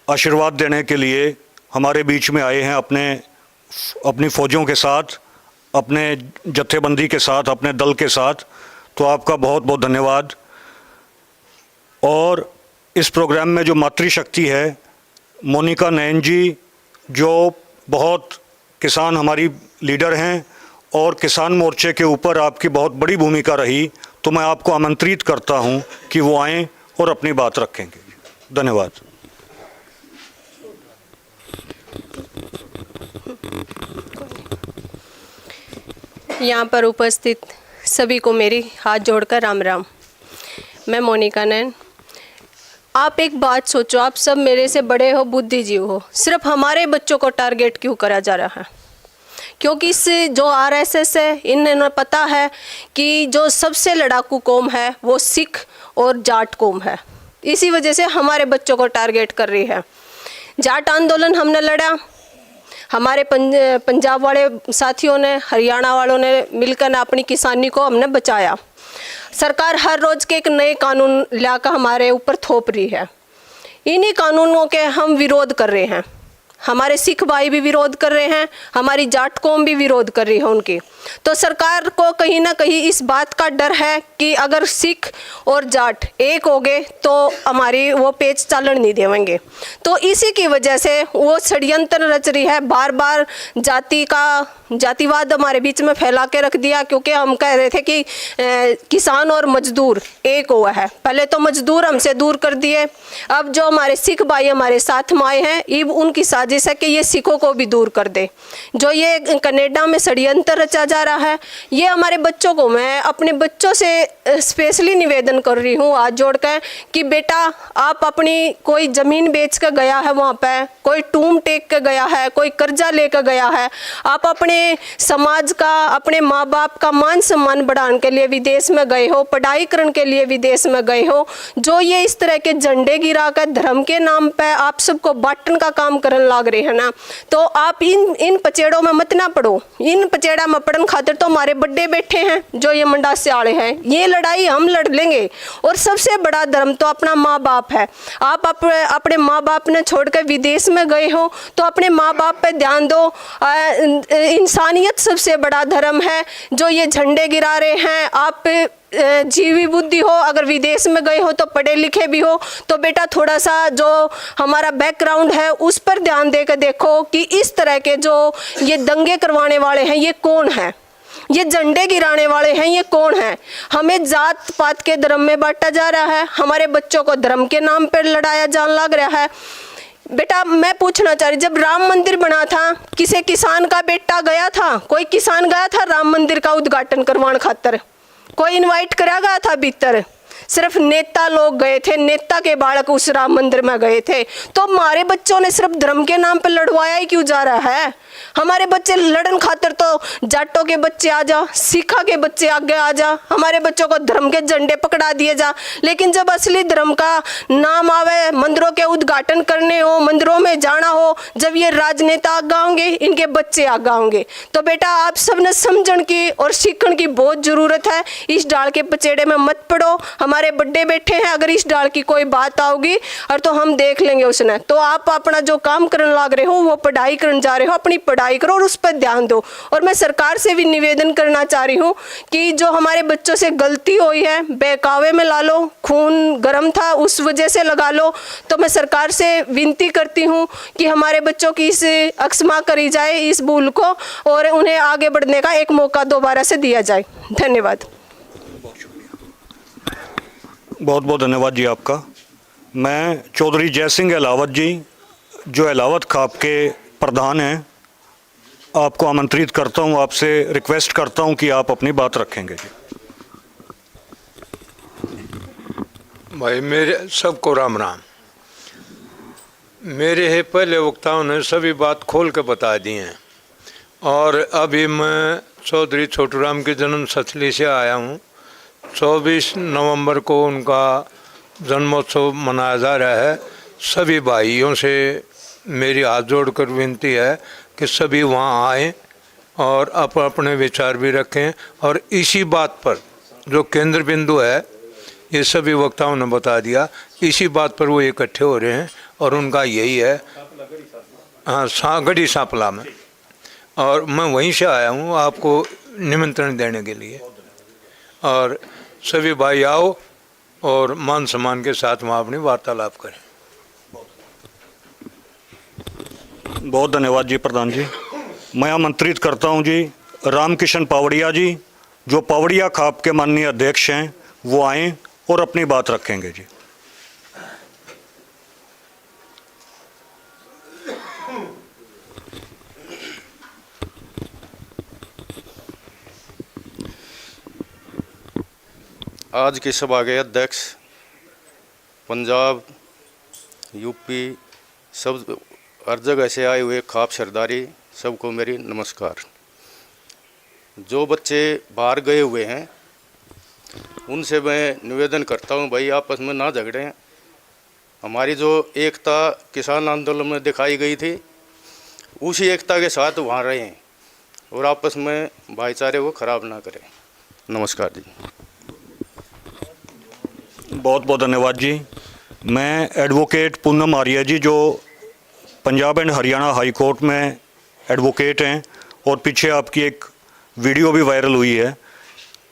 आशीर्वाद देने के लिए हमारे बीच में आए हैं अपनी फ़ौजों के साथ, अपने जत्थेबंदी के साथ, अपने दल के साथ। तो आपका बहुत बहुत धन्यवाद। और इस प्रोग्राम में जो मातृशक्ति है, मोनिका नैन जी, जो बहुत किसान हमारी लीडर हैं और किसान मोर्चे के ऊपर आपकी बहुत बड़ी भूमिका रही, तो मैं आपको आमंत्रित करता हूं कि वो आएं और अपनी बात रखेंगे। धन्यवाद। यहाँ पर उपस्थित सभी को मेरी हाथ जोड़कर राम राम। मैं मोनिका नैन। आप एक बात सोचो, आप सब मेरे से बड़े हो, बुद्धिजीव हो, सिर्फ हमारे बच्चों को टारगेट क्यों करा जा रहा है? क्योंकि इस जो आरएसएस है, इन्हें पता है कि जो सबसे लड़ाकू कौम है वो सिख और जाट कौम है। इसी वजह से हमारे बच्चों को टारगेट कर रही है। जाट आंदोलन हमने लड़ा, हमारे पंजाब वाले साथियों ने, हरियाणा वालों ने मिलकर अपनी किसानी को हमने बचाया। सरकार हर रोज़ के एक नए कानून लाकर हमारे ऊपर थोप रही है। इन्हीं कानूनों के हम विरोध कर रहे हैं। हमारे सिख भाई भी विरोध कर रहे हैं, हमारी जाट कौम भी विरोध कर रही है उनकी। तो सरकार को कहीं ना कहीं इस बात का डर है कि अगर सिख और जाट एक हो गए तो हमारी वो पेच चालन नहीं देवेंगे। तो इसी की वजह से वो षड्यंत्र रच रही है। बार बार जातिवाद हमारे बीच में फैला के रख दिया, क्योंकि हम कह रहे थे कि किसान और मजदूर एक हुआ है। पहले तो मजदूर हमसे दूर कर दिए, अब जो हमारे सिख भाई हमारे साथ में आए हैं, अब उनकी साजिश है कि ये सिखों को भी दूर कर दे। जो ये कनाडा में षड्यंत्र रचा जा रहा है, ये हमारे बच्चों को, मैं अपने बच्चों से स्पेशली निवेदन कर रही हूँ हाथ जोड़कर कि बेटा, आप अपनी कोई ज़मीन बेच कर गया है, वहाँ पे कोई टूम टेक कर गया है, कोई कर्जा लेकर गया है, आप अपने समाज का, अपने माँ बाप का मान सम्मान बढ़ाने के लिए विदेश में गए हो, पढ़ाई करने के लिए विदेश में गए हो। जो ये इस तरह के झंडे गिरा कर धर्म के नाम पे आप सबको बांटने का काम करने लग रहे हैं ना, तो आप इन पचेड़ों में मत ना पड़ो। इन पचेड़ा में पड़न खातिर तो हमारे बड्डे बैठे हैं जो ये मंडासे आड़े हैं। ये लड़ाई हम लड़ लेंगे। और सबसे बड़ा धर्म तो अपना माँ बाप है। आप अपने माँ बाप ने छोड़कर विदेश में गए हो तो अपने माँ बाप पे ध्यान दो। इंसानियत सबसे बड़ा धर्म है। जो ये झंडे गिरा रहे हैं, आप जीवी बुद्धि हो, अगर विदेश में गए हो तो पढ़े लिखे भी हो, तो बेटा थोड़ा सा जो हमारा बैकग्राउंड है उस पर ध्यान देकर देखो कि इस तरह के जो ये दंगे करवाने वाले हैं ये कौन है। ये झंडे गिराने वाले हैं, ये कौन है? हमें जात पात के धर्म में बांटा जा रहा है, हमारे बच्चों को धर्म के नाम पर लड़ाया जाने लग रहा है। बेटा मैं पूछना चाह रही, जब राम मंदिर बना था किसी किसान का बेटा गया था? कोई किसान गया था राम मंदिर का उद्घाटन करवाने खातर? कोई इनवाइट करा गया था भीतर? सिर्फ नेता लोग गए थे, नेता के बालक उस राम मंदिर में गए थे। तो हमारे बच्चों ने सिर्फ धर्म के नाम पर लड़वाया ही क्यों जा रहा है? हमारे बच्चे लड़न खातर तो जाटों के बच्चे आ जा, सिखा के बच्चे आगे आ जा, हमारे बच्चों को धर्म के झंडे पकड़ा दिए जा। लेकिन जब असली धर्म का नाम आवे, मंदिरों के उद्घाटन करने हो, मंदिरों में जाना हो, जब ये राजनेता आगे होंगे, इनके बच्चे आगे होंगे। तो बेटा आप सबने समझण की और सीखण की बहुत जरूरत है। इस डाल के पचेड़े में मत पड़ो। हमारे बड़े बैठे हैं, अगर इस डाल की कोई बात आओगी और तो हम देख लेंगे उसने। तो आप अपना जो काम करने लग रहे हो, वो पढ़ाई करने जा रहे हो, अपनी पढ़ाई करो और उस पर ध्यान दो। और मैं सरकार से भी निवेदन करना चाह रही हूँ कि जो हमारे बच्चों से गलती हुई है, बहकावे में ला लो, खून गर्म था उस वजह से लगा लो। तो मैं सरकार से विनती करती हूँ कि हमारे बच्चों की इस अक्षमा करी जाए, इस भूल को, और उन्हें आगे बढ़ने का एक मौका दोबारा से दिया जाए। धन्यवाद। बहुत बहुत धन्यवाद जी आपका। मैं चौधरी जय सिंह अहलावत जी, जो अहलावत खाप के प्रधान हैं, आपको आमंत्रित करता हूं, आपसे रिक्वेस्ट करता हूं कि आप अपनी बात रखेंगे जी। भाई मेरे सबको राम राम। मेरे है पहले वक्ताओं ने सभी बात खोल के बता दी हैं, और अभी मैं चौधरी छोटूराम की जन्म स्थली से आया हूँ। 24 नवंबर को उनका जन्मोत्सव मनाया जा रहा है। सभी भाइयों से मेरी हाथ जोड़कर विनती है कि सभी वहाँ आएं और अपने विचार भी रखें, और इसी बात पर जो केंद्र बिंदु है, ये सभी वक्ताओं ने बता दिया, इसी बात पर वो इकट्ठे हो रहे हैं। और उनका यही है, हाँ, गढ़ी सांपला में, और मैं वहीं से आया हूँ आपको निमंत्रण देने के लिए। और सभी भाई आओ और मान सम्मान के साथ वहाँ अपनी वार्तालाप करें। बहुत धन्यवाद जी प्रधान जी। मैं आमंत्रित करता हूं जी रामकिशन पावड़िया जी, जो पावड़िया खाप के माननीय अध्यक्ष हैं, वो आएं और अपनी बात रखेंगे जी। आज की सभा के अध्यक्ष, पंजाब, यूपी, सब हर जगह से आए हुए खाप सरदारी, सबको मेरी नमस्कार। जो बच्चे बाहर गए हुए हैं उनसे मैं निवेदन करता हूं, भाई आपस में ना झगड़ें। हमारी जो एकता किसान आंदोलन में दिखाई गई थी, उसी एकता के साथ वहाँ रहें और आपस में भाईचारे को खराब ना करें। नमस्कार जी। बहुत बहुत धन्यवाद जी। मैं एडवोकेट पूनम आर्य जी, जो Punjab and Haryana high court में एडवोकेट हैं, और पीछे आपकी एक वीडियो भी वायरल हुई है,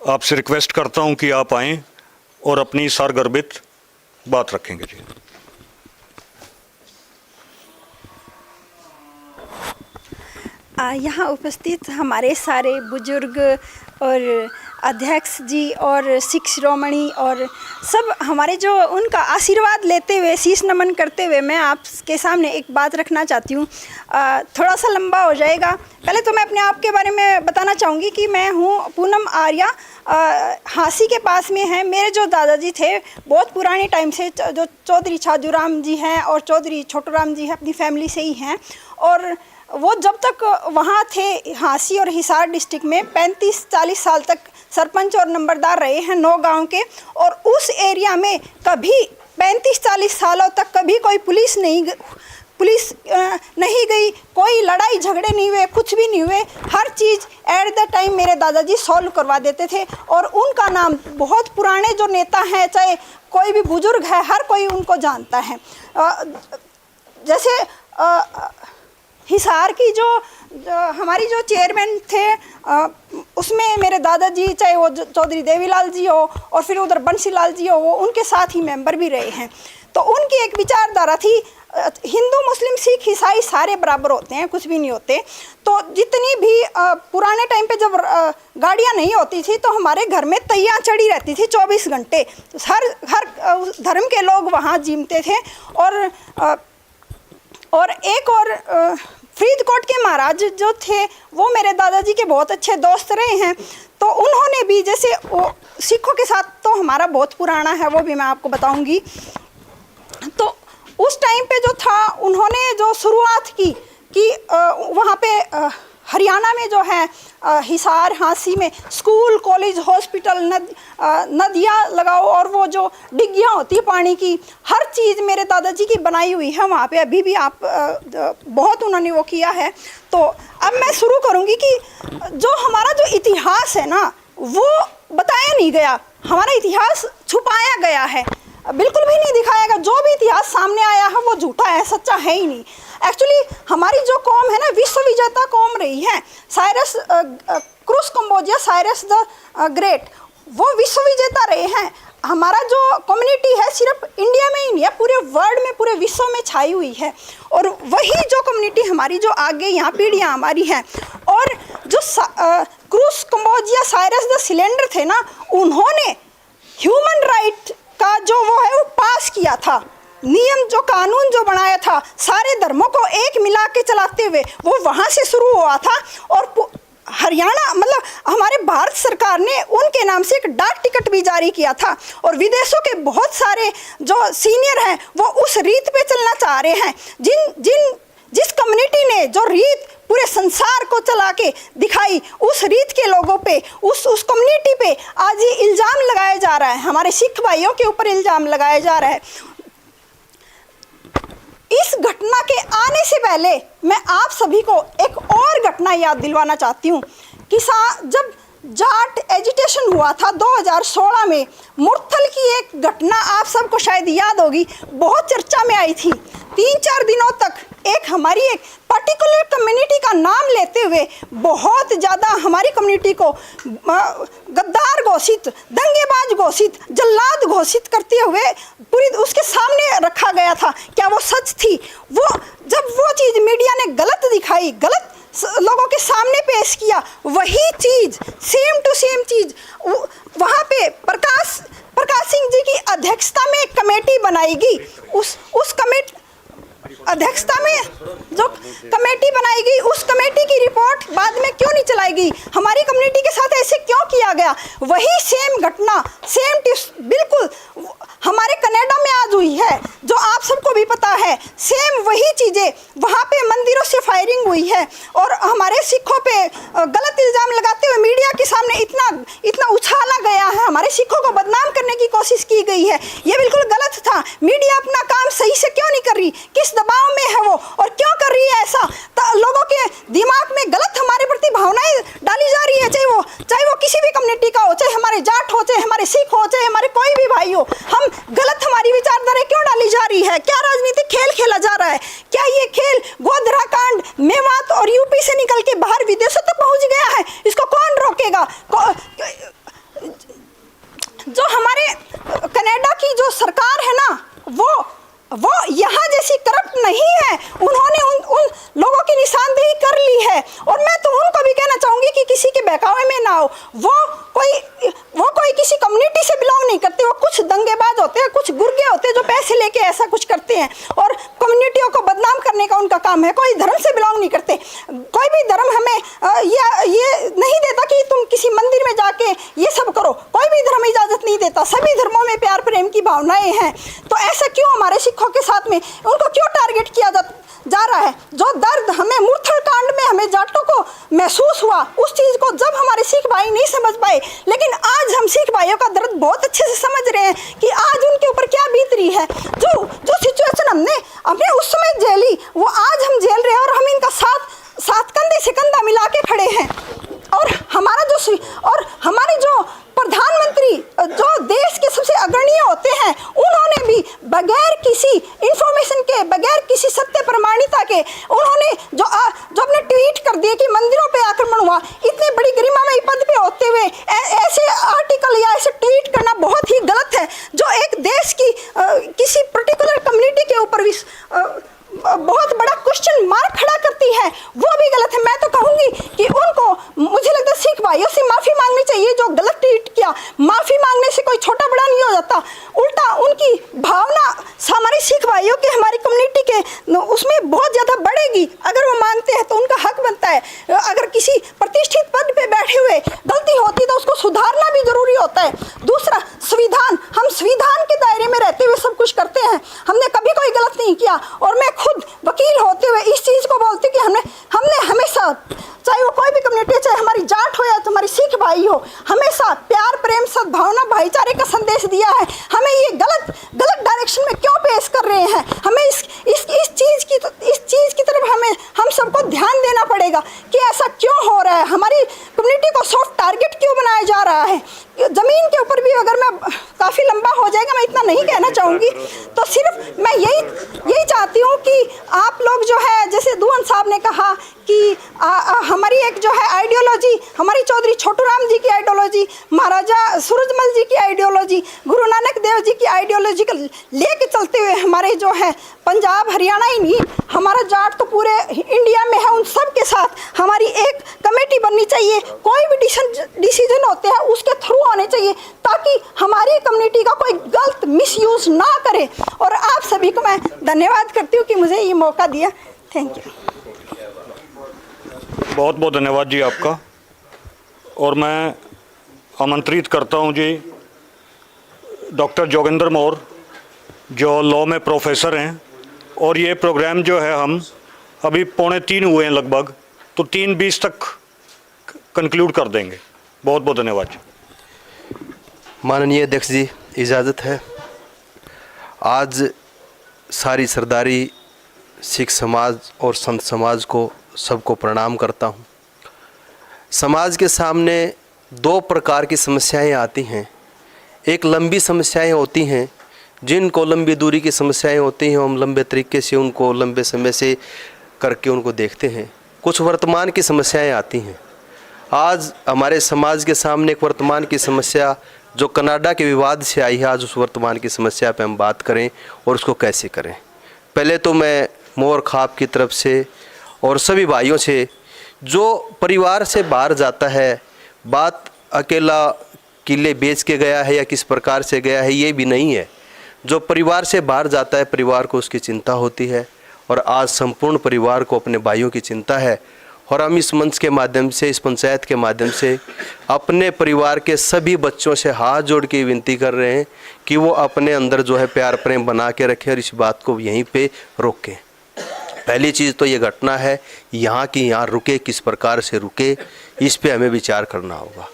आपसे रिक्वेस्ट करता हूं कि आप आएं और अपनी सारगर्भित बात रखेंगे जी। यहाँ उपस्थित हमारे सारे बुजुर्ग और अध्यक्ष जी और सिख शिरोमणि और सब हमारे जो उनका आशीर्वाद लेते हुए, शीश नमन करते हुए, मैं आपके सामने एक बात रखना चाहती हूँ। थोड़ा सा लंबा हो जाएगा। पहले तो मैं अपने आप के बारे में बताना चाहूँगी कि मैं हूँ पूनम आर्या, हाँसी के पास में है। मेरे जो दादाजी थे बहुत पुराने टाइम से, जो चौधरी छाजूराम जी हैं और चौधरी छोटूराम जी हैं, अपनी फैमिली से ही हैं। और वो जब तक वहाँ थे हाँसी और हिसार डिस्ट्रिक्ट में 35-40 साल तक सरपंच और नंबरदार रहे हैं 9 गांव के। और उस एरिया में कभी 35-40 सालों तक कभी कोई पुलिस नहीं गई, कोई लड़ाई झगड़े नहीं हुए, कुछ भी नहीं हुए। हर चीज़ एट द टाइम मेरे दादाजी सॉल्व करवा देते थे। और उनका नाम बहुत पुराने जो नेता हैं, चाहे कोई भी बुजुर्ग है, हर कोई उनको जानता है। जैसे हिसार की जो हमारी जो चेयरमैन थे उसमें मेरे दादाजी, चाहे वो चौधरी देवीलाल जी हो और फिर उधर बंसीलाल जी हो, वो उनके साथ ही मेंबर भी रहे हैं। तो उनकी एक विचारधारा थी, हिंदू मुस्लिम सिख ईसाई सारे बराबर होते हैं, कुछ भी नहीं होते। तो जितनी भी पुराने टाइम पे जब गाड़ियाँ नहीं होती थी तो हमारे घर में तैयार चढ़ी रहती थी 24 घंटे। हर धर्म के लोग वहाँ जीमते थे। और एक और फरीदकोट के महाराज जो थे वो मेरे दादाजी के बहुत अच्छे दोस्त रहे हैं। तो उन्होंने भी, जैसे वो सिखों के साथ तो हमारा बहुत पुराना है, वो भी मैं आपको बताऊंगी। तो उस टाइम पे जो था, उन्होंने जो शुरुआत की कि वहाँ पे हरियाणा में जो है हिसार हांसी में स्कूल, कॉलेज, हॉस्पिटल, नदियाँ लगाओ और वो जो डिग्गियाँ होती है पानी की, हर चीज़ मेरे दादाजी की बनाई हुई है वहाँ पे। अभी भी आप बहुत उन्होंने वो किया है। तो अब मैं शुरू करूँगी कि जो हमारा जो इतिहास है ना, वो बताया नहीं गया, हमारा इतिहास छुपाया गया है, बिल्कुल भी नहीं दिखाया गया। जो भी इतिहास सामने आया है वो झूठा है, सच्चा है ही नहीं। एक्चुअली हमारी जो कौम है ना, विश्व विजेता कौम रही है। साइरस क्रूस कंबोजिया, साइरस द ग्रेट, वो विश्व विजेता रहे हैं। हमारा जो कम्युनिटी है सिर्फ इंडिया में ही नहीं है, पूरे वर्ल्ड में, पूरे विश्व में छाई हुई है। और वही जो कम्युनिटी हमारी जो आगे यहाँ पीढ़ियाँ हमारी हैं, और जो क्रूस कंबोजिया, साइरस द सिलेंडर थे ना, उन्होंने ह्यूमन राइट का जो वो है वो पास किया था, नियम जो कानून जो बनाया था, सारे धर्मों को एक मिला के चलाते हुए, वो वहाँ से शुरू हुआ था। और हरियाणा मतलब हमारे भारत सरकार ने उनके नाम से एक डाक टिकट भी जारी किया था। और विदेशों के बहुत सारे जो सीनियर हैं वो उस रीत पे चलना चाह रहे हैं। जिस कम्युनिटी ने जो रीत पूरे संसार को चला के दिखाई, उस रीत के लोगों पे, उस कम्युनिटी पे आज ये इल्ज़ाम लगाया जा रहा है, हमारे सिख भाइयों के ऊपर इल्ज़ाम लगाया जा रहा है। इस घटना के आने से पहले मैं आप सभी को एक और घटना याद दिलवाना चाहती हूँ कि जब जाट एजिटेशन हुआ था 2016 में, मुरथल की एक घटना आप सबको शायद याद होगी, बहुत चर्चा में आई थी। 3-4 दिनों तक हमारी एक पर्टिकुलर कम्युनिटी का नाम लेते हुए बहुत ज़्यादा हमारी कम्युनिटी को गद्दार घोषित, दंगेबाज घोषित, जल्लाद घोषित करते हुए पूरी उसके सामने रखा गया था। क्या वो सच थी? वो जब वो चीज़ मीडिया ने गलत दिखाई, गलत लोगों के सामने पेश किया, वही चीज़ सेम टू सेम चीज़ वहाँ पे प्रकाश सिंह जी की अध्यक्षता में एक कमेटी बनाएगी। उस कमेटी अध्यक्षता में जो कमेटी बनाएगी, उस कमेटी की रिपोर्ट बाद में क्यों नहीं चलाएगी? हमारी कम्युनिटी के साथ ऐसे क्यों किया गया? वही सेम घटना, सेम बिल्कुल हमारे कनाडा में आज हुई है, जो आप सबको भी पता है। सेम वही चीज़ें वहाँ पे मंदिरों से फायरिंग हुई है और हमारे सिखों पे गलत इल्ज़ाम लगाते हुए मीडिया के सामने इतना उछाला गया है, हमारे सिखों को बदनाम करने की कोशिश की गई है। ये बिल्कुल गलत था। मीडिया अपना काम सही से क्यों नहीं कर रही? किस दबाव में है वो और क्यों कर रही है ऐसा? लोगों के दिमाग में गलत हमारे प्रति भावनाएं डाली जा रही है, चाहे वो किसी भी कम्युनिटी का हो, चाहे हमारे जाट हो, चाहे हमारे सिख हो, चाहे हमारे कोई भी भाई हो। हम गलत हमारी विचारधारा क्यों डाली जा रही है? क्या राजनीतिक खेल खेला जा रहा है? क्या ये खेल गोधरा कांड मेवात और यूपी से निकल के बाहर विदेशों तक पहुंच गया है? इसको कौन रोकेगा? जो हमारे कनाडा की जो सरकार है ना, वो यहाँ जैसी करप्ट नहीं है। उन्होंने उन लोगों की निशानदेही कर ली है और मैं तो उनको भी कहना चाहूँगी कि किसी के बहकावे में ना हो। वो कोई किसी कम्युनिटी से बिलोंग नहीं करते। वो कुछ दंगेबाज होते हैं, कुछ गुर्गे होते हैं जो पैसे लेके ऐसा कुछ करते हैं और कम्युनिटियों को बदनाम करने का उनका काम है। कोई धर्म से बिलोंग नहीं करते। कोई भी धर्म हमें ये नहीं देता कि तुम किसी मंदिर में जाके ये सब करो। कोई भी धर्म इजाज़त नहीं देता। सभी धर्मों में प्यार प्रेम की भावनाएं हैं। तो ऐसा क्यों हमारे सिखों के साथ में उनको क्यों टारगेट किया जा रहा है? जो दर्द हमें मुरथल कांड में हमें जाटों को महसूस हुआ, उस चीज़ को जब हमारे सिख भाई नहीं समझ पाए, लेकिन आज हम सिख भाइयों का दर्द बहुत अच्छे से समझ रहे हैं कि आज उनके ऊपर क्या बीत रही है। जो सिचुएशन हमने उस समय झेली, वो आज हम झेल रहे हैं और हम इनका साथ कंधे से कंधा मिला के खड़े हैं। और हमारे जो प्रधानमंत्री जो देश के सबसे अग्रणीय होते हैं, उन्होंने भी बगैर किसी इंफॉर्मेशन के, बगैर किसी सत्य प्रमाणिता के, उन्होंने जो नहीं किया। और मैं खुद वकील होते हुए इस चीज़ को बोलती कि हमने हमेशा, चाहे वो कोई भी कम्युनिटी, चाहे हमारी जाट हो या तुम्हारी सिख भाई हो, हमेशा प्यार, प्रेम, सद्भावना, भाईचारे का संदेश दिया है। हमें ये गलत डायरेक्शन में क्यों पेश कर रहे हैं? हमें इस चीज़ की तरफ हम सबको ध्यान देना पड़ेगा कि ऐसा क्यों हो रहा है, हमारी कम्युनिटी को सॉफ्ट टारगेट क्यों बनाया जा रहा है। ज़मीन के ऊपर भी, अगर मैं काफ़ी लंबा हो जाएगा, मैं इतना नहीं कहना चाहूँगी, तो सिर्फ मैं यही चाहती हूँ कि आप लोग जो है, जैसे दुवन साहब ने कहा कि हमारी एक जो है आइडियोलॉजी, हमारी चौधरी छोटूराम जी की आइडियोलॉजी, महाराजा सूरजमल जी की आइडियोलॉजी, गुरु नानक देव जी की आइडियोलॉजी को लेके चलते हुए हमारे जो है पंजाब, हरियाणा ही नहीं, हमारा जाट तो पूरे इंडिया में है, उन सब के साथ हमारी एक कमेटी बननी चाहिए। कोई भी डिसीजन होते हैं उसके थ्रू होने चाहिए, ताकि हमारी कम्युनिटी का कोई गलत मिसयूज़ ना करे। और आप सभी को मैं धन्यवाद करती हूँ कि मुझे ये मौका दिया। Thank you. बहुत बहुत धन्यवाद जी आपका। और मैं आमंत्रित करता हूं जी डॉक्टर जोगिंदर मौर्य, जो लॉ में प्रोफेसर हैं, और ये प्रोग्राम जो है हम अभी 2:45 हुए हैं लगभग, तो 3:20 तक कंक्लूड कर देंगे। बहुत बहुत धन्यवाद जी। माननीय अध्यक्ष जी, इजाज़त है। आज सारी सरदारी सिख समाज और संत समाज को सबको प्रणाम करता हूँ। समाज के सामने दो प्रकार की समस्याएं आती हैं। एक लंबी समस्याएं होती हैं, जिनको लंबी दूरी की समस्याएं होती हैं, हम लंबे तरीके से उनको लंबे समय से करके उनको देखते हैं। कुछ वर्तमान की समस्याएं आती हैं। आज हमारे समाज के सामने एक वर्तमान की समस्या जो कनाडा के विवाद से आई है, आज उस वर्तमान की समस्या पे हम बात करें और उसको कैसे करें। पहले तो मैं मोर खाप की तरफ से और सभी भाइयों से, जो परिवार से बाहर जाता है, बात अकेला किले बेच के गया है या किस प्रकार से गया है ये भी नहीं है। जो परिवार से बाहर जाता है, परिवार को उसकी चिंता होती है, और आज संपूर्ण परिवार को अपने भाइयों की चिंता है। और हम इस मंच के माध्यम से, इस पंचायत के माध्यम से अपने परिवार के सभी बच्चों से हाथ जोड़ के विनती कर रहे हैं कि वो अपने अंदर जो है प्यार प्रेम बना के रखें और इस बात को यहीं पे रोकें। पहली चीज़ तो ये घटना है यहाँ की यहाँ रुके, किस प्रकार से रुके, इस पे हमें विचार करना होगा।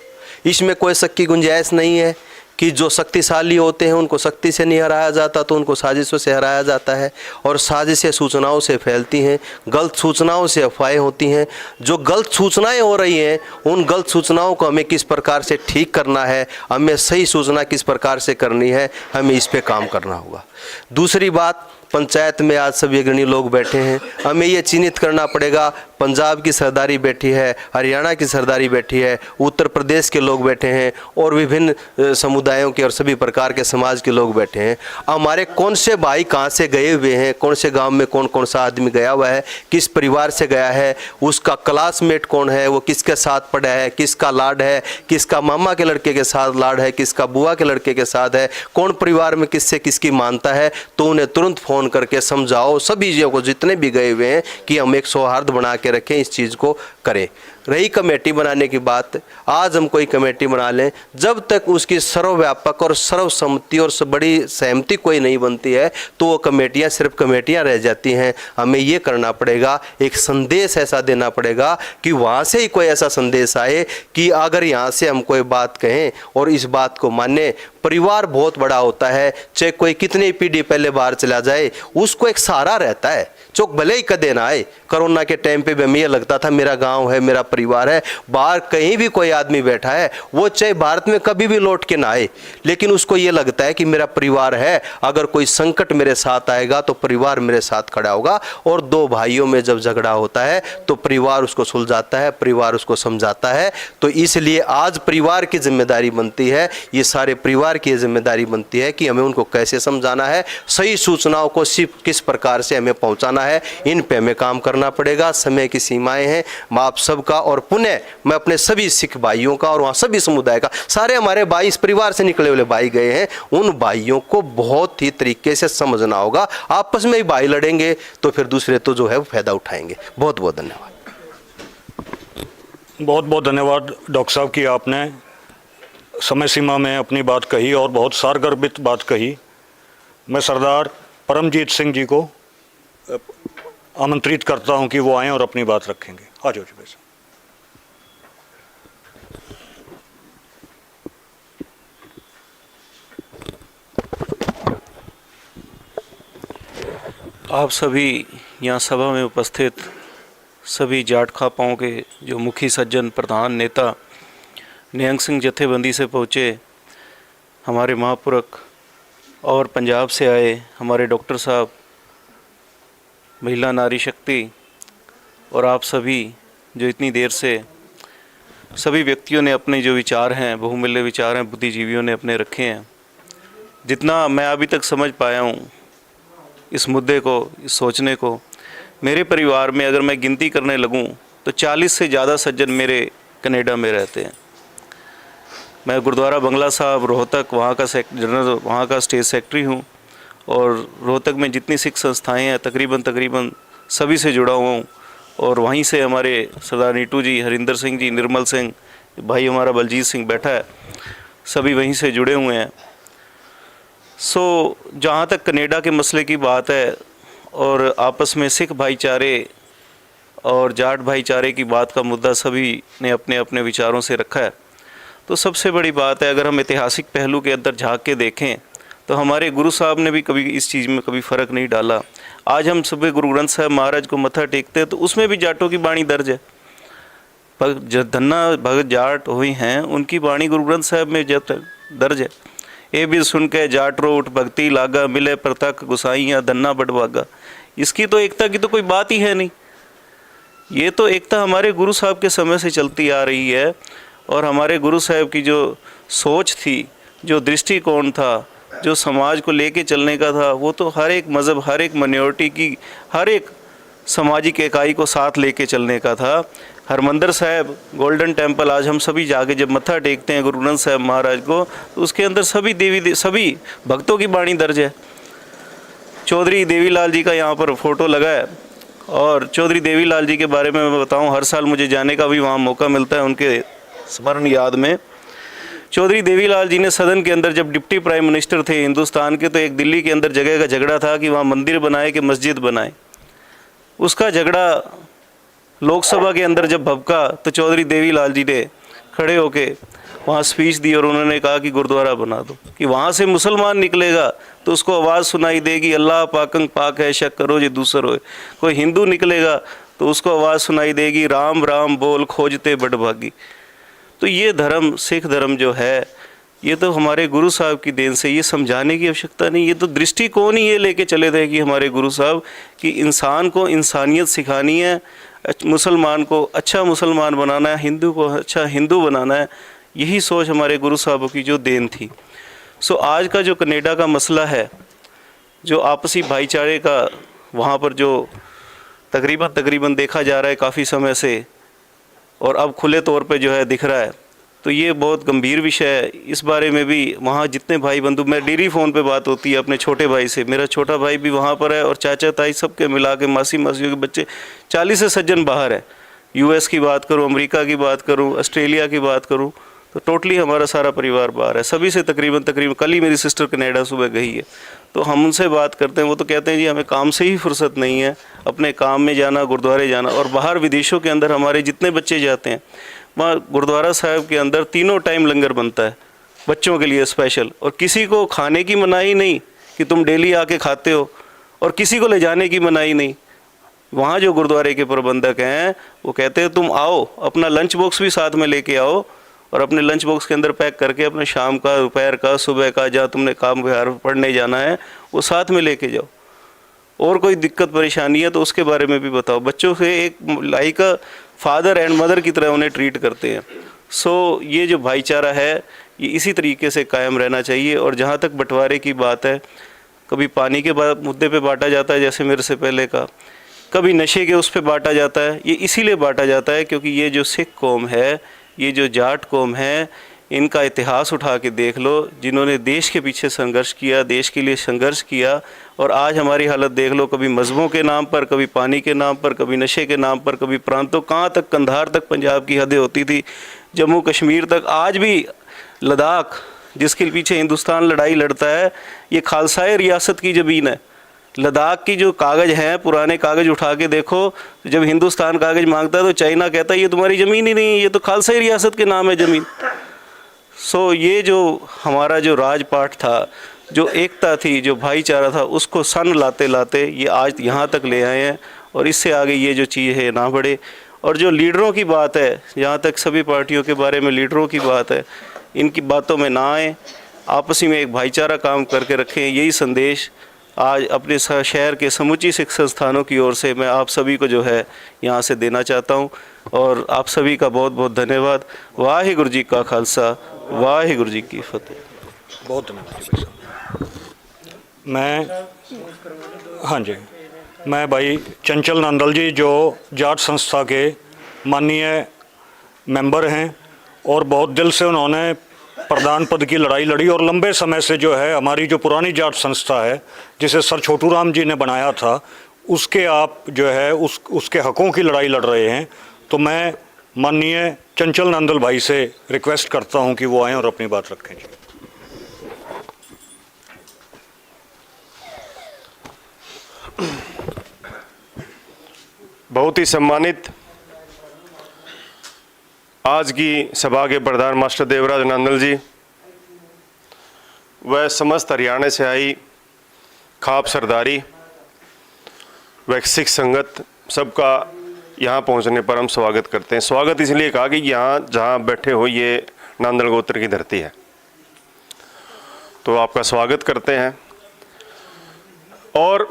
इसमें कोई शक की गुंजाइश नहीं है कि जो शक्तिशाली होते हैं उनको शक्ति से नहीं हराया जाता, तो उनको साजिशों से हराया जाता है। और साजिशें सूचनाओं से फैलती हैं, गलत सूचनाओं से अफवाहें होती हैं। जो गलत सूचनाएं हो रही हैं, उन गलत सूचनाओं को हमें किस प्रकार से ठीक करना है, हमें सही सूचना किस प्रकार से करनी है, हमें इस पे काम करना होगा। दूसरी बात, पंचायत में आज सभी अग्रणी लोग बैठे हैं, हमें ये चिन्हित करना पड़ेगा, पंजाब की सरदारी बैठी है, हरियाणा की सरदारी बैठी है, उत्तर प्रदेश के लोग बैठे हैं, और विभिन्न समुदायों के और सभी प्रकार के समाज के लोग बैठे हैं। हमारे कौन से भाई कहाँ से गए हुए हैं, कौन से गांव में कौन कौन सा आदमी गया हुआ है, किस परिवार से गया है, उसका क्लासमेट कौन है, वो किसके साथ पढ़ा है, किसका लाड है, किसका मामा के लड़के के साथ लाड है, किसका बुआ के लड़के के साथ है, कौन परिवार में किससे किसकी मानता है, तो उन्हें तुरंत फ़ोन करके समझाओ सभी चीज़ों को, जितने भी गए हुए हैं, कि हम एक सौहार्द बना के रखें, इस चीज़ को करें। रही कमेटी बनाने की बात, आज हम कोई कमेटी बना लें, जब तक उसकी सर्वव्यापक और सर्वसम्मति और बड़ी सहमति कोई नहीं बनती है, तो वो कमेटियां सिर्फ कमेटियां रह जाती हैं। हमें ये करना पड़ेगा, एक संदेश ऐसा देना पड़ेगा कि वहाँ से ही कोई ऐसा संदेश आए कि अगर यहाँ से हम कोई बात कहें और इस बात को माने। परिवार बहुत बड़ा होता है, चाहे कोई कितनी पीढ़ी पहले बाहर चला जाए, उसको एक सहारा रहता है। चौक भले ही कदे ना आए, कोरोना के टाइम पे भी हमें ये लगता था मेरा गांव है, मेरा परिवार है, बाहर कहीं भी कोई आदमी बैठा है, वो चाहे भारत में कभी भी लौट के ना आए, लेकिन उसको ये लगता है कि मेरा परिवार है, अगर कोई संकट मेरे साथ आएगा तो परिवार मेरे साथ खड़ा होगा। और दो भाइयों में जब झगड़ा होता है तो परिवार उसको सुलझाता है, परिवार उसको समझाता है। तो इसलिए आज परिवार की जिम्मेदारी बनती है, ये सारे परिवार की जिम्मेदारी बनती है कि हमें उनको कैसे समझाना है, सही सूचनाओं को किस प्रकार से हमें पहुंचाना है, इन पे हमें काम करना पड़ेगा। समय की सीमाएं हैं, मैं आप सबका और पुनः मैं अपने सभी सिख भाइयों का और वहाँ सभी समुदाय का, सारे हमारे भाई इस परिवार से निकले हुए भाई गए हैं, उन भाइयों को बहुत ही तरीके से समझना होगा। आपस में ही भाई लड़ेंगे तो फिर दूसरे तो जो है वो फायदा उठाएंगे। बहुत बहुत धन्यवाद। बहुत बहुत धन्यवाद डॉक्टर साहब की, आपने समय सीमा में अपनी बात कही और बहुत सारगर्भित बात कही। मैं सरदार परमजीत सिंह जी को आमंत्रित करता हूं कि वो आएँ और अपनी बात रखेंगे। आ जाओ जी भाई साहब। आप सभी यहाँ सभा में उपस्थित सभी जाट खापाओं के जो मुखी सज्जन, प्रधान, नेता, निहंग सिंह जत्थेबंदी से पहुँचे हमारे महापुरुष और पंजाब से आए हमारे डॉक्टर साहब, महिला नारी शक्ति, और आप सभी जो इतनी देर से सभी व्यक्तियों ने अपने जो विचार हैं, बहुमूल्य विचार हैं, बुद्धिजीवियों ने अपने रखे हैं। जितना मैं अभी तक समझ पाया हूँ इस मुद्दे को, इस सोचने को, मेरे परिवार में अगर मैं गिनती करने लगूं तो 40 से ज़्यादा सज्जन मेरे कनाडा में रहते हैं। मैं गुरुद्वारा बंगला साहब रोहतक वहाँ का जनरल, वहाँ का स्टेट सेक्रेटरी हूँ, और रोहतक में जितनी सिख संस्थाएं हैं तकरीबन सभी से जुड़ा हुआ हूँ। और वहीं से हमारे सरदार नीटू जी, हरिंदर सिंह जी, निर्मल सिंह भाई, हमारा बलजीत सिंह बैठा है, सभी वहीं से जुड़े हुए हैं। जहाँ तक कनाडा के मसले की बात है और आपस में सिख भाईचारे और जाट भाईचारे की बात का मुद्दा सभी ने अपने अपने विचारों से रखा है, तो सबसे बड़ी बात है, अगर हम ऐतिहासिक पहलू के अंदर झांक के देखें तो हमारे गुरु साहब ने भी कभी इस चीज़ में कभी फ़र्क नहीं डाला। आज हम सुबह गुरु ग्रंथ साहब महाराज को मत्था टेकते हैं तो उसमें भी जाटों की वाणी दर्ज है। धन्ना भगत जाट हुई हैं, उनकी वाणी गुरु ग्रंथ साहब में जब तक दर्ज है। ए भी सुन के जाट रो उठ भक्ति लागा, मिले प्रतक गुसाइयाँ धन्ना बटवागा। इसकी तो एकता की तो कोई बात ही है नहीं। ये तो एकता हमारे गुरु साहब के समय से चलती आ रही है, और हमारे गुरु साहब की जो सोच थी, जो दृष्टिकोण था, जो समाज को लेके चलने का था, वो तो हर एक मज़हब, हर एक माइनॉरिटी की, हर एक सामाजिक इकाई को साथ लेके चलने का था। हरमंदिर साहब, गोल्डन टेम्पल, आज हम सभी जाके जब मत्था टेकते हैं गुरु ग्रंथ साहब महाराज को, तो उसके अंदर सभी सभी भक्तों की वाणी दर्ज है। चौधरी देवीलाल जी का यहाँ पर फोटो लगा है, और चौधरी देवीलाल जी के बारे में मैं बताऊँ, हर साल मुझे जाने का भी वहाँ मौका मिलता है उनके स्मरण याद में। चौधरी देवीलाल जी ने सदन के अंदर जब डिप्टी प्राइम मिनिस्टर थे हिंदुस्तान के, तो एक दिल्ली के अंदर जगह का झगड़ा था कि वहाँ मंदिर बनाए कि मस्जिद बनाए। उसका झगड़ा लोकसभा के अंदर जब भभका तो चौधरी देवीलाल जी ने खड़े होके वहाँ स्पीच दी और उन्होंने कहा कि गुरुद्वारा बना दो, कि वहाँ से मुसलमान निकलेगा तो उसको आवाज़ सुनाई देगी, अल्लाह पाकंग पाक है, शक करो जे दूसर होए। कोई हिंदू निकलेगा तो उसको आवाज़ सुनाई देगी, राम राम बोल खोजते बड़भागी। तो ये धर्म, सिख धर्म जो है, ये तो हमारे गुरु साहब की देन से, ये समझाने की आवश्यकता नहीं, ये तो दृष्टिकोण ही ये लेके चले थे कि हमारे गुरु साहब कि इंसान को इंसानियत सिखानी है, मुसलमान को अच्छा मुसलमान बनाना है, हिंदू को अच्छा हिंदू बनाना है। यही सोच हमारे गुरु साहबों की जो देन थी। आज का जो कनाडा का मसला है, जो आपसी भाईचारे का वहाँ पर जो तकरीबन देखा जा रहा है काफ़ी समय से, और अब खुले तौर पे जो है दिख रहा है, तो ये बहुत गंभीर विषय है। इस बारे में भी वहाँ जितने भाई बंधु, मैं डेली फ़ोन पे बात होती है अपने छोटे भाई से, मेरा छोटा भाई भी वहाँ पर है, और चाचा ताई सबके मिला के, मासियों के बच्चे 40 से सज्जन बाहर है। यूएस की बात करूँ, अमेरिका की बात करूँ, ऑस्ट्रेलिया की बात करूँ, तो टोटली हमारा सारा परिवार बाहर है। सभी से तकरीबन कल ही मेरी सिस्टर कनाडा सुबह गई है, तो हम उनसे बात करते हैं, वो तो कहते हैं जी हमें काम से ही फुर्सत नहीं है, अपने काम में जाना, गुरुद्वारे जाना। और बाहर विदेशों के अंदर हमारे जितने बच्चे जाते हैं, वहाँ गुरुद्वारा साहब के अंदर 3 टाइम लंगर बनता है बच्चों के लिए स्पेशल, और किसी को खाने की मनाही नहीं कि तुम डेली आके खाते हो, और किसी को ले जाने की मनाही नहीं। वहाँ जो गुरुद्वारे के प्रबंधक हैं वो कहते हैं तुम आओ, अपना लंच बॉक्स भी साथ में लेके आओ, और अपने लंच बॉक्स के अंदर पैक करके अपने शाम का, दोपहर का, सुबह का, जहाँ तुमने काम व्यवहार पढ़ने जाना है वो साथ में लेके जाओ। और कोई दिक्कत परेशानी है तो उसके बारे में भी बताओ। बच्चों से एक लाइक फादर एंड मदर की तरह उन्हें ट्रीट करते हैं। ये जो भाईचारा है ये इसी तरीके से कायम रहना चाहिए। और जहाँ तक बंटवारे की बात है, कभी पानी के मुद्दे पे बांटा जाता है जैसे मेरे से पहले का, कभी नशे के उस पर बांटा जाता है। ये इसीलिए बांटा जाता है क्योंकि ये जो सिख कौम है, ये जो जाट कौम है, इनका इतिहास उठा के देख लो, जिन्होंने देश के पीछे संघर्ष किया, देश के लिए संघर्ष किया, और आज हमारी हालत देख लो, कभी मजहबों के नाम पर, कभी पानी के नाम पर, कभी नशे के नाम पर, कभी प्रांतों, कहाँ तक कंधार तक पंजाब की हदें होती थी, जम्मू कश्मीर तक, आज भी लद्दाख जिसके पीछे हिंदुस्तान लड़ाई लड़ता है, ये खालसाए रियासत की ज़मीन है। लद्दाख की जो कागज़ हैं, पुराने कागज़ उठा के देखो, तो जब हिंदुस्तान कागज़ मांगता है तो चाइना कहता है ये तुम्हारी ज़मीन ही नहीं है, ये तो खालसा रियासत के नाम है ज़मीन। सो ये जो हमारा जो राजपाट था, जो एकता थी, जो भाईचारा था, उसको सन लाते लाते ये आज यहाँ तक ले आए हैं, और इससे आगे ये जो चीज़ है ना बढ़े। और जो लीडरों की बात है, जहाँ तक सभी पार्टियों के बारे में लीडरों की बात है, इनकी बातों में ना आए, आपसी में एक भाईचारा काम करके रखें। यही संदेश आज अपने शहर के समूची शिक्षा संस्थानों की ओर से मैं आप सभी को जो है यहाँ से देना चाहता हूँ, और आप सभी का बहुत बहुत धन्यवाद। वाहिगुरु जी का खालसा, वाहिगुरु जी की फतेह। बहुत धन्यवाद जी भाई साहब। मैं भाई चंचल नंदल जी, जो जाट संस्था के माननीय मेंबर हैं, और बहुत दिल से उन्होंने प्रधान पद की लड़ाई लड़ी, और लंबे समय से जो है हमारी जो पुरानी जाट संस्था है, जिसे सर छोटू राम जी ने बनाया था, उसके आप जो है उसके हकों की लड़ाई लड़ रहे हैं। तो मैं माननीय चंचल नंदल भाई से रिक्वेस्ट करता हूं कि वो आएँ और अपनी बात रखें जी। बहुत ही सम्मानित आज की सभा के प्रधान मास्टर देवराज नंदल जी व समस्त हरियाणा से आई खाप सरदारी व सिख संगत, सबका यहाँ पहुँचने पर हम स्वागत करते हैं। स्वागत इसलिए कहा कि यहाँ जहाँ बैठे हो ये नंदल गोत्र की धरती है, तो आपका स्वागत करते हैं। और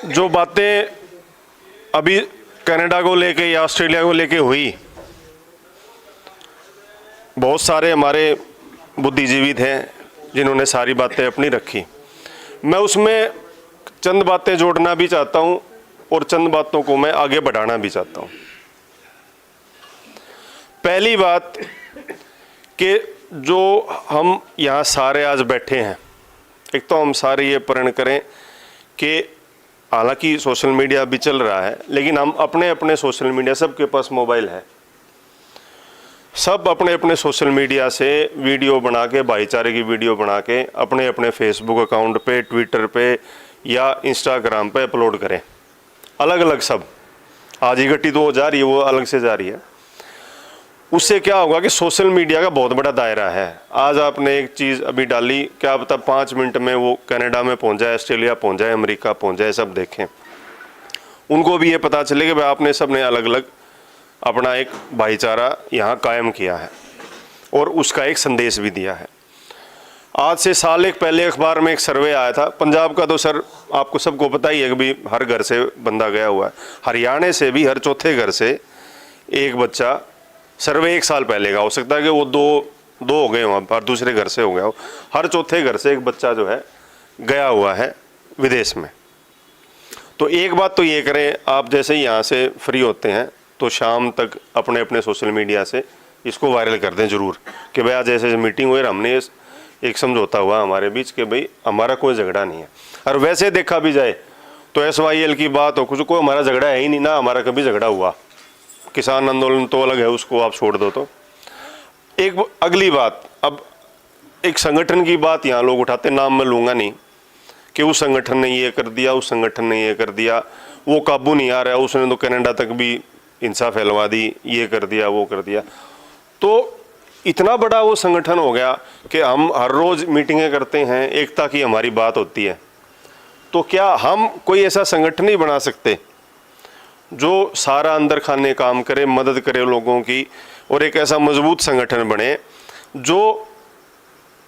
जो बातें अभी कनाडा को लेके या ऑस्ट्रेलिया को लेके हुई, बहुत सारे हमारे बुद्धिजीवी थे जिन्होंने सारी बातें अपनी रखी। मैं उसमें चंद बातें जोड़ना भी चाहता हूं और चंद बातों को मैं आगे बढ़ाना भी चाहता हूं। पहली बात कि जो हम यहाँ सारे आज बैठे हैं, एक तो हम सारे ये प्रण करें कि हालांकि सोशल मीडिया भी चल रहा है, लेकिन हम अपने अपने सोशल मीडिया, सबके पास मोबाइल है, सब अपने अपने सोशल मीडिया से वीडियो बना के, भाईचारे की वीडियो बना के अपने अपने फेसबुक अकाउंट पे, ट्विटर पे या इंस्टाग्राम पे अपलोड करें। अलग अलग सब, आज ही घटी तो जा रही है, वो अलग से जा रही है। उससे क्या होगा कि सोशल मीडिया का बहुत बड़ा दायरा है। आज आपने एक चीज़ अभी डाली, क्या पता 5 मिनट में वो कनाडा में पहुंच जाए, ऑस्ट्रेलिया पहुंच जाए, अमेरिका पहुंच जाए, सब देखें। उनको भी ये पता चले कि भाई आपने सब ने अलग अलग अपना एक भाईचारा यहाँ कायम किया है और उसका एक संदेश भी दिया है। आज से साल एक पहले अखबार में एक सर्वे आया था पंजाब का, तो सर आपको सबको पता ही है कि भी हर घर से बंदा गया हुआ है। हरियाणा से भी हर चौथे घर से एक बच्चा, सर्वे 1 साल पहले का, हो सकता है कि वो दो हो गए हों, पर दूसरे घर से हो गया हो, हर चौथे घर से एक बच्चा जो है गया हुआ है विदेश में। तो एक बात तो ये करें, आप जैसे ही यहाँ से फ्री होते हैं तो शाम तक अपने अपने सोशल मीडिया से इसको वायरल कर दें ज़रूर कि भाई आज ऐसे मीटिंग हुई, हमने एक समझौता हुआ हमारे बीच कि भाई हमारा कोई झगड़ा नहीं है। और वैसे देखा भी जाए तो SYL की बात हो, कुछ कोई हमारा झगड़ा है ही नहीं ना, हमारा कभी झगड़ा हुआ। किसान आंदोलन तो अलग है, उसको आप छोड़ दो। तो एक अगली बात, अब एक संगठन की बात यहाँ लोग उठाते, नाम मैं लूँगा नहीं, कि उस संगठन ने ये कर दिया, उस संगठन ने ये कर दिया, वो काबू नहीं आ रहा, उसने तो कनाडा तक भी हिंसा फैलवा दी, ये कर दिया, वो कर दिया। तो इतना बड़ा वो संगठन हो गया कि हम हर रोज़ मीटिंगें करते हैं, एकता की हमारी बात होती है। तो क्या हम कोई ऐसा संगठन नहीं बना सकते जो सारा अंदर खाने काम करे, मदद करे लोगों की, और एक ऐसा मजबूत संगठन बने जो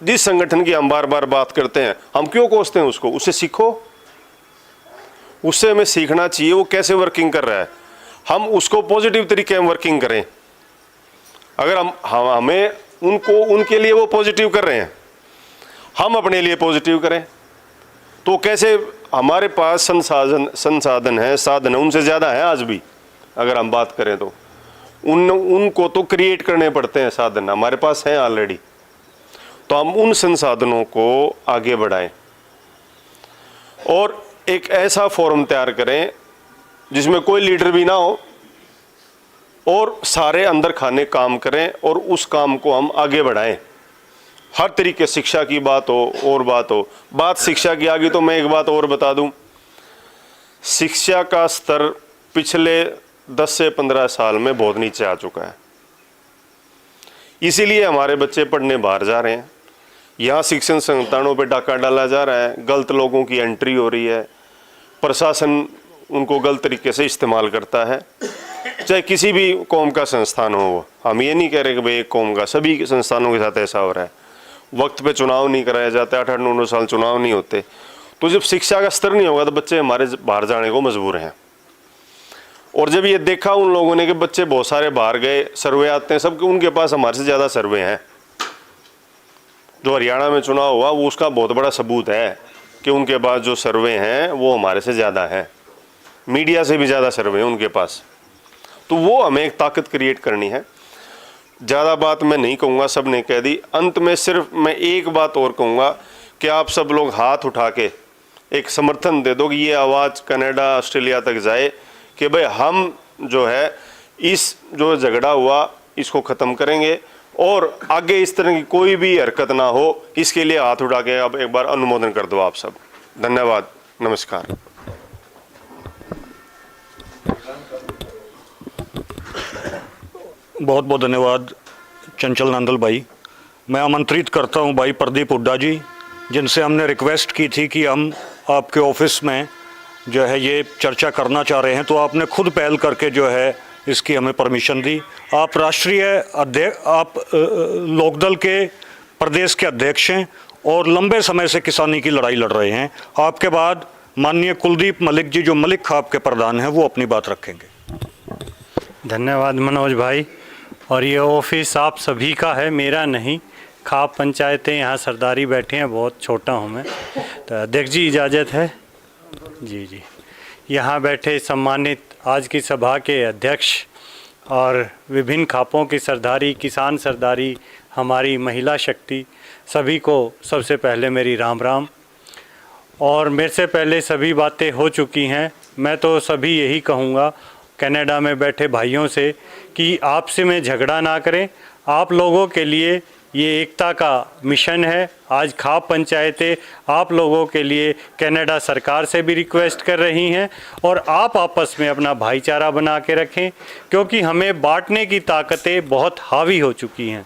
जिस संगठन की हम बार बार बात करते हैं, हम क्यों कोसते हैं उसको, उससे सीखो, उससे हमें सीखना चाहिए वो कैसे वर्किंग कर रहा है, हम उसको पॉजिटिव तरीके में वर्किंग करें। अगर हमें उनके लिए वो पॉजिटिव कर रहे हैं, हम अपने लिए पॉजिटिव करें, तो कैसे हमारे पास संसाधन है, साधन है, उनसे ज़्यादा है आज भी। अगर हम बात करें तो उनको तो क्रिएट करने पड़ते हैं साधन, हमारे पास हैं ऑलरेडी। तो हम उन संसाधनों को आगे बढ़ाएं और एक ऐसा फोरम तैयार करें जिसमें कोई लीडर भी ना हो और सारे अंदर खाने काम करें और उस काम को हम आगे बढ़ाएं। हर तरीके, शिक्षा की बात हो और बात हो, बात शिक्षा की आगे, तो मैं एक बात और बता दूं शिक्षा का स्तर पिछले 10 से 15 साल में बहुत नीचे आ चुका है। इसीलिए हमारे बच्चे पढ़ने बाहर जा रहे हैं। यहाँ शिक्षण संस्थानों पे डाका डाला जा रहा है, गलत लोगों की एंट्री हो रही है, प्रशासन उनको गलत तरीके से इस्तेमाल करता है। चाहे किसी भी कौम का संस्थान हो, वो हम ये नहीं कह रहे कि भाई एक कौम का, सभी संस्थानों के साथ ऐसा हो रहा है। वक्त पे चुनाव नहीं कराया जाता, 8-9 साल चुनाव नहीं होते। तो जब शिक्षा का स्तर नहीं होगा तो बच्चे हमारे बाहर जाने को मजबूर हैं। और जब ये देखा उन लोगों ने कि बच्चे बहुत सारे बाहर गए, सर्वे आते हैं सबके, उनके पास हमारे से ज़्यादा सर्वे हैं। जो हरियाणा में चुनाव हुआ वो उसका बहुत बड़ा सबूत है कि उनके पास जो सर्वे हैं वो हमारे से ज़्यादा हैं, मीडिया से भी ज़्यादा सर्वे हैं उनके पास। तो वो हमें एक ताकत क्रिएट करनी है। ज़्यादा बात मैं नहीं कहूँगा, सब ने कह दी। अंत में सिर्फ मैं एक बात और कहूँगा कि आप सब लोग हाथ उठा के एक समर्थन दे दो कि ये आवाज़ कनाडा, ऑस्ट्रेलिया तक जाए कि भाई हम जो है इस जो झगड़ा हुआ इसको ख़त्म करेंगे और आगे इस तरह की कोई भी हरकत ना हो, इसके लिए हाथ उठा के अब एक बार अनुमोदन कर दो आप सब। धन्यवाद, नमस्कार। बहुत बहुत धन्यवाद चंचल नांदल भाई। मैं आमंत्रित करता हूं भाई प्रदीप हुड्डा जी, जिनसे हमने रिक्वेस्ट की थी कि हम आपके ऑफिस में जो है ये चर्चा करना चाह रहे हैं, तो आपने खुद पहल करके जो है इसकी हमें परमिशन दी। आप राष्ट्रीय अध्यक्ष, आप लोकदल के प्रदेश के अध्यक्ष हैं और लंबे समय से किसानी की लड़ाई लड़ रहे हैं। आपके बाद माननीय कुलदीप मलिक जी, जो मलिक खाप के प्रधान हैं, वो अपनी बात रखेंगे। धन्यवाद मनोज भाई। और ये ऑफिस आप सभी का है, मेरा नहीं। खाप पंचायतें यहाँ सरदारी बैठे हैं, बहुत छोटा हूँ मैं। तो अध्यक्ष जी इजाज़त है? जी जी। यहाँ बैठे सम्मानित आज की सभा के अध्यक्ष और विभिन्न खापों की सरदारी, किसान सरदारी, हमारी महिला शक्ति, सभी को सबसे पहले मेरी राम राम। और मेरे से पहले सभी बातें हो चुकी हैं। मैं तो सभी यही कहूँगा कनाडा में बैठे भाइयों से कि आपसे में झगड़ा ना करें। आप लोगों के लिए ये एकता का मिशन है। आज खाप पंचायतें आप लोगों के लिए कनाडा सरकार से भी रिक्वेस्ट कर रही हैं और आप आपस में अपना भाईचारा बना के रखें, क्योंकि हमें बांटने की ताकतें बहुत हावी हो चुकी हैं।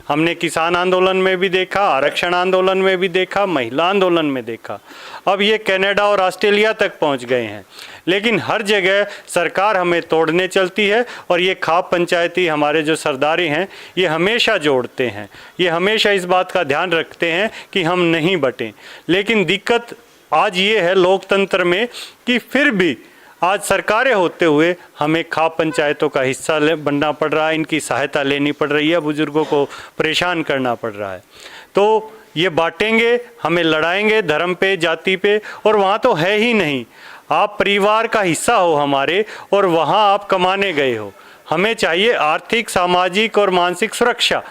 हमने किसान आंदोलन में भी देखा, आरक्षण आंदोलन में भी देखा, महिला आंदोलन में देखा, अब ये कनाडा और ऑस्ट्रेलिया तक पहुंच गए हैं। लेकिन हर जगह सरकार हमें तोड़ने चलती है और ये खाप पंचायती हमारे जो सरदारी हैं ये हमेशा जोड़ते हैं, ये हमेशा इस बात का ध्यान रखते हैं कि हम नहीं बटें। लेकिन दिक्कत आज ये है लोकतंत्र में कि फिर भी आज सरकारें होते हुए हमें खाप पंचायतों का हिस्सा बनना पड़ रहा है, इनकी सहायता लेनी पड़ रही है, बुजुर्गों को परेशान करना पड़ रहा है। तो ये बांटेंगे, हमें लड़ाएंगे धर्म पे, जाति पे, और वहाँ तो है ही नहीं। आप परिवार का हिस्सा हो हमारे और वहाँ आप कमाने गए हो। हमें चाहिए आर्थिक, सामाजिक और मानसिक सुरक्षा।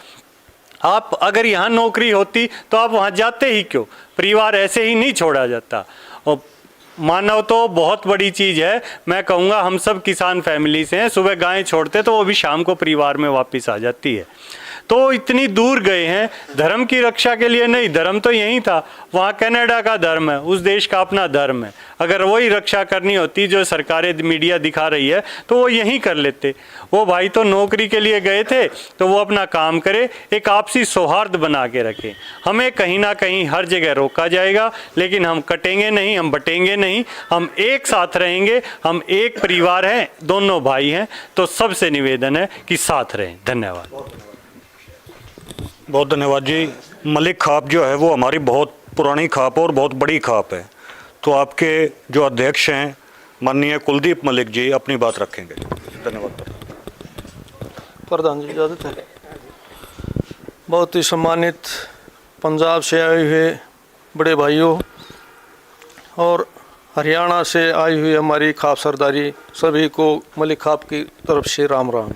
आप अगर यहाँ नौकरी होती तो आप वहाँ जाते ही क्यों? परिवार ऐसे ही नहीं छोड़ा जाता। और मानव तो बहुत बड़ी चीज़ है। मैं कहूँगा हम सब किसान फैमिली से हैं, सुबह गायें छोड़ते तो वो भी शाम को परिवार में वापस आ जाती है। तो इतनी दूर गए हैं धर्म की रक्षा के लिए नहीं, धर्म तो यही था, वहाँ कनाडा का धर्म है, उस देश का अपना धर्म है। अगर वही रक्षा करनी होती जो सरकारें मीडिया दिखा रही है तो वो यहीं कर लेते। वो भाई तो नौकरी के लिए गए थे तो वो अपना काम करे, एक आपसी सौहार्द बना के रखें। हमें कहीं ना कहीं हर जगह रोका जाएगा, लेकिन हम कटेंगे नहीं, हम बटेंगे नहीं, हम एक साथ रहेंगे। हम एक परिवार हैं, दोनों भाई हैं, तो सबसे निवेदन है कि साथ रहें। धन्यवाद। बहुत धन्यवाद जी। मलिक खाप जो है वो हमारी बहुत पुरानी खाप और बहुत बड़ी खाप है। तो आपके जो अध्यक्ष हैं माननीय कुलदीप मलिक जी अपनी बात रखेंगे। धन्यवाद प्रधान जी, इजाज़त है? बहुत ही सम्मानित पंजाब से आए हुए बड़े भाइयों और हरियाणा से आई हुई हमारी खाप सरदारी, सभी को मलिक खाप की तरफ से राम राम।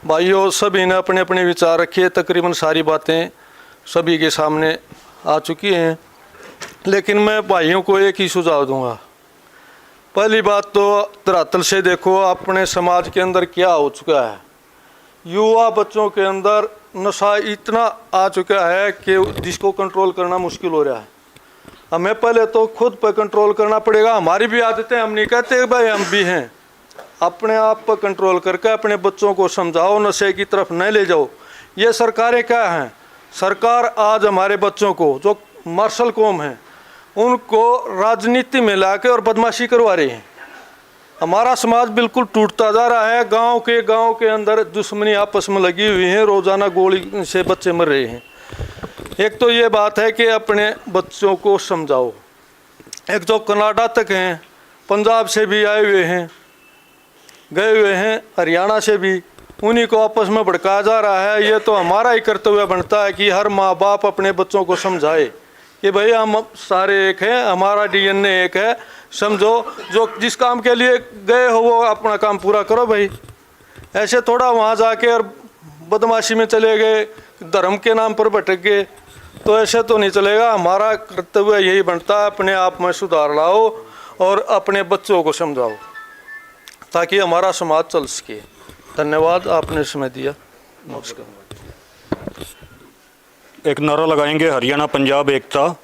भाइयों, सभी ने अपने अपने विचार रखे, तकरीबन सारी बातें सभी के सामने आ चुकी हैं, लेकिन मैं भाइयों को एक ही सुझाव दूंगा। पहली बात तो धरातल से देखो अपने समाज के अंदर क्या हो चुका है। युवा बच्चों के अंदर नशा इतना आ चुका है कि जिसको कंट्रोल करना मुश्किल हो रहा है। हमें पहले तो खुद पर कंट्रोल करना पड़ेगा। हमारी भी आदतें, हम नहीं कहते भाई हम भी हैं, अपने आप पर कंट्रोल करके अपने बच्चों को समझाओ, नशे की तरफ न ले जाओ। ये सरकारें क्या हैं? सरकार आज हमारे बच्चों को, जो मार्शल कौम हैं, उनको राजनीति में लाके और बदमाशी करवा रही हैं। हमारा समाज बिल्कुल टूटता जा रहा है। गांव के अंदर दुश्मनी आपस में लगी हुई है, रोज़ाना गोली से बच्चे मर रहे हैं। एक तो ये बात है कि अपने बच्चों को समझाओ। एक जो कनाडा तक हैं, पंजाब से भी आए हुए हैं, गए हुए हैं, हरियाणा से भी, उन्हीं को आपस में भड़काया जा रहा है। ये तो हमारा ही कर्तव्य बनता है कि हर माँ बाप अपने बच्चों को समझाए कि भाई हम सारे एक हैं, हमारा डीएनए एक है। समझो, जो जिस काम के लिए गए हो वो अपना काम पूरा करो भाई। ऐसे थोड़ा वहाँ जाके और बदमाशी में चले गए, धर्म के नाम पर भटक गए, तो ऐसे तो नहीं चलेगा। हमारा कर्तव्य यही बनता है, अपने आप में सुधार लाओ और अपने बच्चों को समझाओ ताकि हमारा समाज चल सके। धन्यवाद, आपने समय दिया। नमस्कार। एक नारा लगाएंगे, हरियाणा पंजाब एकता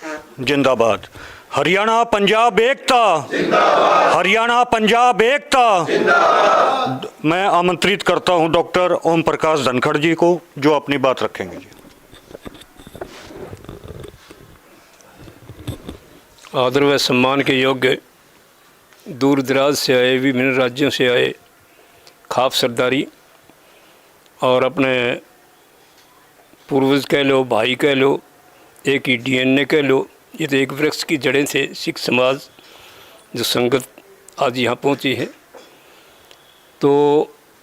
जिंदाबाद। हरियाणा पंजाब एकता जिंदाबाद। हरियाणा पंजाब एकता जिंदाबाद। मैं आमंत्रित करता हूं डॉक्टर ओम प्रकाश धनखड़ जी को, जो अपनी बात रखेंगे जी। आदर व सम्मान के योग्य दूर दराज से आए, विभिन्न राज्यों से आए खाप सरदारी और अपने पूर्वज कह लो, भाई कह लो, एक ही डीएनए कह लो, ये तो एक वृक्ष की जड़ें से सिख समाज जो संगत आज यहाँ पहुँची है। तो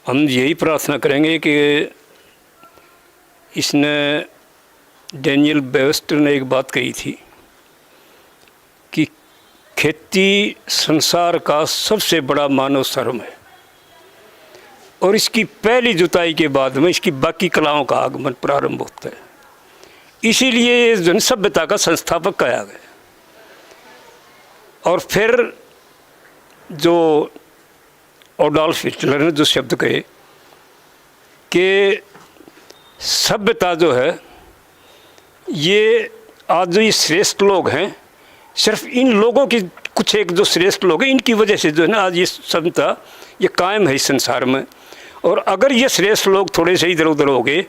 हम यही प्रार्थना करेंगे कि इसने डैनियल बेवस्टर ने एक बात कही थी कि खेती संसार का सबसे बड़ा मानव श्रम है और इसकी पहली जुताई के बाद में इसकी बाकी कलाओं का आगमन प्रारंभ होता है। इसीलिए जन सभ्यता का संस्थापक कहा गया। और फिर जो एडोल्फ हिटलर ने जो शब्द कहे कि सभ्यता जो है, ये आज जो ये श्रेष्ठ लोग हैं, सिर्फ इन लोगों की कुछ एक जो श्रेष्ठ लोग हैं, इनकी वजह से जो है ना आज ये सभ्यता ये कायम है इस संसार में। और अगर ये श्रेष्ठ लोग थोड़े से इधर उधर हो गए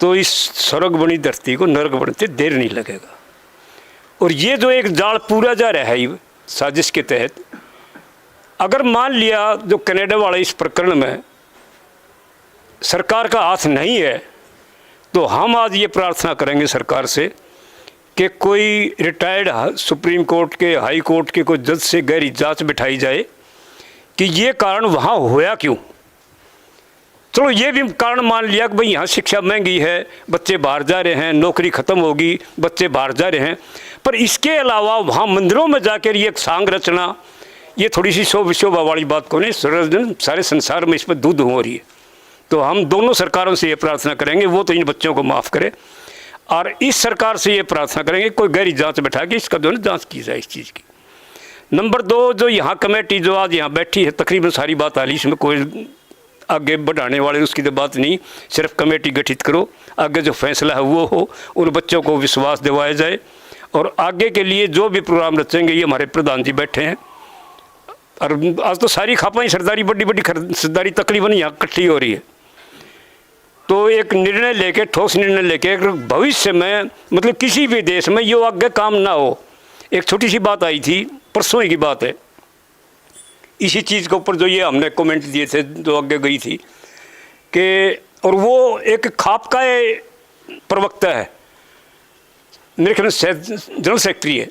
तो इस स्वर्ग बनी धरती को नर्क बनते देर नहीं लगेगा। और ये जो एक जाल पूरा जा रहा है साजिश के तहत, अगर मान लिया जो कनाडा वाले इस प्रकरण में सरकार का हाथ नहीं है, तो हम आज ये प्रार्थना करेंगे सरकार से कि कोई रिटायर्ड सुप्रीम कोर्ट के, हाई कोर्ट के कोई जज से गहरी जांच बिठाई जाए कि ये कारण वहाँ होया क्यों। चलो ये भी कारण मान लिया कि भाई यहाँ शिक्षा महंगी है, बच्चे बाहर जा रहे हैं, नौकरी ख़त्म होगी, बच्चे बाहर जा रहे हैं, पर इसके अलावा वहाँ मंदिरों में जाकर ये एक सांग रचना, ये थोड़ी सी शोभा वाली बात को नहीं, सारे संसार में इस पर दूध हो रही है। तो हम दोनों सरकारों से ये प्रार्थना करेंगे, वो तो इन बच्चों को माफ़ करे, और इस सरकार से ये प्रार्थना करेंगे कोई गहरी जांच बैठा के इसका जो है जाँच की जाए इस चीज़ की। नंबर 2, जो यहाँ कमेटी जो आज यहाँ बैठी है, तकरीबन सारी बात आ रही, इसमें कोई आगे बढ़ाने वाले उसकी तो बात नहीं, सिर्फ कमेटी गठित करो, आगे जो फैसला है वो हो, उन बच्चों को विश्वास दिवाया जाए और आगे के लिए जो भी प्रोग्राम रचेंगे, ये हमारे प्रधान जी बैठे हैं। और आज तो सारी खापाई सरदारी, बड़ी बड़ी सरदारी तकरीबन यहाँ इकट्ठी हो रही है। तो एक निर्णय लेके, ठोस निर्णय लेके, भविष्य में मतलब किसी भी देश में ये आगे काम ना हो। एक छोटी सी बात आई थी, परसों की बात है, इसी चीज़ के ऊपर जो ये हमने कमेंट दिए थे, जो आगे गई थी कि, और वो एक खाप का प्रवक्ता है, मेरे ख्याल में जनरल सेक्रेटरी है।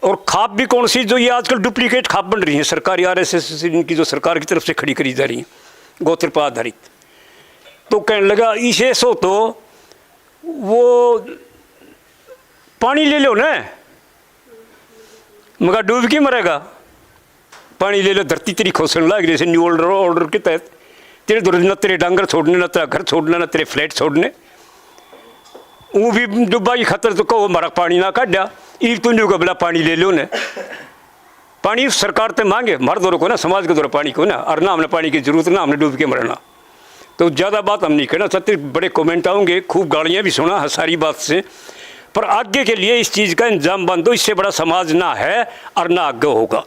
और खाप भी कौन सी, जो ये आजकल डुप्लीकेट खाप बन रही हैं सरकारी, आरएसएस इनकी जो सरकार की तरफ से खड़ी करी जा रही हैं, गोत्रपा आधारित। तो कहने लगा इसे सो तो वो पानी ले लो ना, मगर डूब के मरेगा, पानी ले लो, धरती तेरी खोसने लग जैसे न्यू ऑर्डर के तहत, तेरे दूर न तेरे डांगर छोड़ने, न तेरा घर छोड़ना, न तेरे फ्लैट छोड़ने, वो भी डुब्बा की खतर तो कहो हमारा पानी ना काटा, ई तो नहीं बोला पानी ले लो ने। पानी सरकार ते मांगे हमारे दौर को ना, समाज के दौर पानी को ना, और ना हमने पानी की जरूरत, ना हमने डूब के मरना। तो ज़्यादा बात हम नहीं करना चाहते, बड़े कमेंट आऊँगे, खूब गालियाँ भी सुना सारी बात से, पर आगे के लिए इस चीज़ का इंतजाम बंद हो, इससे बड़ा समाज ना है और ना आगे होगा।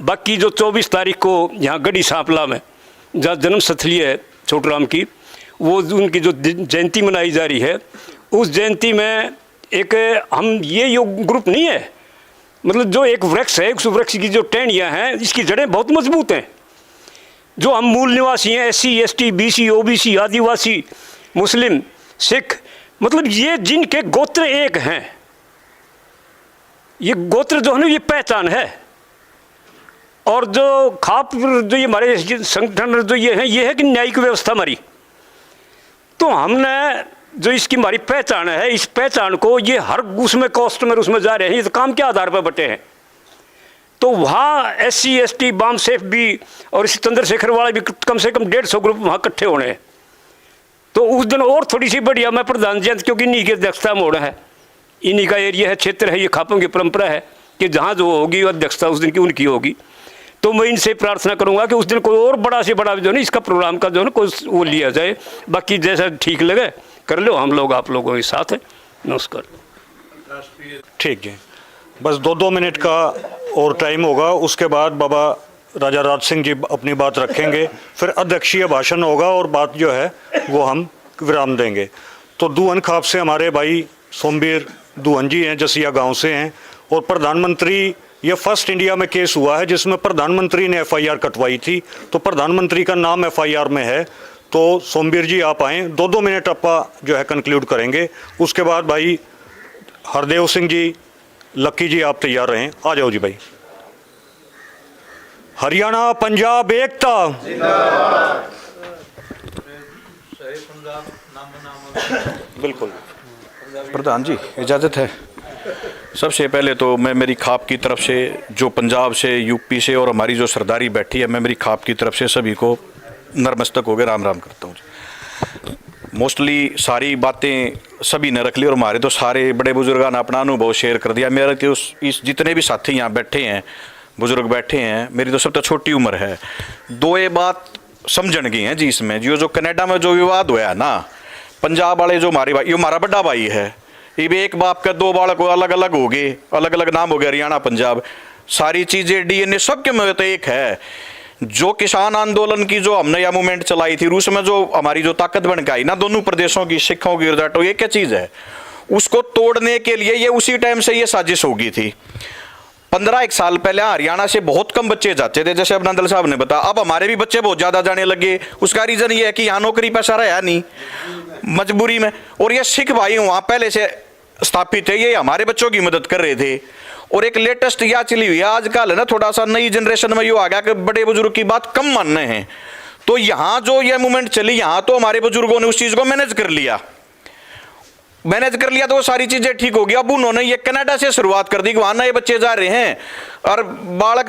बाकी जो 24 तारीख को यहाँ गढ़ी सांपला में जहाँ जन्म स्थली है छोटू राम की, वो उनकी जो जयंती मनाई जा रही है, उस जयंती में एक हम ये योग ग्रुप नहीं है, मतलब जो एक वृक्ष है, उस वृक्ष की जो टहनियाँ हैं इसकी जड़ें बहुत मजबूत हैं। जो हम मूल निवासी हैं, SC ST BC OBC आदिवासी मुस्लिम सिख, मतलब ये जिनके गोत्र एक हैं, ये गोत्र जो है ना ये पहचान है। और जो खाप जो ये हमारे संगठन जो ये है कि न्यायिक व्यवस्था हमारी, तो हमने जो इसकी हमारी पहचान है, इस पहचान को ये हर उसमें कॉस्टमर उसमें जा रहे हैं, ये तो काम के आधार पर बटे हैं। तो वहाँ SC ST बाम सेफ भी और इसी चंद्रशेखर वाले भी कम से कम 150 ग्रुप वहाँ इकट्ठे होने हैं। तो उस दिन और थोड़ी सी बढ़िया मैं प्रधान जी, क्योंकि इन्हीं की अध्यक्षता में होना है, इन्हीं का एरिया है, क्षेत्र है, ये खापों की परंपरा है कि जहाँ जो होगी अध्यक्षता उस दिन की उनकी होगी। तो मैं इनसे प्रार्थना करूंगा कि उस दिन कोई और बड़ा से बड़ा जो है ना इसका प्रोग्राम का जो है ना कोई वो लिया जाए। बाकी जैसा ठीक लगे कर लो, हम लोग आप लोगों के साथ हैं। नमस्कार। ठीक जी, बस 2 मिनट का और टाइम होगा, उसके बाद बाबा राजा राज सिंह जी अपनी बात रखेंगे, फिर अध्यक्षीय भाषण होगा और बात जो है वो हम विराम देंगे। तो दुहन खाप से हमारे भाई सोमवीर दुहन जी हैं, जसिया गांव से हैं, और प्रधानमंत्री, ये फर्स्ट इंडिया में केस हुआ है जिसमें प्रधानमंत्री ने FIR कटवाई थी, तो प्रधानमंत्री का नाम FIR में है। तो सोमवीर जी आप आएँ, 2 मिनट आप जो है कंक्लूड करेंगे। उसके बाद भाई हरदेव सिंह जी, लक्की जी आप तैयार रहें, आ जाओ जी भाई। हरियाणा पंजाब एकता, बिल्कुल। प्रधान जी इजाज़त है। सबसे पहले तो मैं मेरी खाप की तरफ से, जो पंजाब से, यूपी से और हमारी जो सरदारी बैठी है, मैं मेरी खाप की तरफ से सभी को नतमस्तक हो गए राम राम करता हूँ। मोस्टली सारी बातें सभी ने रख ली और हमारे तो सारे बड़े बुजुर्गों ने अपना अनुभव शेयर कर दिया। मेरे तो इस जितने भी साथी यहाँ बैठे हैं, बुजुर्ग बैठे हैं, मेरी तो सब तो छोटी उम्र है, 2 बात समझन गई हैं जी इसमें। जो कनाडा में जो विवाद हुआ है ना, पंजाब वाले जो हमारे भाई, ये हमारा बड़ा भाई है, ये भी एक बाप का 2 बालक अलग अलग हो गए, अलग अलग नाम हो गए, हरियाणा पंजाब, सारी चीज़ें DNA सबके में तो एक है। जो किसान आंदोलन की जो हमने यह मूवमेंट चलाई थी, रूस में जो हमारी जो ताकत बन के आई ना, दोनों प्रदेशों की, सिखों की, जाटों, ये क्या चीज़ है, उसको तोड़ने के लिए ये उसी टाइम से ये साजिश होगी थी। 15-1 साल पहले हरियाणा से बहुत कम बच्चे जाते थे, जैसे अब नंदल साहब ने बताया, अब हमारे भी बच्चे बहुत ज़्यादा जाने लगे। उसका रीज़न ये है कि यहाँ नौकरी पैसा रहा नहीं, मजबूरी में, और ये सिख भाई वहाँ पहले से स्थापित है, ये हमारे बच्चों की मदद कर रहे थे। और एक लेटेस्ट यह चली हुई है आजकल है ना, थोड़ा सा नई जनरेशन में ये आ गया कि बड़े बुजुर्ग की बात कम मानने हैं। तो यहाँ जो ये मूवमेंट चली, यहाँ तो हमारे बुजुर्गों ने उस चीज़ को मैनेज कर लिया तो वो सारी चीज़ें ठीक हो गई। अब उन्होंने ये कनाडा से शुरुआत कर दी कि वहाँ नए बच्चे जा रहे हैं, और बालक,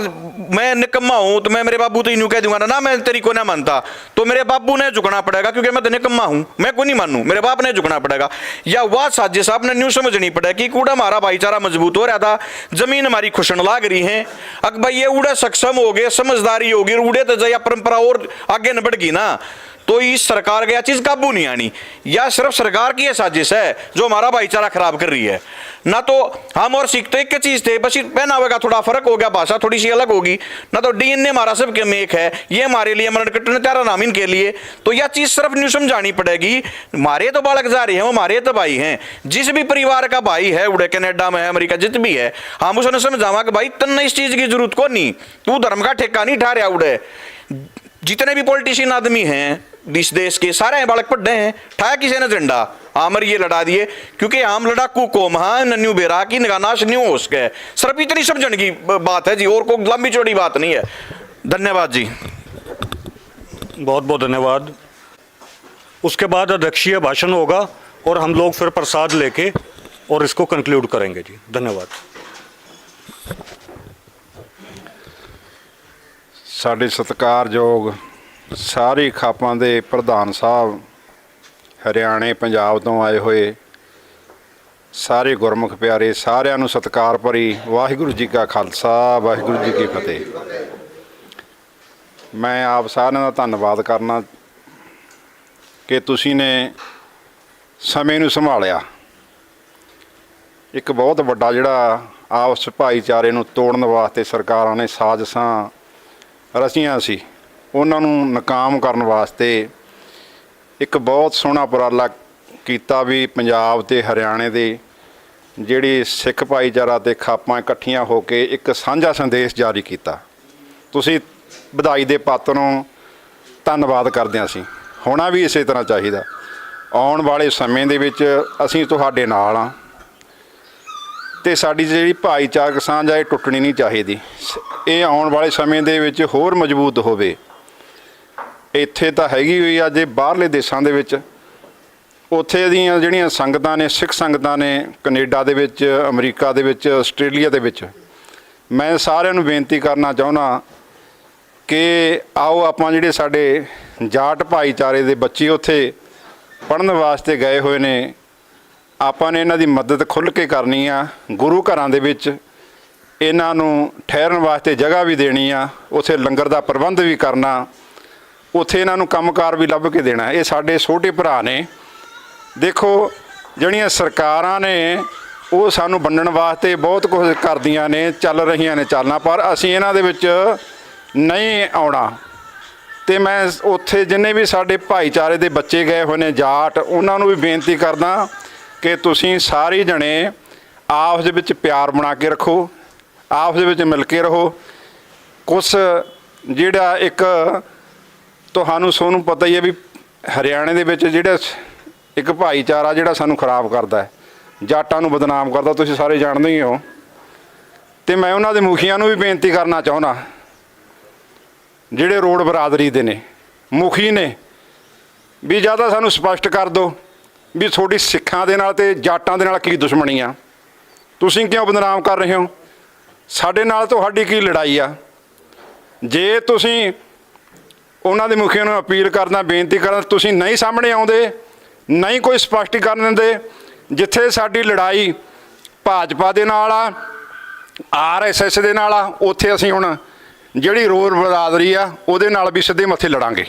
मैं निकम्मा हूँ तो मैं मेरे बाबू तो यूँ कह दूंगा ना, मैं तेरी को ना मानता, तो मेरे बाबू ने झुकना पड़ेगा, क्योंकि मैं तो निकम्मा हूँ, मैं को नहीं मानूँ, मेरे बाप ने झुकना पड़ेगा। या वह साजिश आपने न्यू समझनी पड़ेगी कि कूड़ा हमारा भाईचारा मजबूत हो रहा था, जमीन हमारी खुशन लाग रही है, अक भाई ये उड़े सक्षम हो गए, समझदारी होगी, उड़े तो जया परंपरा और आगे न बढ़ गई ना, तो इस सरकार का यह चीज काबू नहीं आनी। या सिर्फ सरकार की यह साजिश है जो हमारा भाईचारा खराब कर रही है ना। तो हम और सिख तो एक चीज थे, बस पहनावे का थोड़ा फर्क हो गया, भाषा थोड़ी सी अलग होगी ना, तो DNA हमारा सबके में एक है, ये हमारे लिए मरण कटने त्यारा नाम इनके लिए। तो यह चीज सिर्फ न्यू समझानी पड़ेगी, हमारे तो बालक जा रहे हैं, वो हमारे तो भाई हैं। जिस भी परिवार का भाई है, उड़े कनाडा में है, अमेरिका जित भी है, हम उसने समझावा कि भाई तन्ने इस चीज की जरूरत को नहीं, तू धर्म का ठेका नहीं ठहरा। उड़े जितने भी पॉलिटिशियन आदमी हैं इस देश के, सारे बालक पढ़े हैं, ठाया किसी ने झंडा आमर ये लड़ा दिए, क्योंकि आम लड़ाकू कोम हाँ नन्यू बेरा की निगानाश न्यू हो सके। सिर्फ इतनी समझने की बात है जी, और कोई लंबी चौड़ी बात नहीं है। धन्यवाद जी, बहुत बहुत धन्यवाद। उसके बाद अध्यक्षीय भाषण होगा और हम लोग फिर प्रसाद लेके और इसको कंक्लूड करेंगे जी। धन्यवाद। ਸਾਡੇ ਸਤਿਕਾਰਯੋਗ ਸਾਰੀ ਖਾਪਾਂ ਦੇ ਪ੍ਰਧਾਨ ਸਾਹਿਬ, ਹਰਿਆਣੇ ਪੰਜਾਬ ਤੋਂ ਆਏ ਹੋਏ ਸਾਰੇ ਗੁਰਮੁਖ ਪਿਆਰੇ, ਸਾਰਿਆਂ ਨੂੰ ਸਤਿਕਾਰ ਭਰੀ ਵਾਹਿਗੁਰੂ ਜੀ ਕਾ ਖਾਲਸਾ, ਵਾਹਿਗੁਰੂ ਜੀ ਕੀ ਫਤਿਹ। ਮੈਂ ਆਪ ਸਾਰਿਆਂ ਦਾ ਧੰਨਵਾਦ ਕਰਨਾ ਕਿ ਤੁਸੀਂ ਨੇ ਸਮੇਂ ਨੂੰ ਸੰਭਾਲਿਆ। ਇੱਕ ਬਹੁਤ ਵੱਡਾ ਜਿਹੜਾ ਆਪਸ ਭਾਈਚਾਰੇ ਨੂੰ ਤੋੜਨ ਵਾਸਤੇ ਸਰਕਾਰਾਂ ਨੇ ਸਾਜ਼ਿਸ਼ਾਂ ਰਚੀਆਂ ਸੀ, ਉਹਨਾਂ ਨੂੰ ਨਾਕਾਮ ਕਰਨ ਵਾਸਤੇ ਇੱਕ ਬਹੁਤ ਸੋਹਣਾ ਉਪਰਾਲਾ ਕੀਤਾ ਵੀ ਪੰਜਾਬ ਤੇ ਹਰਿਆਣੇ ਦੇ ਜਿਹੜੀ ਸਿੱਖ ਭਾਈਚਾਰਾ ਤੇ ਖਾਪਾਂ ਇਕੱਠੀਆਂ ਹੋ ਕੇ ਇੱਕ ਸਾਂਝਾ ਸੰਦੇਸ਼ ਜਾਰੀ ਕੀਤਾ। ਤੁਸੀਂ ਵਧਾਈ ਦੇ ਪਾਤਰ ਨੂੰ ਧੰਨਵਾਦ ਕਰਦੇ ਹਾਂ। ਅਸੀਂ ਹੋਣਾ ਵੀ ਇਸੇ ਤਰ੍ਹਾਂ ਚਾਹੀਦਾ। ਆਉਣ ਵਾਲੇ ਸਮੇਂ ਦੇ ਵਿੱਚ ਅਸੀਂ ਤੁਹਾਡੇ ਨਾਲ ਹਾਂ ਤੇ ਸਾਡੀ ਜਿਹੜੀ ਭਾਈਚਾਰਕ ਸਾਂਝ ਹੈ ਇਹ ਟੁੱਟਣੀ ਨਹੀਂ ਚਾਹੀਦੀ। ਇਹ ਆਉਣ ਵਾਲੇ ਸਮੇਂ ਦੇ ਵਿੱਚ ਹੋਰ ਮਜ਼ਬੂਤ ਹੋਵੇ। ਇੱਥੇ ਤਾਂ ਹੈਗੀ ਹੋਈ ਆ, ਜੇ ਬਾਹਰਲੇ ਦੇਸ਼ਾਂ ਦੇ ਵਿੱਚ ਉੱਥੇ ਦੀਆਂ ਜਿਹੜੀਆਂ ਸੰਗਤਾਂ ਨੇ, ਸਿੱਖ ਸੰਗਤਾਂ ਨੇ ਕੈਨੇਡਾ ਦੇ ਵਿੱਚ, ਅਮਰੀਕਾ ਦੇ ਵਿੱਚ, ਆਸਟ੍ਰੇਲੀਆ ਦੇ ਵਿੱਚ, ਮੈਂ ਸਾਰਿਆਂ ਨੂੰ ਬੇਨਤੀ ਕਰਨਾ ਚਾਹੁੰਦਾ ਕਿ ਆਓ ਆਪਾਂ ਜਿਹੜੇ ਸਾਡੇ ਜਾਟ ਭਾਈਚਾਰੇ ਦੇ ਬੱਚੇ ਉੱਥੇ ਪੜ੍ਹਨ ਵਾਸਤੇ ਗਏ ਹੋਏ ਨੇ, ਆਪਾਂ ਨੇ ਇਹਨਾਂ ਦੀ ਮਦਦ ਖੁੱਲ੍ਹ ਕੇ ਕਰਨੀ ਆ। ਗੁਰੂ ਘਰਾਂ ਦੇ ਵਿੱਚ ਇਹਨਾਂ ਨੂੰ ਠਹਿਰਨ ਵਾਸਤੇ ਜਗ੍ਹਾ ਵੀ ਦੇਣੀ ਆ, ਉੱਥੇ ਲੰਗਰ ਦਾ ਪ੍ਰਬੰਧ ਵੀ ਕਰਨਾ, ਉੱਥੇ ਇਹਨਾਂ ਨੂੰ ਕੰਮਕਾਰ ਵੀ ਲੱਭ ਕੇ ਦੇਣਾ। ਇਹ ਸਾਡੇ ਛੋਟੇ ਭਰਾ ਨੇ। ਦੇਖੋ ਜਿਹੜੀਆਂ ਸਰਕਾਰਾਂ ਨੇ ਉਹ ਸਾਨੂੰ ਵੰਡਣ ਵਾਸਤੇ ਬਹੁਤ ਕੁਝ ਕਰਦੀਆਂ ਨੇ, ਚੱਲ ਰਹੀਆਂ ਨੇ ਚਾਲਾਂ, ਪਰ ਅਸੀਂ ਇਹਨਾਂ ਦੇ ਵਿੱਚ ਨਹੀਂ ਆਉਣਾ। ਤੇ ਮੈਂ ਉੱਥੇ ਜਿੰਨੇ ਵੀ ਸਾਡੇ ਭਾਈਚਾਰੇ ਦੇ ਬੱਚੇ ਗਏ ਹੋਏ ਨੇ ਜਾਟ, ਉਹਨਾਂ ਨੂੰ ਵੀ ਬੇਨਤੀ ਕਰਦਾ ਕਿ ਤੁਸੀਂ ਸਾਰੇ ਜਣੇ ਆਪਸ ਦੇ ਵਿੱਚ ਪਿਆਰ ਬਣਾ ਕੇ ਰੱਖੋ, ਆਪਸ ਦੇ ਵਿੱਚ ਮਿਲ ਕੇ ਰਹੋ। ਕੁਛ ਜਿਹੜਾ ਇੱਕ ਤੁਹਾਨੂੰ ਪਤਾ ਹੀ ਹੈ ਵੀ ਹਰਿਆਣੇ ਦੇ ਵਿੱਚ ਜਿਹੜਾ ਇੱਕ ਭਾਈਚਾਰਾ ਜਿਹੜਾ ਸਾਨੂੰ ਖਰਾਬ ਕਰਦਾ ਹੈ, ਜਾਟਾਂ ਨੂੰ ਬਦਨਾਮ ਕਰਦਾ, ਤੁਸੀਂ ਸਾਰੇ ਜਾਣਦੇ ਹੀ ਹੋ। ਤੇ ਮੈਂ ਉਹਨਾਂ ਦੇ ਮੁਖੀਆਂ ਨੂੰ ਵੀ ਬੇਨਤੀ ਕਰਨਾ ਚਾਹੁੰਦਾ, ਜਿਹੜੇ ਰੋਡ ਬਰਾਦਰੀ ਦੇ ਨੇ ਮੁਖੀ ਨੇ, ਵੀ ਜਾਂ ਤਾਂ ਸਾਨੂੰ ਸਪਸ਼ਟ ਕਰ ਦਿਓ ਵੀ ਤੁਹਾਡੀ ਸਿੱਖਾਂ ਦੇ ਨਾਲ ਤੇ ਜਾਟਾਂ ਦੇ ਨਾਲ ਕੀ ਦੁਸ਼ਮਣੀ ਆ, ਤੁਸੀਂ ਕਿਉਂ ਬਦਨਾਮ ਕਰ ਰਹੇ ਹੋ, ਸਾਡੇ ਨਾਲ ਤੁਹਾਡੀ ਕੀ ਲੜਾਈ ਆ। ਜੇ ਤੁਸੀਂ ਉਹਨਾਂ ਦੇ ਮੁਖੀਆਂ ਨੂੰ ਅਪੀਲ ਕਰਨਾ, ਬੇਨਤੀ ਕਰਨਾ, ਤੁਸੀਂ ਨਹੀਂ ਸਾਹਮਣੇ ਆਉਂਦੇ, ਨਹੀਂ ਕੋਈ ਸਪਸ਼ਟੀਕਰਨ ਦਿੰਦੇ, ਜਿੱਥੇ ਸਾਡੀ ਲੜਾਈ ਭਾਜਪਾ ਦੇ ਨਾਲ ਆ, RSS ਦੇ ਨਾਲ ਆ, ਉੱਥੇ ਅਸੀਂ ਹੁਣ ਜਿਹੜੀ ਰੋਡ ਬਰਾਦਰੀ ਆ ਉਹਦੇ ਨਾਲ ਵੀ ਸਿੱਧੇ ਮੱਥੇ ਲੜਾਂਗੇ,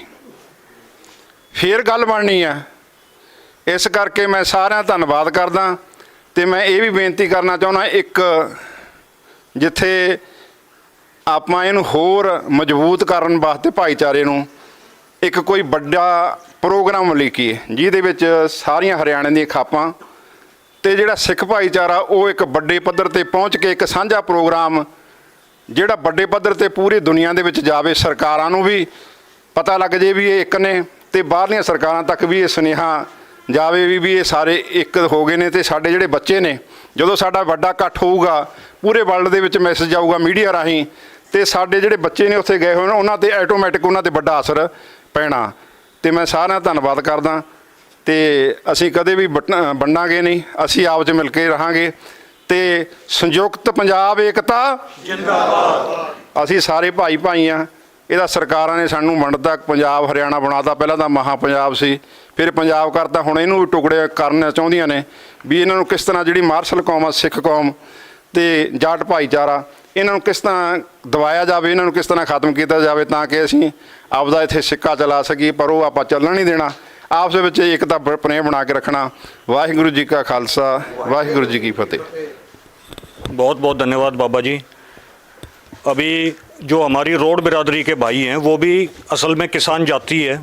ਫਿਰ ਗੱਲ ਬਣਨੀ ਆ। ਇਸ ਕਰਕੇ ਮੈਂ ਸਾਰਿਆਂ ਦਾ ਧੰਨਵਾਦ ਕਰਦਾ। ਤੇ ਮੈਂ ਇਹ ਵੀ ਬੇਨਤੀ ਕਰਨਾ ਚਾਹੁੰਦਾ, ਇੱਕ ਜਿੱਥੇ ਆਪਾਂ ਇਹਨੂੰ ਹੋਰ ਮਜ਼ਬੂਤ ਕਰਨ ਵਾਸਤੇ ਭਾਈਚਾਰੇ ਨੂੰ ਇੱਕ ਕੋਈ ਵੱਡਾ ਪ੍ਰੋਗਰਾਮ ਲਿਖੀਏ, ਜਿਹਦੇ ਵਿੱਚ ਸਾਰੀਆਂ ਹਰਿਆਣੇ ਦੀਆਂ ਖਾਪਾਂ ਤੇ ਜਿਹੜਾ ਸਿੱਖ ਭਾਈਚਾਰਾ ਉਹ ਇੱਕ ਵੱਡੇ ਪੱਧਰ ਤੇ ਪਹੁੰਚ ਕੇ ਇੱਕ ਸਾਂਝਾ ਪ੍ਰੋਗਰਾਮ ਜਿਹੜਾ ਵੱਡੇ ਪੱਧਰ ਤੇ ਪੂਰੀ ਦੁਨੀਆ ਦੇ ਵਿੱਚ ਜਾਵੇ, ਸਰਕਾਰਾਂ ਨੂੰ ਵੀ ਪਤਾ ਲੱਗ ਜੇ ਵੀ ਇਹ ਇੱਕ ਨੇ, ਤੇ ਬਾਹਰਲੀਆਂ ਸਰਕਾਰਾਂ ਤੱਕ ਵੀ ਇਹ ਸੁਨੇਹਾ ਜਾਵੇ ਵੀ ਇਹ ਸਾਰੇ ਇੱਕ ਹੋ ਗਏ ਨੇ। ਤੇ ਸਾਡੇ ਜਿਹੜੇ ਬੱਚੇ ਨੇ, ਜਦੋਂ ਸਾਡਾ ਵੱਡਾ ਇਕੱਠ ਹੋਊਗਾ ਪੂਰੇ ਵਰਲਡ ਦੇ ਵਿੱਚ ਮੈਸੇਜ ਜਾਊਗਾ ਮੀਡੀਆ ਰਾਹੀਂ, ਤੇ ਸਾਡੇ ਜਿਹੜੇ ਬੱਚੇ ਨੇ ਉੱਥੇ ਗਏ ਹੋਏ ਨੇ ਉਹਨਾਂ ਤੇ ਆਟੋਮੈਟਿਕ ਉਹਨਾਂ ਤੇ ਵੱਡਾ ਅਸਰ ਪੈਣਾ। ਤੇ ਮੈਂ ਸਾਰਿਆਂ ਦਾ ਧੰਨਵਾਦ ਕਰਦਾ। ਤੇ ਅਸੀਂ ਕਦੇ ਵੀ ਵੰਡਾਂਗੇ ਨਹੀਂ, ਅਸੀਂ ਆਪ 'ਚ ਮਿਲ ਕੇ ਰਹਾਂਗੇ। ਤੇ ਸੰਯੁਕਤ ਪੰਜਾਬ ਏਕਤਾ ਜਿੰਦਾਬਾਦ। ਅਸੀਂ ਸਾਰੇ ਭਾਈ ਭਾਈ ਆ। ਇਹਦਾ ਸਰਕਾਰਾਂ ਨੇ ਸਾਨੂੰ ਵੰਡਤਾ, ਪੰਜਾਬ ਹਰਿਆਣਾ ਬਣਾਤਾ, ਪਹਿਲਾਂ ਤਾਂ ਮਹਾ ਪੰਜਾਬ ਸੀ, ਫਿਰ ਪੰਜਾਬ ਕਰਤਾ, ਹੁਣ ਇਹਨੂੰ ਵੀ ਟੁਕੜੇ ਕਰਨਾ ਚਾਹੁੰਦੀਆਂ ਨੇ ਵੀ ਇਹਨਾਂ ਨੂੰ ਕਿਸ ਤਰ੍ਹਾਂ ਜਿਹੜੀ ਮਾਰਸ਼ਲ ਕੌਮ ਆ, ਸਿੱਖ ਕੌਮ ਤੇ ਜਾਟ ਭਾਈਚਾਰਾ, ਇਹਨਾਂ ਨੂੰ ਕਿਸ ਤਰ੍ਹਾਂ ਦਬਾਇਆ ਜਾਵੇ, ਇਹਨਾਂ ਨੂੰ ਕਿਸ ਤਰ੍ਹਾਂ ਖਤਮ ਕੀਤਾ ਜਾਵੇ, ਤਾਂ ਕਿ ਅਸੀਂ ਆਪਦਾ ਇੱਥੇ ਸਿੱਕਾ ਚਲਾ ਸਕੀਏ। ਪਰ ਉਹ ਆਪਾਂ ਚੱਲਣ ਨਹੀਂ ਦੇਣਾ, ਆਪਸ ਵਿੱਚ ਏਕਤਾ ਪ੍ਰੇਮ ਬਣਾ ਕੇ ਰੱਖਣਾ। ਵਾਹਿਗੁਰੂ ਜੀ का खालसा, वाहिगुरु जी की फतेह। बहुत बहुत धन्यवाद बाबा जी। अभी जो हमारी रोड बिरादरी के भाई हैं वो भी असल में किसान जाति है,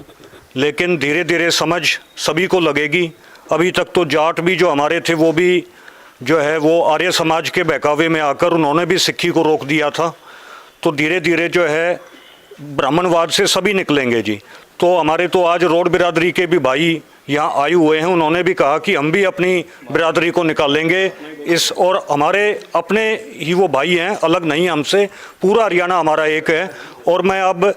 लेकिन धीरे धीरे समझ सभी को लगेगी। अभी तक तो जाट भी जो हमारे थे वो भी जो है वो आर्य समाज के बहकावे में आकर उन्होंने भी सिक्खी को रोक दिया था। तो धीरे धीरे जो है ब्राह्मणवाद से सभी निकलेंगे जी। तो हमारे तो आज रोड बिरादरी के भी भाई यहाँ आए हुए हैं, उन्होंने भी कहा कि हम भी अपनी बिरादरी को निकालेंगे इस, और हमारे अपने ही वो भाई हैं, अलग नहीं हमसे, पूरा हरियाणा हमारा एक है। और मैं अब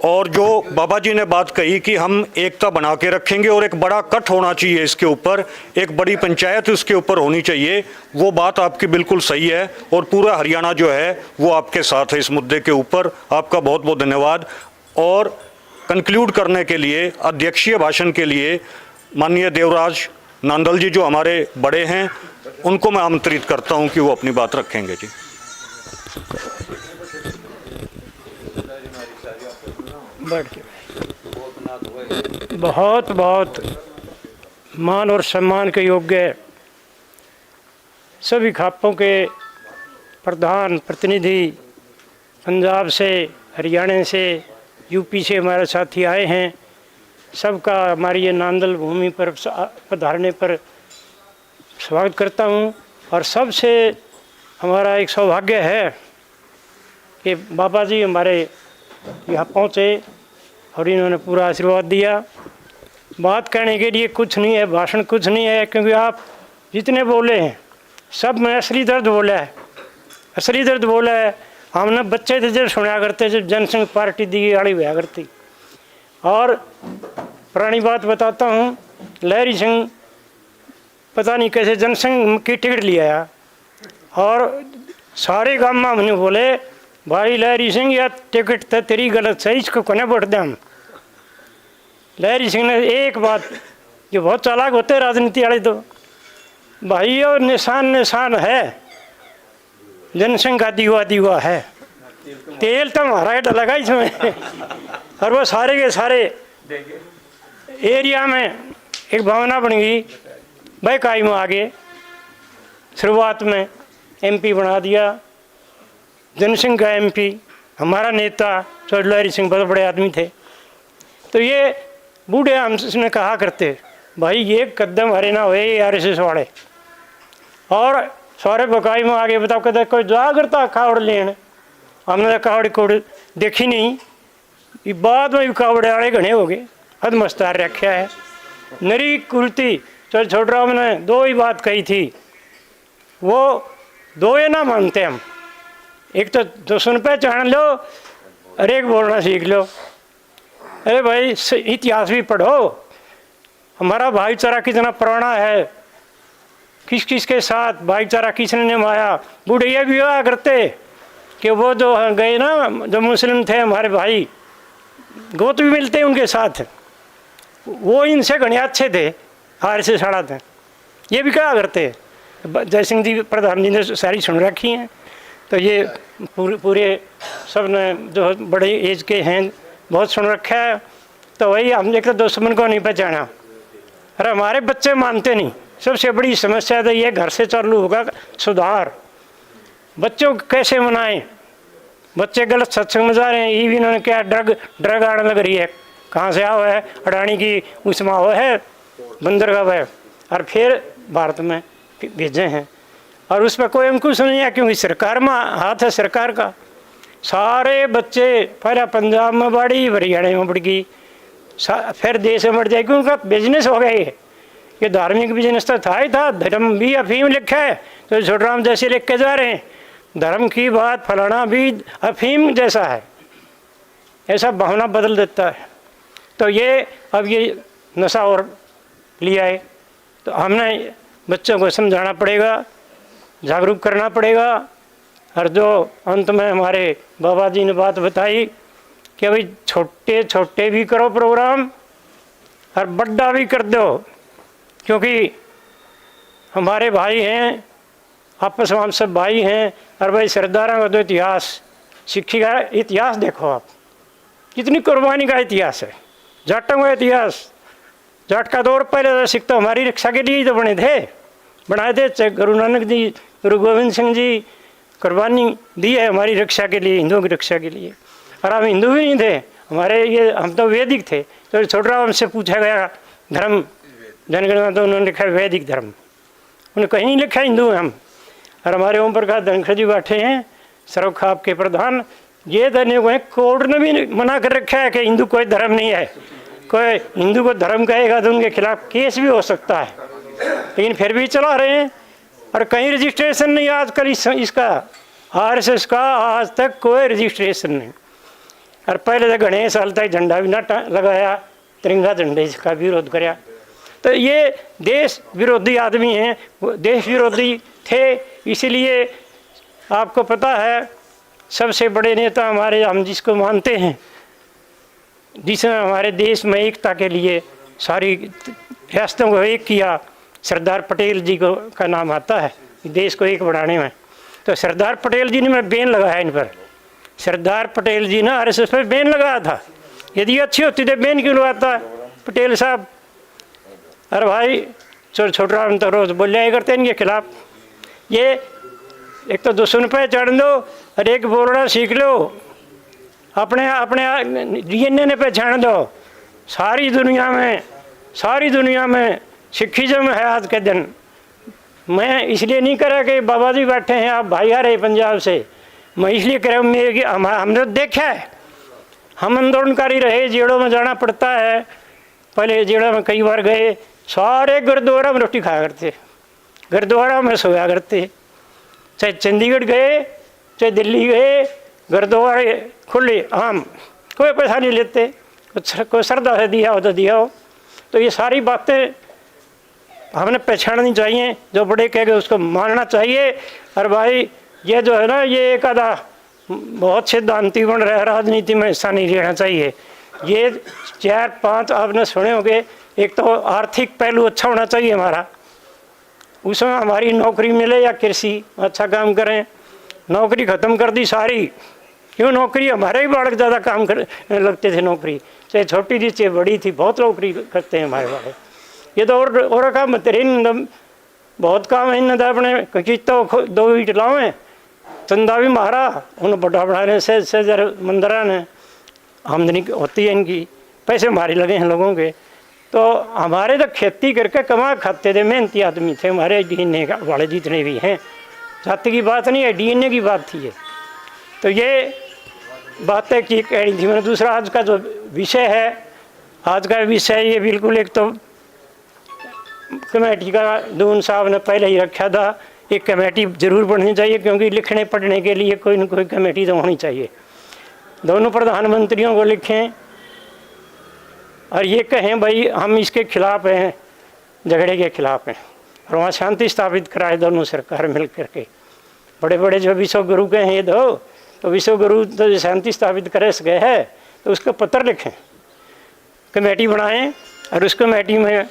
और जो बाबा जी ने बात कही कि हम एकता बना के रखेंगे और एक बड़ा कट होना चाहिए इसके ऊपर, एक बड़ी पंचायत उसके ऊपर होनी चाहिए, वो बात आपकी बिल्कुल सही है। और पूरा हरियाणा जो है वो आपके साथ है इस मुद्दे के ऊपर। आपका बहुत बहुत धन्यवाद। और कंक्लूड करने के लिए अध्यक्षीय भाषण के लिए माननीय देवराज नांदल जी जो हमारे बड़े हैं उनको मैं आमंत्रित करता हूं कि वो अपनी बात रखेंगे जी। बहुत बहुत मान और सम्मान के योग्य सभी खापों के प्रधान प्रतिनिधि पंजाब से, हरियाणा से, यूपी से हमारे साथी आए हैं, सबका हमारी ये नांदल भूमि पर पधारने पर स्वागत करता हूँ। और सबसे हमारा एक सौभाग्य है कि बाबा जी हमारे यहाँ पहुँचे और इन्होंने पूरा आशीर्वाद दिया। बात कहने के लिए कुछ नहीं है, भाषण कुछ नहीं है, क्योंकि आप जितने बोले हैं सब में असली दर्द बोला है, असली दर्द बोला है। हमने बच्चे थे जब सुना करते, जब जनसंघ पार्टी दी आड़ी हुआ करती। और पुरानी बात बताता हूँ, लहरी सिंह पता नहीं कैसे जनसंघ की टिकट ले आया और सारे गाँव में हमने बोले भाई लहरी सिंह या टिकट तो तेरी गलत है, इसको कोने वोट दें हम। लहरी सिंह ने एक बात, जो बहुत चालाक होते राजनीति वाले, तो भाई और निशान है, जनसंघ का दीवा है, तेल तो हमारा लगा इसमें। और वो सारे के सारे एरिया में एक भावना बन गई, भाई काई में आगे शुरुआत में एमपी बना दिया, जनसंघ का एमपी। हमारा नेता चौधरी लहरी सिंह बहुत बड़े आदमी थे। तो ये बूढ़े हमने कहा करते भाई ये कदम हरे ना हुए RSS वाले। और सारे बकाई में आगे बताओ कहते कोई जा करता कावड़ लेन, हमने कावड़ कोड़ देखी नहीं। ये बाद में कावड़े वाले घने हो गए, हद मस्तार रखा है। नरी कुर्ती चल छोटराम ने दो ही बात कही थी, वो दो ये ना मानते हम। एक तो सुन पहचान लो और एक बोलना सीख लो। अरे भाई इतिहास भी पढ़ो, हमारा भाईचारा कितना पुराना है, किस किस के साथ भाईचारा किसने निभाया। बुढ़िया भी हुआ करते कि वो जो गए ना, जो मुस्लिम थे हमारे भाई, गोत भी मिलते उनके साथ, वो इनसे घने अच्छे थे, RSS साड़ा थे। ये भी कहा करते, जयसिंह जी प्रधान जी ने सारी सुन रखी हैं। तो ये पूरे सब ने जो बड़े एज के हैं बहुत सुन रखा है। तो वही हमने एक तो दुश्मन को नहीं पहचाना। अरे हमारे बच्चे मानते नहीं, सबसे बड़ी समस्या तो ये घर से चालू होगा सुधार। बच्चों को कैसे मनाएं, बच्चे गलत सत्संग में जा रहे हैं। ये भी इन्होंने क्या ड्रग आने लग रही है, कहाँ से आओ है, अडानी की उसमें आओ है, बंदरगाह है, और फिर भारत में भेजे हैं। और उस पर कोई अंकुश नहीं है, क्योंकि सरकार में हाथ है सरकार का। सारे बच्चे पहले पंजाब में बढ़ी, हरियाणा में बढ़ गई, फिर देश में बढ़ जाए, क्योंकि उनका बिजनेस हो गए। ये धार्मिक बिजनेस तो था ही था, धर्म भी अफीम लिखा है, तो छोटराम जैसे लिख के जा रहे हैं, धर्म की बात फलाना भी अफीम जैसा है, ऐसा भावना बदल देता है। तो ये अब ये नशा और लिया है, तो हमने बच्चों को समझाना पड़ेगा, जागरूक करना पड़ेगा। और जो अंत में हमारे बाबा जी ने बात बताई कि भाई छोटे छोटे भी करो प्रोग्राम और बड़ा भी कर दो, क्योंकि हमारे भाई हैं, आपस में हम सब भाई हैं। और भाई सरदारों का तो इतिहास, सिक्खी का इतिहास देखो आप, कितनी कुर्बानी का इतिहास है, जाटों का इतिहास। जाट का दौर पहले सिख तो हमारी रक्षा के लिए ही तो बनाए थे। गुरु नानक जी, गुरु गोविंद सिंह जी कुर्बानी दी है हमारी रक्षा के लिए, हिंदुओं की रक्षा के लिए। और हम हिंदू भी नहीं थे, हमारे ये हम तो वैदिक थे। तो छोटा हमसे पूछा गया धर्म जनगणना, तो उन्होंने लिखा वैदिक धर्म, उन्होंने कहीं नहीं लिखा हिंदू हैं हम। और हमारे ओम प्रकाश धनखड़ जी बैठे हैं, सर्व खाप के प्रधान, ये धन्य को कोर्ट ने भी मना कर रखा है कि हिंदू कोई धर्म नहीं है। कोई हिंदू को धर्म कहेगा तो उनके खिलाफ केस भी हो सकता है, लेकिन फिर भी चला रहे हैं। और कहीं रजिस्ट्रेशन नहीं आजकल इसका, RSS का आज तक कोई रजिस्ट्रेशन नहीं। और पहले तो घने साल तक झंडा भी ना लगाया, तिरंगा झंडे का विरोध कराया। तो ये देश विरोधी आदमी हैं, देश विरोधी थे। इसीलिए आपको पता है सबसे बड़े नेता हमारे, हम जिसको मानते हैं, जिसने हमारे देश में एकता के लिए सारी रियासतों को एक किया, सरदार पटेल जी को का नाम आता है देश को एक बनाने में। तो सरदार पटेल जी ने मैं बैन लगाया इन पर। सरदार पटेल जी ने RSS पर बैन लगाया था। यदि अच्छी होती तो बैन क्यों लगाता पटेल साहब? अरे भाई छोटा तो रोज़ बोल जाया करते इनके खिलाफ। ये एक तो दुश्मन पे चढ़ दो और एक बोलना सीख लो, अपने अपने डीएनए ने पहचान दो। सारी दुनिया में सिखिज्म है आज के दिन। मैं इसलिए नहीं करा कि बाबा जी बैठे हैं, आप भाई आ रहे पंजाब से, मैं इसलिए कह रहा हूँ मेरे हमने देखा है, हम आंदोलनकारी रहे, जेड़ों में जाना पड़ता है। पहले जेड़ों में कई बार गए, सारे गुरुद्वारा में रोटी खाया करते, गुरुद्वारा में सोया करते। चाहे चंडीगढ़ गए चाहे दिल्ली गए, गुरुद्वारे खुले आम, कोई पैसा नहीं लेते, कोई श्रद्धा से दिया हो तो दिया हो। तो ये सारी बातें हमने पहचाननी चाहिए, जो बड़े कह गए उसको मानना चाहिए। और भाई ये जो है ना, ये एक आधा बहुत सिद्धांती बन रहा है, राजनीति में हिस्सा नहीं लेना चाहिए। ये 4-5 आपने सुने होंगे। एक तो आर्थिक पहलू अच्छा होना चाहिए हमारा, उसमें हमारी नौकरी मिले या कृषि अच्छा काम करें। नौकरी ख़त्म कर दी सारी, क्यों? नौकरी हमारे ही बालक ज़्यादा काम कर लगते थे, नौकरी चाहे छोटी थी चाहे बड़ी थी, बहुत नौकरी करते हैं हमारे बालक। ये तो और काम तेरे बहुत काम है इन अपने तो 2 ईट लावें, चंदा भी मारा उन्हें बड़ा बनाने से मंदिरा ने आमदनी होती है इनकी, पैसे हमारे लगे हैं लोगों के। तो हमारे तो खेती करके कमा खाते थे, मेहनती आदमी थे हमारे डीएनए वाले जितने भी हैं। जाति की बात नहीं है, डीएनए की बात थी ये। तो ये बातें की कह रही थी मैंने। दूसरा आज का जो विषय है, आज का विषय ये बिल्कुल एक तो कमेटी का दून साहब ने पहले ही रखा था, एक कमेटी ज़रूर बननी चाहिए, क्योंकि लिखने पढ़ने के लिए कोई न कोई कमेटी तो होनी चाहिए। दोनों प्रधानमंत्रियों को लिखें और ये कहें भाई हम इसके खिलाफ हैं, झगड़े के खिलाफ हैं, और वहाँ शांति स्थापित कराए दोनों सरकार मिल करके। बड़े बड़े जो विश्व गुरु के हैं ये दो, तो विश्व गुरु तो शांति स्थापित करे गए है, तो उसका पत्र लिखें, कमेटी बनाएं। और उस कमेटी में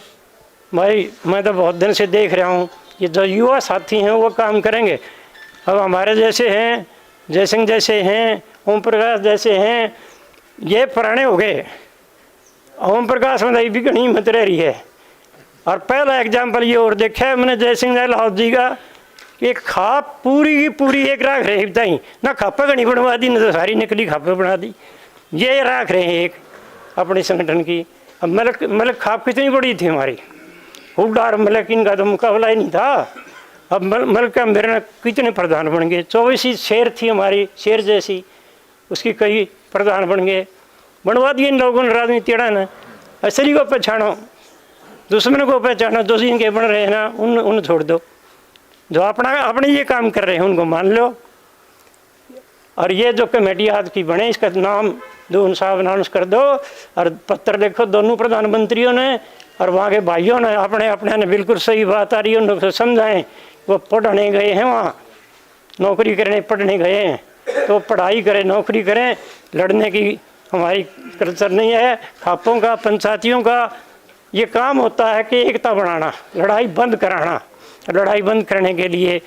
भाई मैं तो बहुत दिन से देख रहा हूँ, ये जो युवा साथी हैं वो काम करेंगे। अब हमारे जैसे हैं, जयसिंह जैसे हैं, ओम प्रकाश जैसे हैं, ये पुराने हो गए। ओम प्रकाश में भी घनी हिम्मत रह रही है। और पहला एग्जाम्पल ये और देखा है मैंने जयसिंह लाहौद जी का, कि खाप पूरी की पूरी एक राख रहे बताई ना, खापा घनी बनवा दी ना, तो सारी नकली खापे बना दी। ये राख रहे हैं एक अपने संगठन की। अब मलक खाप कितनी बड़ी थी हमारी, हुडार मलक इनका तो मुकाबला ही नहीं था। अब मलक का मेरे कितने प्रधान बन गए, 24 ही शेर थी हमारी, शेर जैसी, उसकी कई प्रधान बन गए। बनवा दिए इन लोगों ने राजनीति ने। असली को पहचानो, दुश्मन को पहचानो, जो इनके बन रहे हैं ना उन छोड़ दो, जो अपने ये काम कर रहे हैं उनको मान लो। और ये जो कमेटी आज की बने, इसका नाम दून साहब अनाउंस कर दो, और पत्र लिखो दोनों प्रधानमंत्रियों ने और वहाँ के भाइयों ने, अपने अपने ने बिल्कुल सही बात आ रही है उनको समझाएं। वो पढ़ने गए हैं वहाँ, नौकरी करने पढ़ने गए हैं, तो पढ़ाई करें, नौकरी करें। लड़ने की हमारी कल्चर नहीं है। खापों का, पंचायतियों का ये काम होता है कि एकता बढ़ाना, लड़ाई बंद कराना। लड़ाई बंद करने के लिए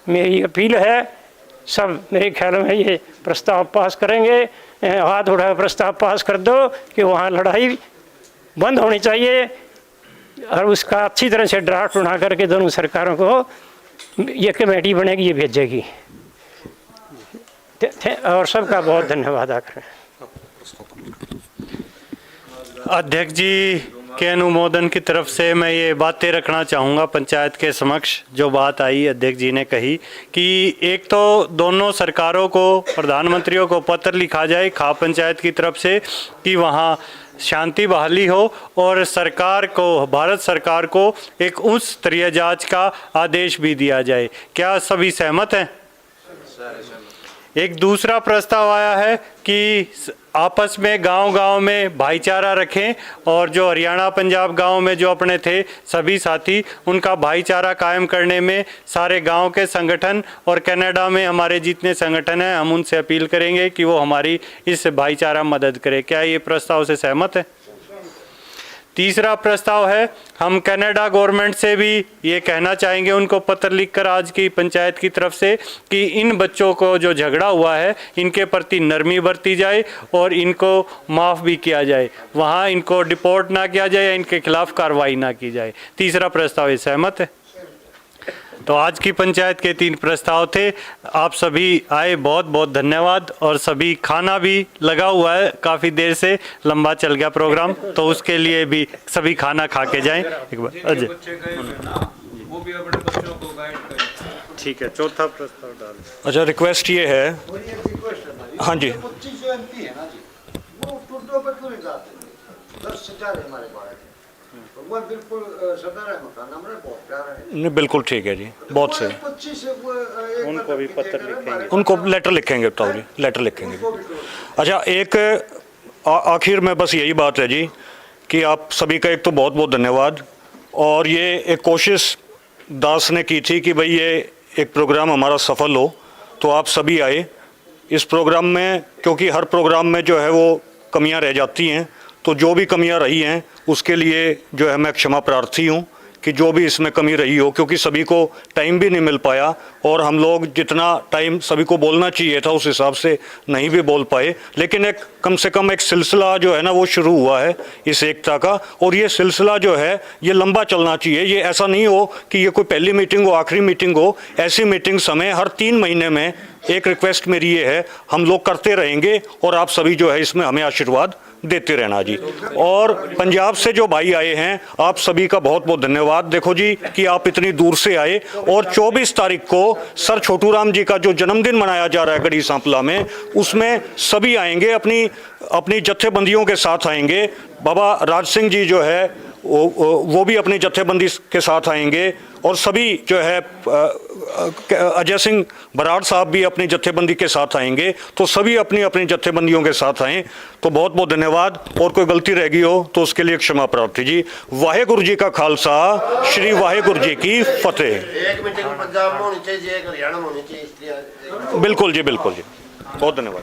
मेरी अपील है, सब मेरे ख्याल में ये प्रस्ताव पास करेंगे, हाथ उठा प्रस्ताव पास कर दो कि वहाँ लड़ाई बंद होनी चाहिए। और उसका अच्छी तरह से ड्राफ्ट बना करके दोनों सरकारों को ये कमेटी बनेगी, ये भेजेगी। और सबका बहुत धन्यवाद आकर। अध्यक्ष जी के अनुमोदन की तरफ से मैं ये बातें रखना चाहूँगा पंचायत के समक्ष। जो बात आई अध्यक्ष जी ने कही कि एक तो दोनों सरकारों को, प्रधानमंत्रियों को पत्र लिखा जाए खाप पंचायत की तरफ से कि वहाँ शांति बहाली हो, और सरकार को, भारत सरकार को एक उच्च स्तरीय जांच का आदेश भी दिया जाए। क्या सभी सहमत हैं? एक दूसरा प्रस्ताव आया है कि आपस में गांव-गांव में भाईचारा रखें, और जो हरियाणा पंजाब गांव में जो अपने थे सभी साथी, उनका भाईचारा कायम करने में सारे गांव के संगठन और कनाडा में हमारे जितने संगठन हैं, हम उनसे अपील करेंगे कि वो हमारी इस भाईचारा मदद करें। क्या ये प्रस्ताव से सहमत है? तीसरा प्रस्ताव है, हम कनाडा गवर्नमेंट से भी ये कहना चाहेंगे, उनको पत्र लिखकर आज की पंचायत की तरफ से, कि इन बच्चों को जो झगड़ा हुआ है इनके प्रति नरमी बरती जाए और इनको माफ़ भी किया जाए, वहाँ इनको डिपोर्ट ना किया जाए या इनके खिलाफ कार्रवाई ना की जाए। तीसरा प्रस्ताव ये सहमत है? तो आज की पंचायत के 3 प्रस्ताव थे। आप सभी आए, बहुत बहुत धन्यवाद। और सभी खाना भी लगा हुआ है, काफ़ी देर से लंबा चल गया प्रोग्राम, तो उसके लिए भी सभी खाना खा के जाएं। एक बार अजय, वो भी अपने बच्चों को गाइड करें। ठीक है, चौथा प्रस्ताव डाल। अच्छा, रिक्वेस्ट ये है, हाँ जी, नहीं बिल्कुल ठीक है जी, बहुत सही। उनको भी पत्र लिखेंगे, उनको लेटर लिखेंगे, बताओ जी, लेटर लिखेंगे। अच्छा, एक आखिर में बस यही बात है जी कि आप सभी का एक तो बहुत बहुत धन्यवाद। और ये एक कोशिश दास ने की थी कि भाई ये एक प्रोग्राम हमारा सफल हो, तो आप सभी आए इस प्रोग्राम में, क्योंकि हर प्रोग्राम में जो है वो कमियां रह जाती हैं, तो जो भी कमियां रही हैं उसके लिए जो है मैं क्षमा प्रार्थी हूं कि जो भी इसमें कमी रही हो, क्योंकि सभी को टाइम भी नहीं मिल पाया और हम लोग जितना टाइम सभी को बोलना चाहिए था उस हिसाब से नहीं भी बोल पाए। लेकिन एक कम से कम एक सिलसिला जो है ना वो शुरू हुआ है इस एकता का, और ये सिलसिला जो है ये लंबा चलना चाहिए। ये ऐसा नहीं हो कि ये कोई पहली मीटिंग हो, आखिरी मीटिंग हो। ऐसी मीटिंग समय हर 3 महीने में, एक रिक्वेस्ट मेरी ये है, हम लोग करते रहेंगे और आप सभी जो है इसमें हमें आशीर्वाद देते रहना जी। और पंजाब से जो भाई आए हैं आप सभी का बहुत बहुत धन्यवाद। देखो जी कि आप इतनी दूर से आए, और 24 तारीख को सर छोटू राम जी का जो जन्मदिन मनाया जा रहा है गढ़ी सांपला में, उसमें सभी आएंगे, अपनी जत्थेबंदियों के साथ आएंगे। बाबा राज सिंह जी जो है वो भी अपनी जत्थेबंदी के साथ आएंगे, और सभी जो है अजय सिंह बराड़ साहब भी अपनी जत्थेबंदी के साथ आएंगे। तो सभी अपनी अपनी जत्थेबंदियों के साथ आएँ। तो बहुत बहुत धन्यवाद, और कोई गलती रह गई हो तो उसके लिए क्षमा प्रार्थी जी। वाहेगुरु जी का खालसा, श्री वाहेगुरु जी की फतेह। एक मीटिंग पंजाब में होनी चाहिए, एक हरियाणा में होनी चाहिए। बिल्कुल जी, बिल्कुल जी, बहुत धन्यवाद।